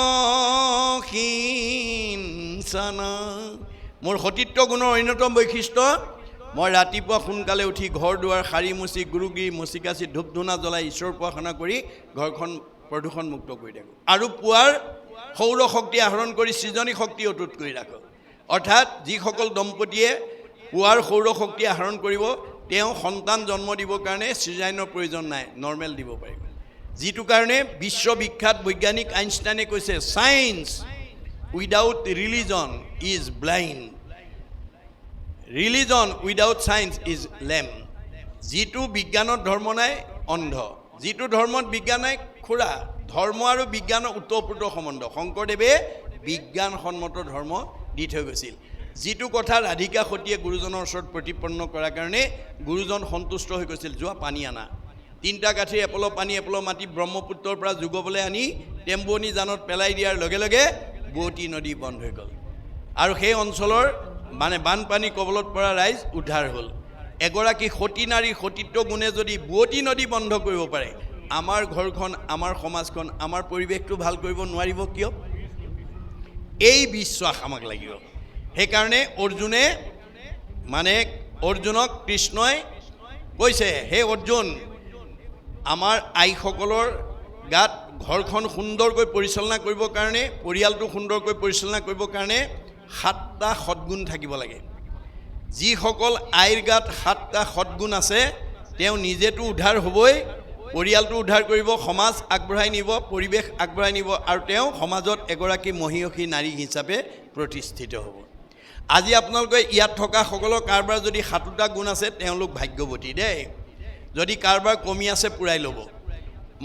সিঞ্চনা। মোৰ সতীত্ব গুণৰ অন্যতম বৈশিষ্ট্য, মই ৰাতিপুৱা সোনকালে উঠি ঘৰ দুৱাৰ সাৰি মুচি গুৰুগিৰি মচি কাচি ধূপ ধূনা জ্বলাই ঈশ্বৰ উপাসনা কৰি ঘৰখন প্ৰদূষণমুক্ত কৰি থাকোঁ। আৰু পুৱাৰ সৌৰ শক্তি আহৰণ কৰি সৃজনী শক্তি অটুট কৰি ৰাখোঁ। অৰ্থাৎ যিসকল দম্পতীয়ে পুৱাৰ সৌৰ শক্তি আহৰণ কৰিব, তেওঁ সন্তান জন্ম দিবৰ কাৰণে চিজাইনৰ প্ৰয়োজন নাই, নৰ্মেল দিব পাৰিব। যিটো কাৰণে বিশ্ববিখ্যাত বৈজ্ঞানিক আইনষ্টাইনে কৈছে, science without religion is blind, religion without science is লেম। যিটো বিজ্ঞানত ধৰ্ম নাই অন্ধ, যিটো ধৰ্মত বিজ্ঞান নাই খুৰা। ধৰ্ম আৰু বিজ্ঞানৰ ওতঃপ্ৰোত সম্বন্ধ। শংকৰদেৱে বিজ্ঞানসন্মত ধৰ্ম দি থৈ গৈছিল। যিটো কথা ৰাধিকা সতীয়ে গুৰুজনৰ ওচৰত প্ৰতিপন্ন কৰাৰ কাৰণে গুৰুজন সন্তুষ্ট হৈ গৈছিল, যোৱা পানী আনা। 3টা কাঠিৰ এপল পানী এপল মাটি ব্ৰহ্মপুত্ৰৰ পৰা যুগবলৈ আনি টেম্বুৱনী জানত পেলাই দিয়াৰ লগে লগে বোৱতী নদী বন্ধ হৈ গ'ল আৰু সেই অঞ্চলৰ বানপানী কবলত পৰা ৰাইজ উদ্ধাৰ হ'ল। এগৰাকী সতী নাৰীৰ সতীত্ব গুণে যদি বোৱতী নদী বন্ধ কৰিব পাৰে, আমাৰ ঘৰখন, আমাৰ সমাজখন, আমাৰ পৰিৱেশটো ভাল কৰিব নোৱাৰিব কিয়? এই বিশ্বাস আমাক লাগিব। সেইকাৰণে অৰ্জুনক কৃষ্ণই কৈছে, হে অৰ্জুন, আমাৰ আইসকলৰ গাত ঘৰখন সুন্দৰকৈ পৰিচালনা কৰিবৰ কাৰণে, পৰিয়ালটো সুন্দৰকৈ পৰিচালনা কৰিবৰ কাৰণে 7টা সদ্গুণ থাকিব লাগে। যিসকল আইৰ গাত 7টা সদ্গুণ আছে, তেওঁ নিজেতো উদ্ধাৰ হ'বই, পৰিয়ালটো উদ্ধাৰ কৰিব, সমাজ আগবঢ়াই নিব, পৰিৱেশ আগবঢ়াই নিব, আৰু তেওঁ সমাজত এগৰাকী মহিয়সী নাৰী হিচাপে প্ৰতিষ্ঠিত হ'ব। আজি আপোনালোকে ইয়াত থকা সকলৰ কাৰোবাৰ যদি 7টা গুণ আছে, তেওঁলোক ভাগ্যৱতী দেই। যদি কাৰোবাৰ কমি আছে পুৰাই ল'ব।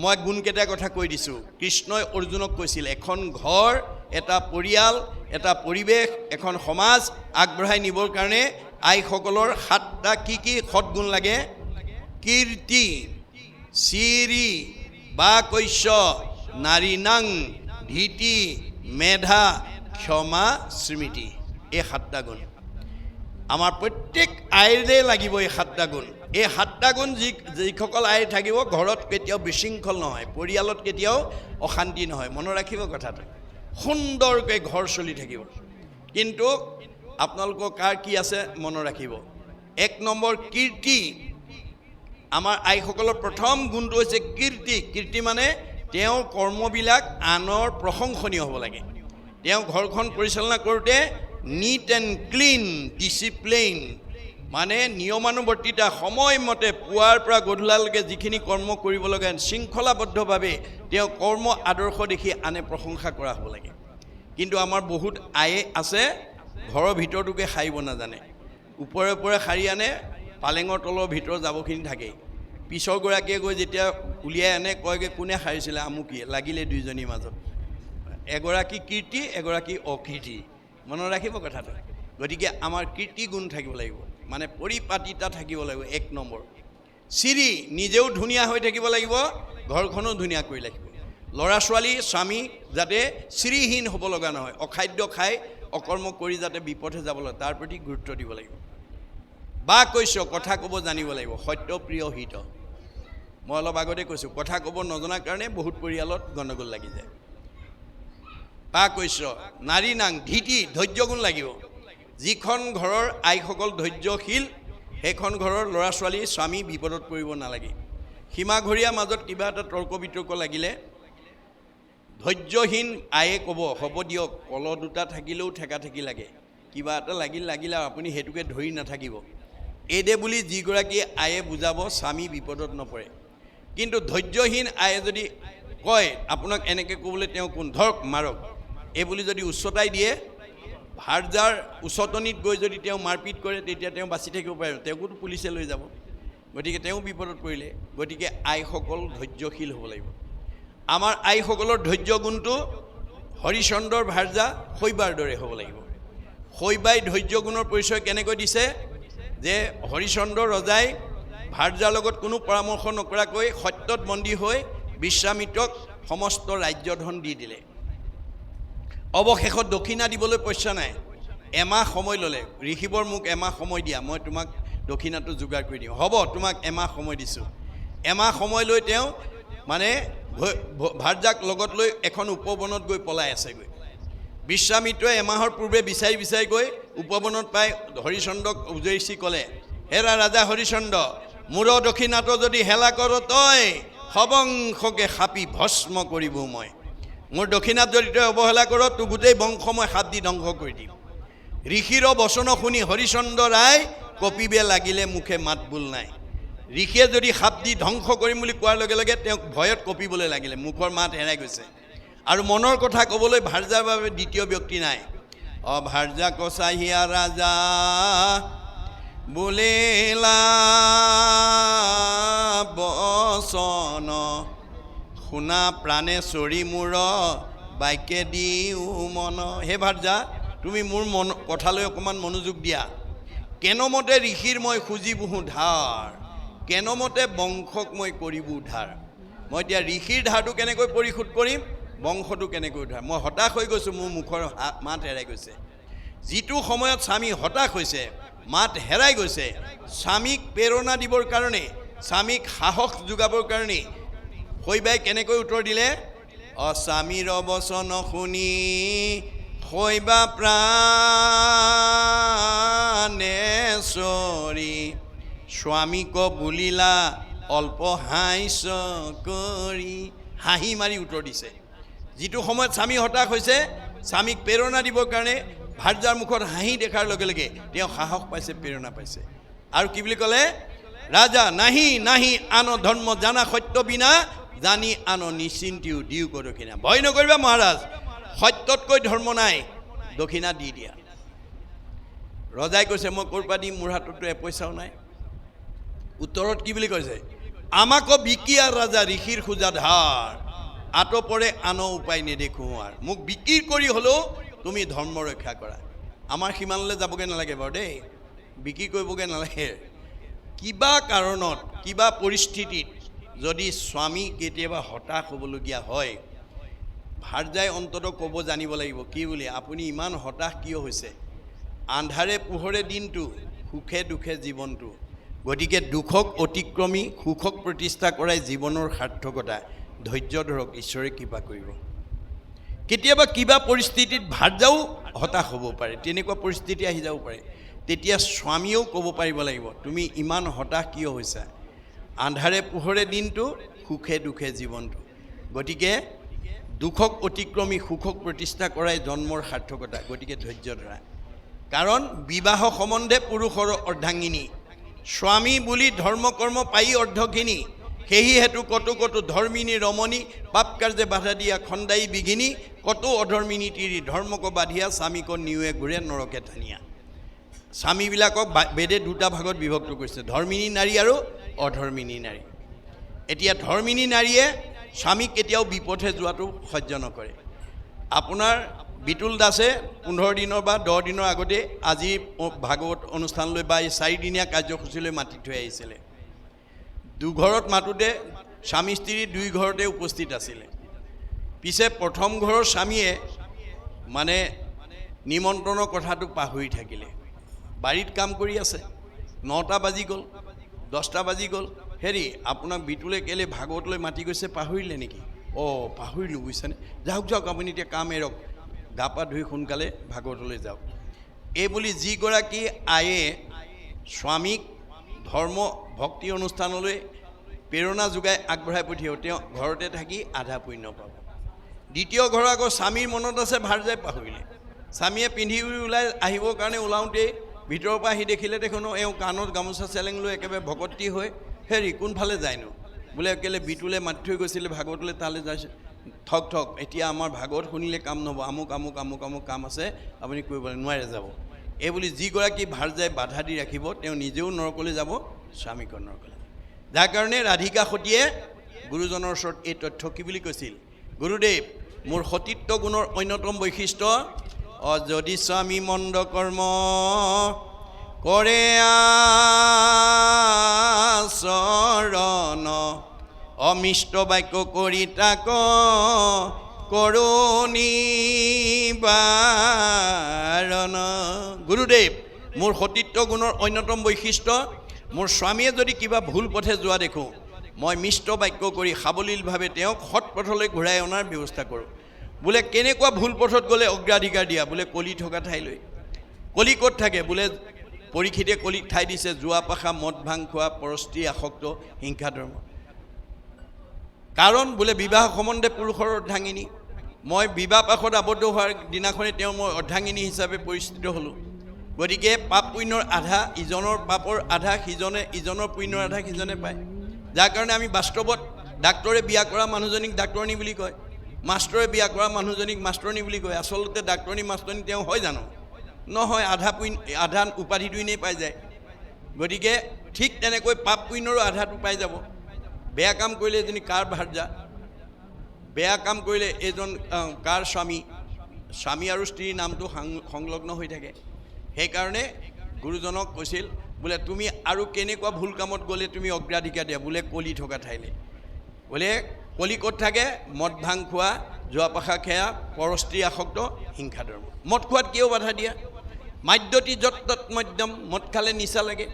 মই গুণকেইটাৰ কথা কৈ দিছোঁ। কৃষ্ণই অৰ্জুনক কৈছিল, এখন ঘৰ, এটা পৰিয়াল, এটা পৰিৱেশ, এখন সমাজ আগবঢ়াই নিবৰ কাৰণে আইসকলৰ 7টা কি সদ্গুণ লাগে? কীৰ্তি, চিৰি, বাকৈশ্য, নাৰীনাং, ধীতি, মেধা, ক্ষমা, স্মৃতি। এই 7টা গুণ আমাৰ প্ৰত্যেক আইৰে লাগিব। এই 7টা গুণ, এই 7টা গুণ যিসকল আইৰ থাকিব, ঘৰত কেতিয়াও বিশৃংখল নহয়, পৰিয়ালত কেতিয়াও অশান্তি নহয়। মনত ৰাখিব কথাটো, সুন্দৰকৈ ঘৰ চলি থাকিব। কিন্তু আপোনালোকৰ কাৰ কি আছে মনত ৰাখিব। 1 নম্বৰ কীৰ্তি। আমাৰ আইসকলৰ প্ৰথম গুণটো হৈছে কীৰ্তি। কীৰ্তি মানে তেওঁৰ কৰ্মবিলাক আনৰ প্ৰশংসনীয় হ'ব লাগে। তেওঁ ঘৰখন পৰিচালনা কৰোঁতে নিট এণ্ড ক্লিন, ডিচিপ্লিন, মানে নিয়মানুৱৰ্তিতা, সময়মতে পুৱাৰ পৰা গধূলালৈকে যিখিনি কৰ্ম কৰিব লাগে শৃংখলাবদ্ধভাৱে তেওঁ কৰ্ম আদৰ্শ দেখি আনে প্ৰশংসা কৰা হ'ব লাগে। কিন্তু আমাৰ বহুত আয়ে আছে, ঘৰৰ ভিতৰটোকে সাৰিব নাজানে, ওপৰে ওপৰে সাৰি আনে, পালেঙৰ তলৰ ভিতৰ যাবখিনি থাকেই। পিছৰগৰাকীয়ে গৈ যেতিয়া উলিয়াই আনে, কয়গৈ কোনে সাৰিছিলে, আমুকিয়ে, লাগিলে দুইজনীৰ মাজত। এগৰাকী কীৰ্তি, এগৰাকী অকীৰ্তি। মনত ৰাখিব কথাটো। গতিকে আমাৰ কীৰ্তি গুণ থাকিব লাগিব, মানে পৰিপাটিতা থাকিব লাগিব। 1 নম্বৰ চিৰি, নিজেও ধুনীয়া হৈ থাকিব লাগিব, ঘৰখনো ধুনীয়া কৰি লাগিব। ল'ৰা ছোৱালী স্বামী যাতে চিৰিহীন হ'ব লগা নহয়, অখাদ্য খাই অকৰ্ম কৰি যাতে বিপথে যাব লাগে, তাৰ প্ৰতি গুৰুত্ব দিব লাগিব। বাকৈশ্য, কথা ক'ব জানিব লাগিব, সত্যপ্ৰিয় হিত। মই অলপ আগতে কৈছোঁ, কথা ক'ব নজনাৰ কাৰণে বহুত পৰিয়ালত গণ্ডগোল লাগি যায়। বাকৈশ্য। নাৰীনাং, ধীতি, ধৈৰ্য গুণ লাগিব। যিখন ঘৰৰ আইসকল ধৈৰ্যশীল, সেইখন ঘৰৰ ল'ৰা ছোৱালী স্বামী বিপদত পৰিব নালাগে। সীমাঘৰীয়া মাজত কিবা এটা তৰ্ক বিতৰ্ক লাগিলে ধৈৰ্যহীন আয়ে ক'ব, হ'ব দিয়ক, কল 2টা থাকিলেও ঠেকা ঠেকি লাগে, কিবা এটা লাগিলে আপুনি সেইটোকে ধৰি নাথাকিব, এইদে বুলি যিগৰাকী আয়ে বুজাব, স্বামী বিপদত নপৰে। কিন্তু ধৈৰ্যহীন আয়ে যদি কয় আপোনাক এনেকৈ ক'বলৈ, তেওঁ কোন, ধৰক মাৰক, এই বুলি যদি উচ্চতাই দিয়ে, ভাৰ্জাৰ উচতনিত গৈ যদি তেওঁ মাৰপিট কৰে, তেতিয়া তেওঁ বাচি থাকিব পাৰে, তেওঁকোতো পুলিচে লৈ যাব। গতিকে তেওঁ বিপদত পৰিলে। গতিকে আইসকল ধৈৰ্যশীল হ'ব লাগিব। আমাৰ আইসকলৰ ধৈৰ্য গুণটো হৰিচন্দ্ৰৰ ভাৰ্যা শৈবাৰ দৰে হ'ব লাগিব। শৈবাই ধৈৰ্য গুণৰ পৰিচয় কেনেকৈ দিছে, যে হৰিচন্দ্ৰ ৰজাই ভাৰ্যাৰ লগত কোনো পৰামৰ্শ নকৰাকৈ সত্যত বন্দী হৈ বিশ্বামিত্ৰক সমস্ত ৰাজ্যধন দি দিলে। অৱশেষত দক্ষিণা দিবলৈ পইচা নাই, এমাহ সময় ল'লে। ঋষিবৰ মোক এমাহ সময় দিয়া, মই তোমাক দক্ষিণাটো যোগাৰ কৰি দিওঁ। হ'ব, তোমাক এমাহ সময় দিছোঁ। এমাহ সময় লৈ তেওঁ ভাৰ্যাক লগত লৈ এখন উপবনত গৈ পলাই আছেগৈ বিশ্বামিত্ৰই এমাহৰ পূৰ্বে বিচাৰি বিচাৰি গৈ উপবনত পাই হৰিচন্দ্ৰক উজৰিছি ক'লে হেৰা ৰাজা হৰিচন্দ্ৰ মূৰ দক্ষিণাটো যদি হেলা কৰ তই সবংশকে সাপি ভস্ম কৰিব মই মোৰ দক্ষিণাত যদি তই অৱহেলা কৰ তোৰ গোটেই বংশ মই সাপ দি ধ্বংস কৰি দিম ঋষিৰ বচন শুনি হৰিচন্দ্ৰ ৰায় কপিবে লাগিলে মুখে মাত বোল নাই ঋষিয়ে যদি সাপ দি ধ্বংস কৰিম বুলি কোৱাৰ লগে লগে তেওঁক ভয়ত কঁপিবলৈ লাগিলে মুখৰ মাত হেৰাই গৈছে আৰু মনৰ কথা ক'বলৈ ভাৰ্যাৰ বাবে দ্বিতীয় ব্যক্তি নাই ভাৰ্যা কচাহিয়া ৰাজা বোলেলা বচন শুনা প্ৰাণে চৰি মূৰ বাক্যে দিও মন হে ভাৰ্যা তুমি মোৰ মন কথালৈ অকণমান মনোযোগ দিয়া কেনমতে ঋষিৰ মই খুজি বহু ধাৰ কেনমতে বংশক মই কৰিব উদ্ধাৰ মই এতিয়া ঋষিৰ ধাৰটো কেনেকৈ পৰিশোধ কৰিম বংশটো কেনেকৈ উদ্ধাৰ মই হতাশ হৈ গৈছোঁ মোৰ মুখৰ মাত হেৰাই গৈছে যিটো সময়ত স্বামী হতাশ হৈছে মাত হেৰাই গৈছে স্বামীক প্ৰেৰণা দিবৰ কাৰণে স্বামীক সাহস যোগাবৰ কাৰণে শৈবাই কেনেকৈ উত্তৰ দিলে স্বামীৰ বচন শুনি শৈবা প্ৰাণে চৰি স্বামীক বুলিলা অল্প হাস্য কৰি হাঁহি মাৰি উত্তৰ দিছে যিটো সময়ত স্বামী হতাশ হৈছে স্বামীক প্ৰেৰণা দিবৰ কাৰণে ভাৰ্যাৰ মুখত হাঁহি দেখাৰ লগে লগে তেওঁ সাহস পাইছে প্ৰেৰণা পাইছে আৰু কি বুলি ক'লে ৰাজা নাহি নাহি আন ধৰ্ম জানা সত্য বিনা জানি আন নিশ্চিন্তিও দিও ক দক্ষিণা ভয় নকৰিবা মহাৰাজ সত্যতকৈ ধৰ্ম নাই দক্ষিণা দি দিয়া ৰজাই কৈছে মই ক'ৰ পৰা দিম মোৰ হাততো এপইচাও নাই উত্তৰত কি বুলি কৈছে আমাকো বিকিয়া ৰাজা ঋষিৰ খোজা ধাৰ আতপৰে আন উপায় নেদেখোঁ আৰু মোক বিক্ৰী কৰি হ'লেও তুমি ধৰ্ম ৰক্ষা কৰা আমাৰ সিমানলৈ যাবগৈ নালাগে বাৰু দেই বিক্ৰী কৰিবগৈ নালাগে কিবা কাৰণত কিবা পৰিস্থিতিত যদি স্বামী কেতিয়াবা হতাশ হ'বলগীয়া হয় ভাৰ্যাই অন্ততঃ ক'ব জানিব লাগিব কি বুলি আপুনি ইমান হতাশ কিয় হৈছে আন্ধাৰে পোহৰে দিনটো সুখে দুখে জীৱনটো গতিকে দুখক অতিক্ৰমী সুখক প্ৰতিষ্ঠা কৰাই জীৱনৰ সাৰ্থকতা ধৈৰ্য ধৰক ঈশ্বৰে কৃপা কৰিব কেতিয়াবা কিবা পৰিস্থিতিত ভাৰ্যাও হতাশ হ'ব পাৰে তেনেকুৱা পৰিস্থিতি আহি যাব পাৰে তেতিয়া স্বামীয়েও ক'ব পাৰিব লাগিব তুমি ইমান হতাশ কিয় হৈছা আন্ধাৰে পোহৰে দিনটো সুখে দুখে জীৱনটো গতিকে দুখক অতিক্ৰমী সুখক প্ৰতিষ্ঠা কৰাই জন্মৰ সাৰ্থকতা গতিকে ধৈৰ্য ধৰা কাৰণ বিবাহ সম্বন্ধে পুৰুষৰ অৰ্ধাংগিনী স্বামী বুলি ধৰ্ম কৰ্ম পাই অৰ্ধখিনি সেই হেতু কতো কতো ধৰ্মিনী ৰমণী পাপ কাৰ্যে বাধা দিয়া খণ্ডাই বিঘিনী কতো অধৰ্মিনী তিৰি ধৰ্মক বাধিয়া স্বামীক নিউৱে ঘূৰে নৰকে ঠানিয়া স্বামীবিলাকক বেদে দুটা ভাগত বিভক্ত কৰিছে ধৰ্মিনী নাৰী আৰু অধৰ্মিনী নাৰী এতিয়া ধৰ্মিনী নাৰীয়ে স্বামীক কেতিয়াও বিপথে যোৱাটো সহ্য নকৰে আপোনাৰ বিতুল দাসে 15 দিনৰ বা 10 দিনৰ আগতে আজি ভাগৱত অনুষ্ঠানলৈ বা এই 4 দিনীয়া কাৰ্যসূচীলৈ মাতি থৈ আহিছিলে দুঘৰত মাতোতে স্বামী স্ত্ৰী দুই ঘৰতে উপস্থিত আছিলে পিছে প্ৰথম ঘৰৰ স্বামীয়ে মানে নিমন্ত্ৰণৰ কথাটো পাহৰি থাকিলে বাৰীত কাম কৰি আছে 9টা বাজি গ'ল 10টা বাজি গ'ল হেৰি আপোনাক বিতুলে কেলে ভাগৱতলৈ মাতি গৈছে পাহৰিলে নেকি পাহৰিলোঁ বুজিছেনে যাওক যাওক আপুনি এতিয়া কাম এৰক গা পা ধুই সোনকালে ভাগৱতলৈ যাওক এই বুলি যিগৰাকী আয়ে স্বামীক ধৰ্ম ভক্তি অনুষ্ঠানলৈ প্ৰেৰণা যোগাই আগবঢ়াই পঠিয়াও তেওঁ ঘৰতে থাকি আধা পুণ্য পাব দ্বিতীয় ঘৰ আকৌ স্বামীৰ মনত আছে ভাৰ্যাই পাহৰিলে স্বামীয়ে পিন্ধি ওলাই আহিবৰ কাৰণে ওলাওঁতেই ভিতৰৰ পৰা আহি দেখিলে দেখোন এওঁ কাণত গামোচা চেলেং লৈ একেবাৰে ভকতি হৈ হেৰি কোনফালে যায়নো বোলে কেলে বিতুলে মাতি থৈ গৈছিলে ভাগৱতলৈ তালৈ যাইছে ঠক ঠক এতিয়া আমাৰ ভাগৱত শুনিলে কাম নহ'ব আমুক আমুক আমুক আমুক কাম আছে আপুনি কৰিবলৈ নোৱাৰে যাব এই বুলি যিগৰাকী ভাৰ্যাই বাধা দি ৰাখিব তেওঁ নিজেও নৰকলৈ যাব স্বামীকৰ নৰকলৈ যাৰ কাৰণে ৰাধিকা সতীয়ে গুৰুজনৰ ওচৰত এই তথ্য কি বুলি কৈছিল গুৰুদেৱ মোৰ সতীত্ব গুণৰ অন্যতম বৈশিষ্ট্য যদি স্বামী মন্দ কৰ্ম কৰে আচৰণ অমিষ্ট বাক্য কৰি তাক কৰোনিবাৰণ গুৰুদেৱ মোৰ সতীত্ব গুণৰ অন্যতম বৈশিষ্ট্য মোৰ স্বামীয়ে যদি কিবা ভুল পথে যোৱা দেখোঁ মই মিষ্ট বাক্য কৰি সাৱলীলভাৱে তেওঁক সৎ পথলৈ ঘূৰাই অনাৰ ব্যৱস্থা কৰোঁ। বোলে কেনেকুৱা ভুল পথত গ'লে অগ্ৰাধিকাৰ দিয়া? বোলে কলি থকা ঠাইলৈ। কলি ক'ত থাকে? বোলে পৰীক্ষিতে কলিক ঠাই দিছে জুৱা পাশা, মদ ভাং খোৱা, পৰস্ত্ৰী আসক্ত, হিংসা ধৰ্ম। কাৰণ বোলে বিবাহ সম্বন্ধে পুৰুষৰ অৰ্ধাংগিনী। মই বিবাহ পাশত আবদ্ধ হোৱাৰ দিনাখনেই তেওঁ মই অৰ্ধাংগিনী হিচাপে পৰিচিত হ'লোঁ। গতিকে পাপ পুণ্যৰ আধা ইজনৰ পাপৰ আধা সিজনে, ইজনৰ পুণ্যৰ আধা সিজনে পায়। যাৰ কাৰণে আমি বাস্তৱত ডাক্তৰে বিয়া কৰা মানুহজনীক ডাক্তৰণী বুলি কয়, মাষ্টৰে বিয়া কৰা মানুহজনীক মাষ্টৰণী বুলি কয়। আচলতে ডাক্তৰণী মাষ্টৰণী তেওঁ হয় জানো? নহয়, আধা উপাধিটো এনেই পাই যায়। গতিকে ঠিক তেনেকৈ পাপ পুণ্যৰো আধাটো পাই যাব। বেয়া কাম কৰিলে এজনী কাৰ ভাৰ্যা, বেয়া কাম কৰিলে এজন কাৰ স্বামী, স্বামী আৰু স্ত্ৰীৰ নামটো সংলগ্ন হৈ থাকে। সেইকাৰণে গুৰুজনক কৈছিল বোলে তুমি আৰু কেনেকুৱা ভুল কামত গ'লে তুমি অগ্ৰাধিকাৰ দিয়া? বোলে কলি থকা ঠাইলৈ। বোলে কলি ক'ত থাকে? মদ ভাং খোৱা, জুৱা পাশা খেয়া, পৰস্ত্ৰী আসক্ত, হিংসা ধৰ্ম। মদ খোৱাত কিয় বাধা দিয়া? মাদ্যতি যত তৎ মদ্যম, মদ খালে নিচা লাগে।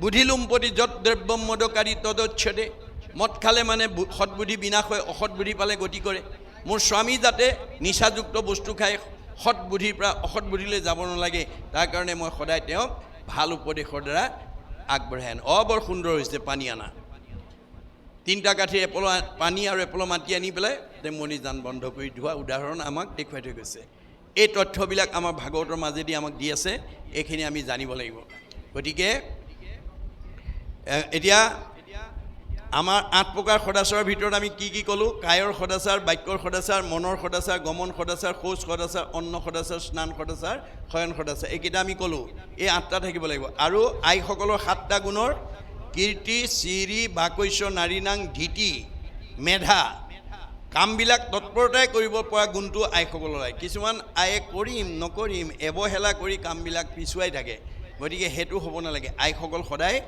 বুদ্ধিলুম্পতি যত দ্ৰব্যম মদকাৰী তদচ্ছদে, মদ খালে মানে সৎবুদ্ধি বিনাশ হয়, অসৎ বুদ্ধি পালে গতি কৰে। মোৰ স্বামী যাতে নিচাযুক্ত বস্তু খাই সৎ বুদ্ধিৰ পৰা অসৎ বুদ্ধিলৈ যাব নালাগে, তাৰ কাৰণে মই সদায় তেওঁক ভাল উপদেশৰ দ্বাৰা আগবঢ়াই আনো। বৰ সুন্দৰ হৈছে পানী আনা। 3টা কাঠিৰ এপল পানী আৰু এপল মাটি আনি পেলাই তেমনি যান বন্ধ কৰি ধোৱা উদাহৰণ আমাক দেখুৱাই থৈ গৈছে। এই তথ্যবিলাক আমাৰ ভাগৱতৰ মাজেদি আমাক দি আছে, এইখিনি আমি জানিব লাগিব। গতিকে এতিয়া আমাৰ 8 প্ৰকাৰ সদাচাৰৰ ভিতৰত আমি কি কি ক'লোঁ? কায়ৰ সদাচাৰ, বাক্যৰ সদাচাৰ, মনৰ সদাচাৰ, গমন সদাচাৰ, শৌচ সদাচাৰ, অন্ন সদাচাৰ, স্নান সদাচাৰ, শয়ন সদাচাৰ, এইকেইটা আমি ক'লোঁ। এই 8টা থাকিব লাগিব। আৰু আইসকলৰ 7টা গুণৰ কীৰ্তি, চিৰি, বাকৈশ্য, নাৰীনাং, ধীতি, মেধা, কামবিলাক তৎপৰতাই কৰিব পৰা গুণটো আইসকলৰ লাগে। কিছুমান আয়ে কৰিম নকৰিম অৱহেলা কৰি কামবিলাক পিছুৱাই থাকে। গতিকে সেইটো হ'ব নালাগে। আইসকল সদায়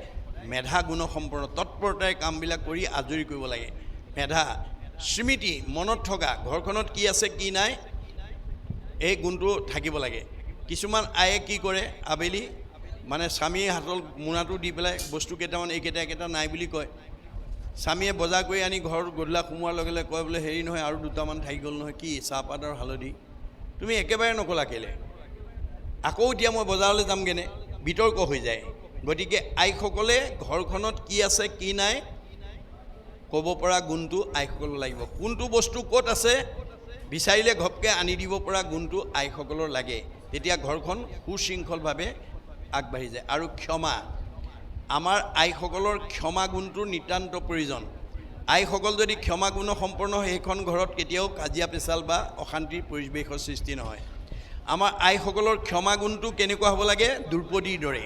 মেধা গুণসম্পন্ন, তৎপৰতাই কামবিলাক কৰি আজৰি কৰিব লাগে। মেধা, স্মৃতি, মনত থকা ঘৰখনত কি আছে কি নাই এই গুণটো থাকিব লাগে। কিছুমান আয়ে কি কৰে, আবেলি মানে স্বামীয়ে হাতত মোনাটো দি পেলাই বস্তু কেইটামান এইকেইটা নাই বুলি কয়। স্বামীয়ে বজাৰ কৰি আনি ঘৰত গধূলা সোমোৱাৰ লগে লগে কয় বোলে হেৰি নহয় আৰু 2টামান থাকি গ'ল নহয়, কি চাহপাত আৰু হালধি। তুমি একেবাৰে নকলা কেলে? আকৌ এতিয়া মই বজাৰলৈ যামগৈনে, বিতৰ্ক হৈ যায়। গতিকে আইসকলে ঘৰখনত কি আছে কি নাই ক'ব পৰা গুণটো আইসকলৰ লাগিব। কোনটো বস্তু ক'ত আছে বিচাৰিলে ঘপকৈ আনি দিব পৰা গুণটো আইসকলৰ লাগে। তেতিয়া ঘৰখন সুশৃংখলভাৱে আগবাঢ়ি যায়। আৰু ক্ষমা, আমাৰ আইসকলৰ ক্ষমা গুণটো নিতান্ত প্ৰয়োজন। আইসকল যদি ক্ষমা গুণ সম্পন্ন হয়, সেইখন ঘৰত কেতিয়াও কাজিয়া পেচাল বা অশান্তিৰ পৰিৱেশৰ সৃষ্টি নহয়। আমাৰ আইসকলৰ ক্ষমা গুণটো কেনেকুৱা হ'ব লাগে? দ্ৰৌপদীৰ দৰে।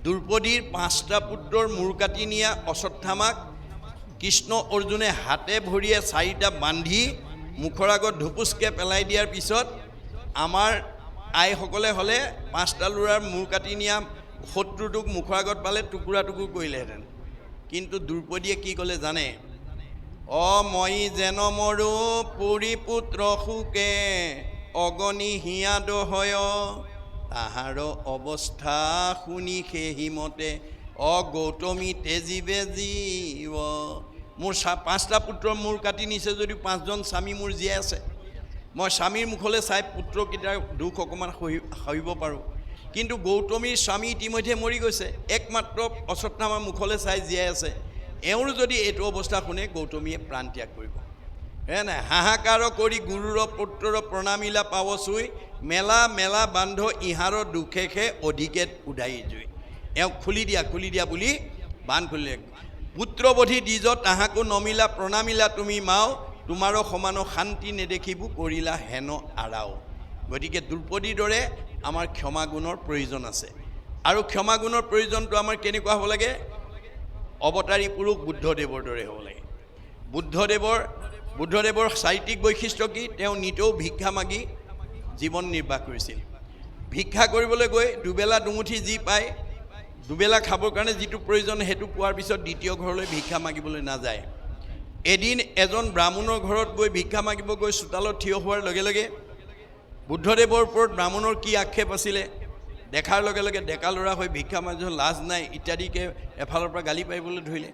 দ্ৰৌপদীৰ 5টা পুত্ৰৰ মূৰ কাটি নিয়া অশ্বত্থামাক কৃষ্ণ অৰ্জুনে হাতে ভৰিয়ে 4টা বান্ধি মুখৰ আগত ধুপুচকৈ পেলাই দিয়াৰ পিছত আমাৰ আইসকলে হ'লে 5টা ল'ৰাৰ মূৰ কাটি নিয়া শত্ৰুটোক মুখৰ আগত পালে টুকুৰা টুকুৰ কৰিলেহেঁতেন। কিন্তু দ্ৰৌপদীয়ে কি ক'লে জানে? মই যেন মৰো পৰিপুত্ৰ শোকে, অগণি হিয়া দহয়, তাহাৰ অৱস্থা শুনি সেহিমতে গৌতমী তেজীবে জীৱ। মোৰ 5টা পুত্ৰৰ মূৰ কাটি নিছে যদিও 5জন স্বামী মোৰ জীয়াই আছে। মই স্বামীৰ মুখলৈ চাই পুত্ৰকেইটাৰ দুখ অকণমান সহিব পাৰোঁ, কিন্তু গৌতমীৰ স্বামী ইতিমধ্যে মৰি গৈছে, একমাত্ৰ অশ্বত্থামাৰ মুখলৈ চাই জীয়াই আছে। এওঁৰ যদি এইটো অৱস্থা শুনে গৌতমীয়ে প্ৰাণ ত্যাগ কৰিব। নাই হাহাকাৰ কৰি গুৰুৰ পুত্ৰৰ প্ৰণামিলা পাৱ চুই, মেলা মেলা বান্ধ ইহাৰৰ দুখেষে অধিকে উদাই জুই। এওঁক খুলি দিয়া বুলি বান্ধ খুলিলে। পুত্ৰবধি দ্বিজ তাহাকো নমিলা, প্ৰণামিলা তুমি মাও, তোমাৰো সমান শান্তি নেদেখিবো কৰিলা হেন আৰাও। গতিকে দ্ৰৌপদীৰ দৰে আমাৰ ক্ষমা গুণৰ প্ৰয়োজন আছে। আৰু ক্ষমা গুণৰ প্ৰয়োজনটো আমাৰ কেনেকুৱা হ'ব লাগে? অৱতাৰী পুৰুষ বুদ্ধদেৱৰ দৰে হ'ব লাগে। বুদ্ধদেৱৰ চাৰিত্ৰিক বৈশিষ্ট্য কি? তেওঁ নিতৌ ভিক্ষা মাগি জীৱন নিৰ্বাহ কৰিছিল। ভিক্ষা কৰিবলৈ গৈ দুবেলা দুমুঠি যি পায়, দুবেলা খাবৰ কাৰণে যিটো প্ৰয়োজন সেইটো পোৱাৰ পিছত দ্বিতীয় ঘৰলৈ ভিক্ষা মাগিবলৈ নাযায়। এদিন এজন ব্ৰাহ্মণৰ ঘৰত গৈ ভিক্ষা মাগিব গৈ চোতালত থিয় হোৱাৰ লগে লগে বুদ্ধদেৱৰ ওপৰত ব্ৰাহ্মণৰ কি আক্ষেপ আছিলে দেখাৰ লগে লগে ডেকা ল'ৰা হৈ ভিক্ষা মাগিব লাজ নাই ইত্যাদিকে এফালৰ পৰা গালি পাৰিবলৈ ধৰিলে।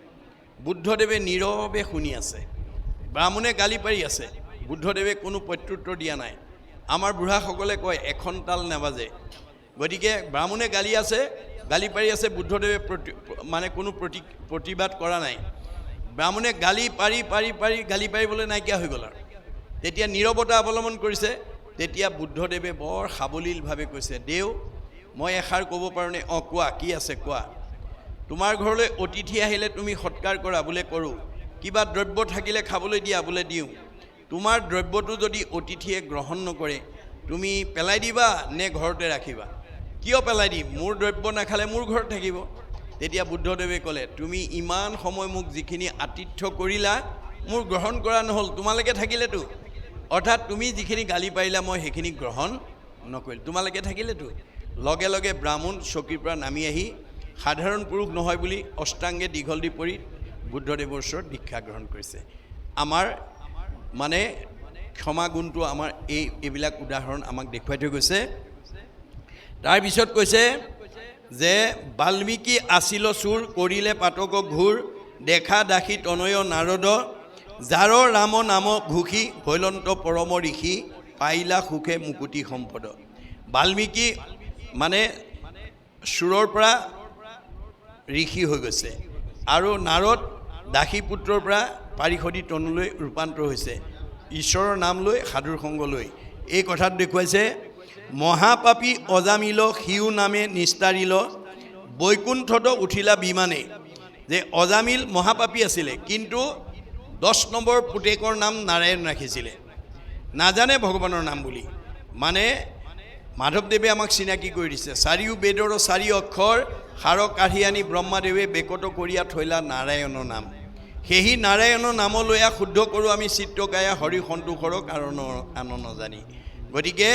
বুদ্ধদেৱে নীৰৱে শুনি আছে। ব্ৰাহ্মণে গালি পাৰি আছে, বুদ্ধদেৱে কোনো প্ৰত্যুত্তৰ দিয়া নাই। আমাৰ বুঢ়াসকলে কয় এখন তাল নাবাজে। গতিকে ব্ৰাহ্মণে গালি পাৰি আছে, বুদ্ধদেৱে মানে কোনো প্ৰতিবাদ কৰা নাই। ব্ৰাহ্মণে গালি পাৰি গালি পাৰিবলৈ নাইকিয়া হৈ গ'ল আৰু তেতিয়া নীৰৱতা অৱলম্বন কৰিছে। তেতিয়া বুদ্ধদেৱে বৰ সাৱলীলভাৱে কৈছে, দেও মই এষাৰ ক'ব পাৰোঁনে? অঁ কোৱা, কি আছে কোৱা। তোমাৰ ঘৰলৈ অতিথি আহিলে তুমি সৎকাৰ কৰা, বোলে কৰোঁ। কিবা দ্ৰব্য থাকিলে খাবলৈ দিয়া, বোলে দিওঁ। তোমাৰ দ্ৰব্যটো যদি অতিথিয়ে গ্ৰহণ নকৰে তুমি পেলাই দিবা নে ঘৰতে ৰাখিবা? কিয় পেলাই দিম? মোৰ দ্ৰব্য নাখালে মোৰ ঘৰত থাকিব। তেতিয়া বুদ্ধদেৱে ক'লে, তুমি ইমান সময় মোক যিখিনি আতিথ্য কৰিলা মোৰ গ্ৰহণ কৰা নহ'ল, তোমালোকে থাকিলেতো। অৰ্থাৎ তুমি যিখিনি গালি পাৰিলা মই সেইখিনি গ্ৰহণ নকৰিলোঁ, তোমালোকে থাকিলেতো। লগে লগে ব্ৰাহ্মণ চকীৰ পৰা নামি আহি সাধাৰণ পুৰুষ নহয় বুলি অষ্টাংগে দীঘল দি পৰি বুদ্ধদেৱৰ ওচৰত দীক্ষা গ্ৰহণ কৰিছে। আমাৰ মানে ক্ষমা গুণটো আমাৰ এইবিলাক উদাহৰণ আমাক দেখুৱাই থৈ গৈছে। তাৰপিছত কৈছে যে বাল্মীকি আছিল চোৰ, কৰিলে পাতক ঘূৰ, দেখা দাসী তনয় নাৰদ, যাৰ ৰাম নাম ঘোষি, হৈলন্ত পৰম ঋষি, পাইলা সুখে মুকুতি সম্পদ। বাল্মীকি মানে চোৰৰ পৰা ঋষি হৈ গৈছে আৰু নাৰদ দাসীপুত্ৰৰ পৰা পাৰিষদী তনুলৈ ৰূপান্তৰ হৈছে, ঈশ্বৰৰ নাম লৈ সাধুৰ সংগ লৈ। এই কথাত দেখুৱাইছে মহাপাপী অজামিল, সিও নামে নিস্তাৰিল, বৈকুণ্ঠত উঠিলা বিমানে। যে অজামিল মহাপাপী আছিলে, কিন্তু 10 নম্বৰ পুতেকৰ নাম নাৰায়ণ ৰাখিছিলে, নাজানে ভগৱানৰ নাম বুলি। মানে মাধৱদেৱে আমাক চিনাকি কৰি দিছে, চাৰিও বেদৰ 4 অক্ষৰ, সাৰ কাঢ়ি আনি ব্ৰহ্মাদেৱে বেকত কৰিয়া থৈলা নাৰায়ণৰ নাম। সেই নাৰায়ণৰ নাম লৈয়া শুদ্ধ কৰোঁ আমি চিত্ৰকায়া, হৰি সন্তোষৰ কাৰণ আন নজানি। গতিকে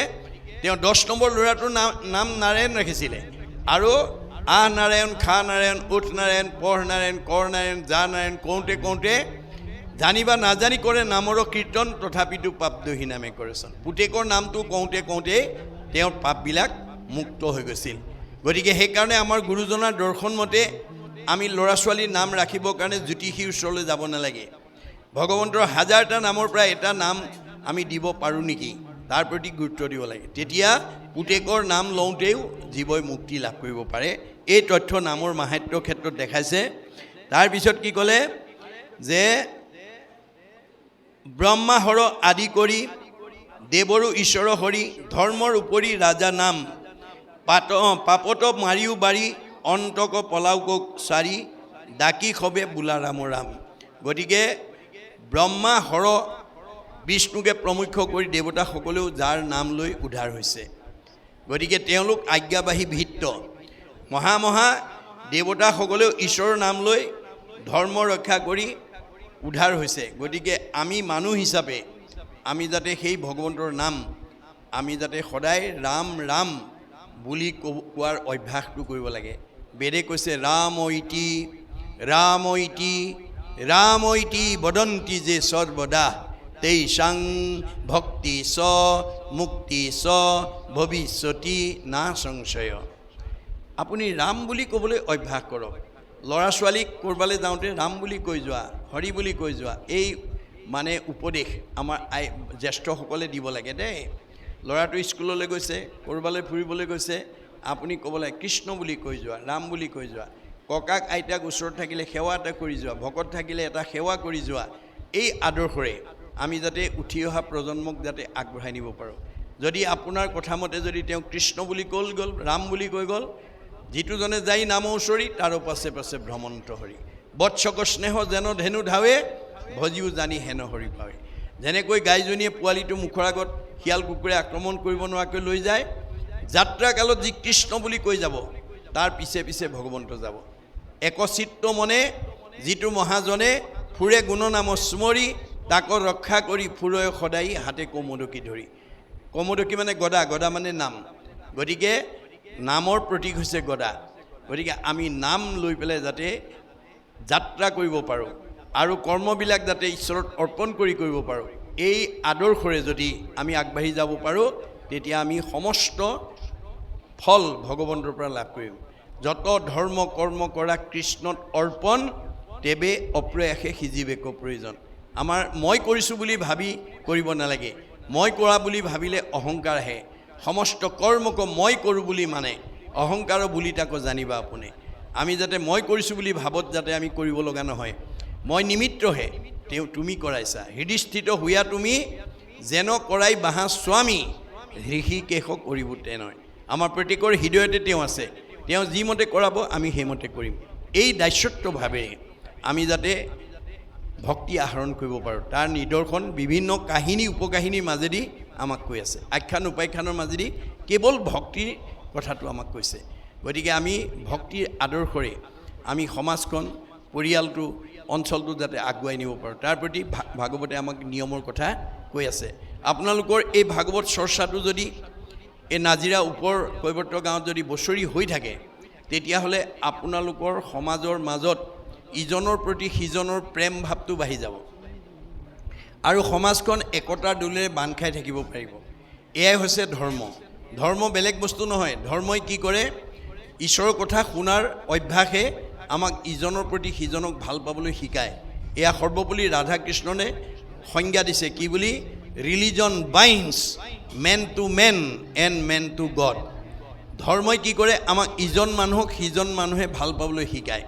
তেওঁ 10 নম্বৰ ল'ৰাটোৰ নাম নাৰায়ণ ৰাখিছিলে। আৰু আহ নাৰায়ণ, খা নাৰায়ণ, উঠ নাৰায়ণ, পঢ় নাৰায়ণ, কৰ নাৰায়ণ, যা নাৰায়ণ কওঁতে জানিবা নাজানি কৰে নামৰ কীৰ্তন, তথাপিতো পাপ দহি নামে কৰেচোন। পুতেকৰ নামটো কওঁতে তেওঁৰ পাপবিলাক মুক্ত হৈ গৈছিল। গতিকে সেইকাৰণে আমাৰ গুৰুজনাৰ দৰ্শন মতে আমি ল'ৰা ছোৱালীৰ নাম ৰাখিবৰ কাৰণে জ্যোতিষীৰ ওচৰলৈ যাব নালাগে। ভগৱন্তৰ 1000টা নামৰ পৰা এটা নাম আমি দিব পাৰোঁ নেকি, তাৰ প্ৰতি গুৰুত্ব দিব লাগে। তেতিয়া পুতেকৰ নাম লওঁতেও জীৱই মুক্তি লাভ কৰিব পাৰে। এই তথ্য নামৰ মাহাত্ম্যৰ ক্ষেত্ৰত দেখাইছে। তাৰপিছত কি ক'লে যে ব্ৰহ্মা হৰ আদি কৰি, দেৱৰো ঈশ্বৰ হৰি, ধৰ্মৰ উপৰি ৰাজা নাম, পাপত মাৰিও বাৰী, অন্তক পলাওক চাৰি, ডাকি সবে বোলা ৰাম ৰাম। গতিকে ব্ৰহ্মা হৰ বিষ্ণুকে প্ৰমুখ্য কৰি দেৱতাসকলেও যাৰ নাম লৈ উদ্ধাৰ হৈছে। গতিকে তেওঁলোক আজ্ঞাবাহী ভিত্ত মহা দেৱতাসকলেও ঈশ্বৰৰ নাম লৈ ধৰ্ম ৰক্ষা কৰি উদ্ধাৰ হৈছে। গতিকে আমি মানুহ হিচাপে আমি যাতে সেই ভগৱন্তৰ নাম আমি যাতে সদায় ৰাম ৰাম বুলি কোৱাৰ অভ্যাসটো কৰিব লাগে। বেদে কৈছে ৰাম ইতি ৰাম ইতি ৰাম ইতি বদন্তি যে সৰ্বদা, তেইসাং ভক্তি স মুক্তি স ভৱিষ্যতি না সংশয়। আপুনি ৰাম বুলি ক'বলৈ অভ্যাস কৰক। ল'ৰা ছোৱালীক ক'ৰবালৈ যাওঁতে ৰাম বুলি কৈ যোৱা, হৰি বুলি কৈ যোৱা, এই মানে উপদেশ আমাৰ জ্যেষ্ঠসকলে দিব লাগে দেই। ল'ৰাটো স্কুললৈ গৈছে, ক'ৰবালৈ ফুৰিবলৈ গৈছে, আপুনি ক'ব লাগে কৃষ্ণ বুলি কৈ যোৱা, ৰাম বুলি কৈ যোৱা। ককাক আইতাক ওচৰত থাকিলে সেৱা এটা কৰি যোৱা, ভকত থাকিলে এটা সেৱা কৰি যোৱা। এই আদৰ্শৰে আমি যাতে উঠি অহা প্ৰজন্মক যাতে আগবঢ়াই নিব পাৰোঁ। যদি আপোনাৰ কথামতে যদি তেওঁ কৃষ্ণ বুলি গ'ল ৰাম বুলি কৈ গ'ল, যিটোজনে যাই নাম ওচৰি তাৰ পাছে পাছে ভ্ৰমন্ত হৰি, বৎসক স্নেহ যেন ধেনু ধাৱে, ভজিও জানি হেন হৰি পাৱে। যেনেকৈ গাইজনীয়ে পোৱালিটো মুখৰ আগত শিয়াল কুকুৰে আক্ৰমণ কৰিব নোৱাৰাকৈ লৈ যায়, যাত্ৰা কালত যি কৃষ্ণ বুলি কৈ যাব তাৰ পিছে পিছে ভগৱন্ত যাব। একচিত্ত মনে যিটো মহাজনে ফুৰে গুণনাম স্মৰি, তাক ৰক্ষা কৰি ফুৰয় সদায় হাতে কৌমদকী ধৰি। কৌমদকী মানে গদা, গদা মানে নাম। গতিকে নামৰ প্ৰতীক হৈছে গদা। গতিকে আমি নাম লৈ পেলাই যাতে যাত্ৰা কৰিব পাৰোঁ আৰু কৰ্মবিলাক যাতে ঈশ্বৰত অৰ্পণ কৰিব পাৰোঁ, এই আদৰ্শৰে যদি আমি আগবাঢ়ি যাব পাৰোঁ তেতিয়া আমি সমস্ত ফল ভগৱন্তৰ পৰা লাভ কৰিম। যত ধৰ্ম কৰ্ম কৰা কৃষ্ণত অৰ্পণ, তেবে অপ্ৰয়াসে সিজিবে ক প্ৰয়োজন আমাৰ মই কৰিছোঁ বুলি ভাবি কৰিব নালাগে মই কৰা বুলি ভাবিলে অহংকাৰ আহে সমস্ত কৰ্মক মই কৰোঁ বুলি মানে অহংকাৰ বুলি তাকো জানিবা আপুনি আমি যাতে মই কৰিছোঁ বুলি ভাবত যাতে আমি কৰিব লগা নহয় মই নিমিত্তহে তেওঁ তুমি কৰাইছা হৃদিস্থিত হোৱা তুমি যেন কৰাই বাহা স্বামী ঋষিকেশ কৰিব তেনেয় আমাৰ প্ৰত্যেকৰ হৃদয়তে তেওঁ আছে তেওঁ যি মতে কৰাব আমি সেইমতে কৰিম এই দায়িত্বভাৱে আমি যাতে ভক্তি আহৰণ কৰিব পাৰোঁ তাৰ নিদৰ্শন বিভিন্ন কাহিনী উপকাহিনীৰ মাজেদি আমাক কৈ আছে আখ্যান উপাখ্যানৰ মাজেদি কেৱল ভক্তিৰ কথাটো আমাক কৈছে গতিকে আমি ভক্তিৰ আদৰ্শৰে আমি সমাজখন পৰিয়ালটো অঞ্চলটো যাতে আগুৱাই নিব পাৰোঁ তাৰ প্ৰতি ভাগৱতে আমাক নিয়মৰ কথা কৈ আছে আপোনালোকৰ এই ভাগৱত চৰ্চাটো যদি এই নাজিৰা ওপৰ কৈৱৰ্ত গাঁৱত যদি বছৰি হৈ থাকে তেতিয়াহ'লে আপোনালোকৰ সমাজৰ মাজত ইজনৰ প্ৰতি সিজনৰ প্ৰেম ভাৱটো বাঢ়ি যাব আৰু সমাজখন একতাৰ দোলেৰে বান্ধ খাই থাকিব পাৰিব এয়াই হৈছে ধৰ্ম ধৰ্ম বেলেগ বস্তু নহয় ধৰ্মই কি কৰে ঈশ্বৰৰ কথা শুনাৰ অভ্যাসে আমাক ইজনৰ প্ৰতি সিজনক ভাল পাবলৈ শিকায় এয়া সৰ্বপল্লী ৰাধা কৃষ্ণনে সংজ্ঞা দিছে কি বুলি religion binds men to men and men to God ধৰ্মই কি কৰে আমাক ইজন মানুহক সিজন মানুহে ভাল পাবলৈ শিকায়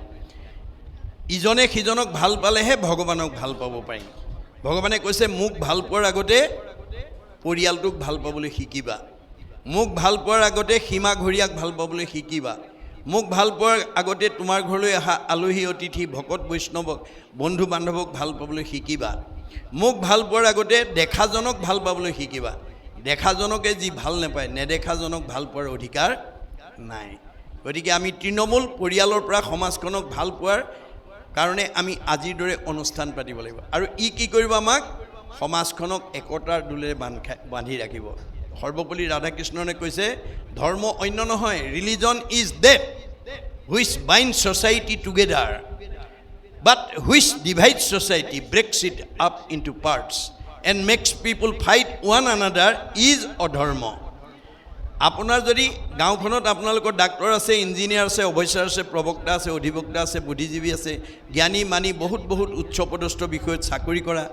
ইজনে সিজনক ভাল পালেহে ভগৱানক ভাল পাব পাৰিম ভগৱানে কৈছে মোক ভাল পোৱাৰ আগতে পৰিয়ালটোক ভাল পাবলৈ শিকিবা মোক ভাল পোৱাৰ আগতে সীমা ঘৰীয়াক ভাল পাবলৈ শিকিবা মোক ভাল পোৱাৰ আগতে তোমাৰ ঘৰলৈ অহা আলহী অতিথি ভকত বৈষ্ণৱক বন্ধু বান্ধৱক ভাল পাবলৈ শিকিবা মোক ভাল পোৱাৰ আগতে দেখাজনক ভাল পাবলৈ শিকিবা দেখাজনকে যি ভাল নাপায় নেদেখাজনক ভাল পোৱাৰ অধিকাৰ নাই গতিকে আমি তৃণমূল পৰিয়ালৰ পৰা সমাজখনক ভাল পোৱাৰ কাৰণে আমি আজিৰ দৰে অনুষ্ঠান পাতিব লাগিব আৰু ই কি কৰিব আমাক সমাজখনক একতাৰ দোলেৰে বান্ধি ৰাখিব সৰ্বপল্লী ৰাধাকৃষ্ণনে কৈছে ধৰ্ম অন্য নহয় religion is that which bind society together but which divide society breaks it up into parts and makes people fight one another is অধৰ্ম আপোনাৰ যদি গাঁওখনত আপোনালোকৰ ডাক্তৰ আছে ইঞ্জিনিয়াৰ আছে অৱশ্যৰ আছে প্ৰবক্তা আছে অধিবক্তা আছে বুদ্ধিজীৱী আছে জ্ঞানী মানি বহুত উচ্চপদস্থ বিষয়ত চাকৰি কৰা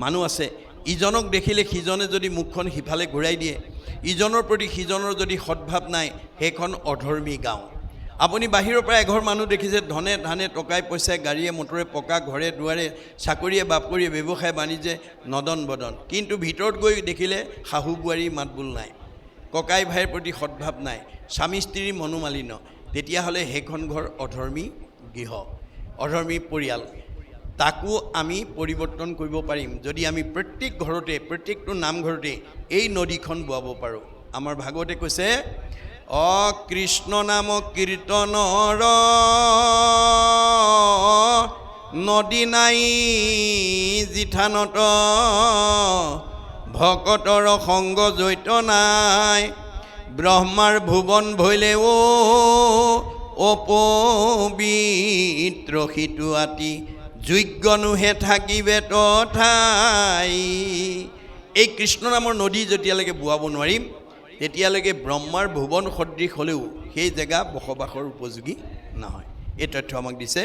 মানুহ আছে ইজনক দেখিলে সিজনে যদি মুখখন সিফালে ঘূৰাই দিয়ে ইজনৰ প্ৰতি সিজনৰ যদি সদ্ভাৱ নাই সেইখন অধৰ্মী গাঁও আপুনি বাহিৰৰ পৰা এঘৰ মানুহ দেখিছে ধনে ধানে টকাই পইচাই গাড়ীয়ে মটৰে পকা ঘৰে দুৱাৰে চাকৰিয়ে বাপৰিয়ে ব্যৱসায় বাণিজ্যে নদন বদন কিন্তু ভিতৰত গৈ দেখিলে শাহু বোৱাৰী মাতবোল নাই ককাই ভাইৰ প্ৰতি সদ্ভাৱ নাই স্বামী স্ত্ৰীৰ মনোমালিন্য তেতিয়াহ'লে সেইখন ঘৰ অধৰ্মী গৃহ অধৰ্মী পৰিয়াল তাকো আমি পৰিৱৰ্তন কৰিব পাৰিম যদি আমি প্ৰত্যেক ঘৰতে প্ৰত্যেকটো নামঘৰতে এই নদীখন বোৱাব পাৰোঁ আমাৰ ভাগৱতে কৈছে কৃষ্ণ নাম কীৰ্তনৰ নদী নাই জিঠানত ভকতৰ সংগ জৈত নাই ব্ৰহ্মাৰ ভুৱন ভৈলে অপবিত্ৰ সিটো আতি যোগ্যনুহে থাকিবে তথাই এই কৃষ্ণ নামৰ নদী যেতিয়ালৈকে বোৱাব নোৱাৰিম তেতিয়ালৈকে ব্ৰহ্মাৰ ভুৱন সদৃশ হ'লেও সেই জেগা বসবাসৰ উপযোগী নহয় এই তথ্য আমাক দিছে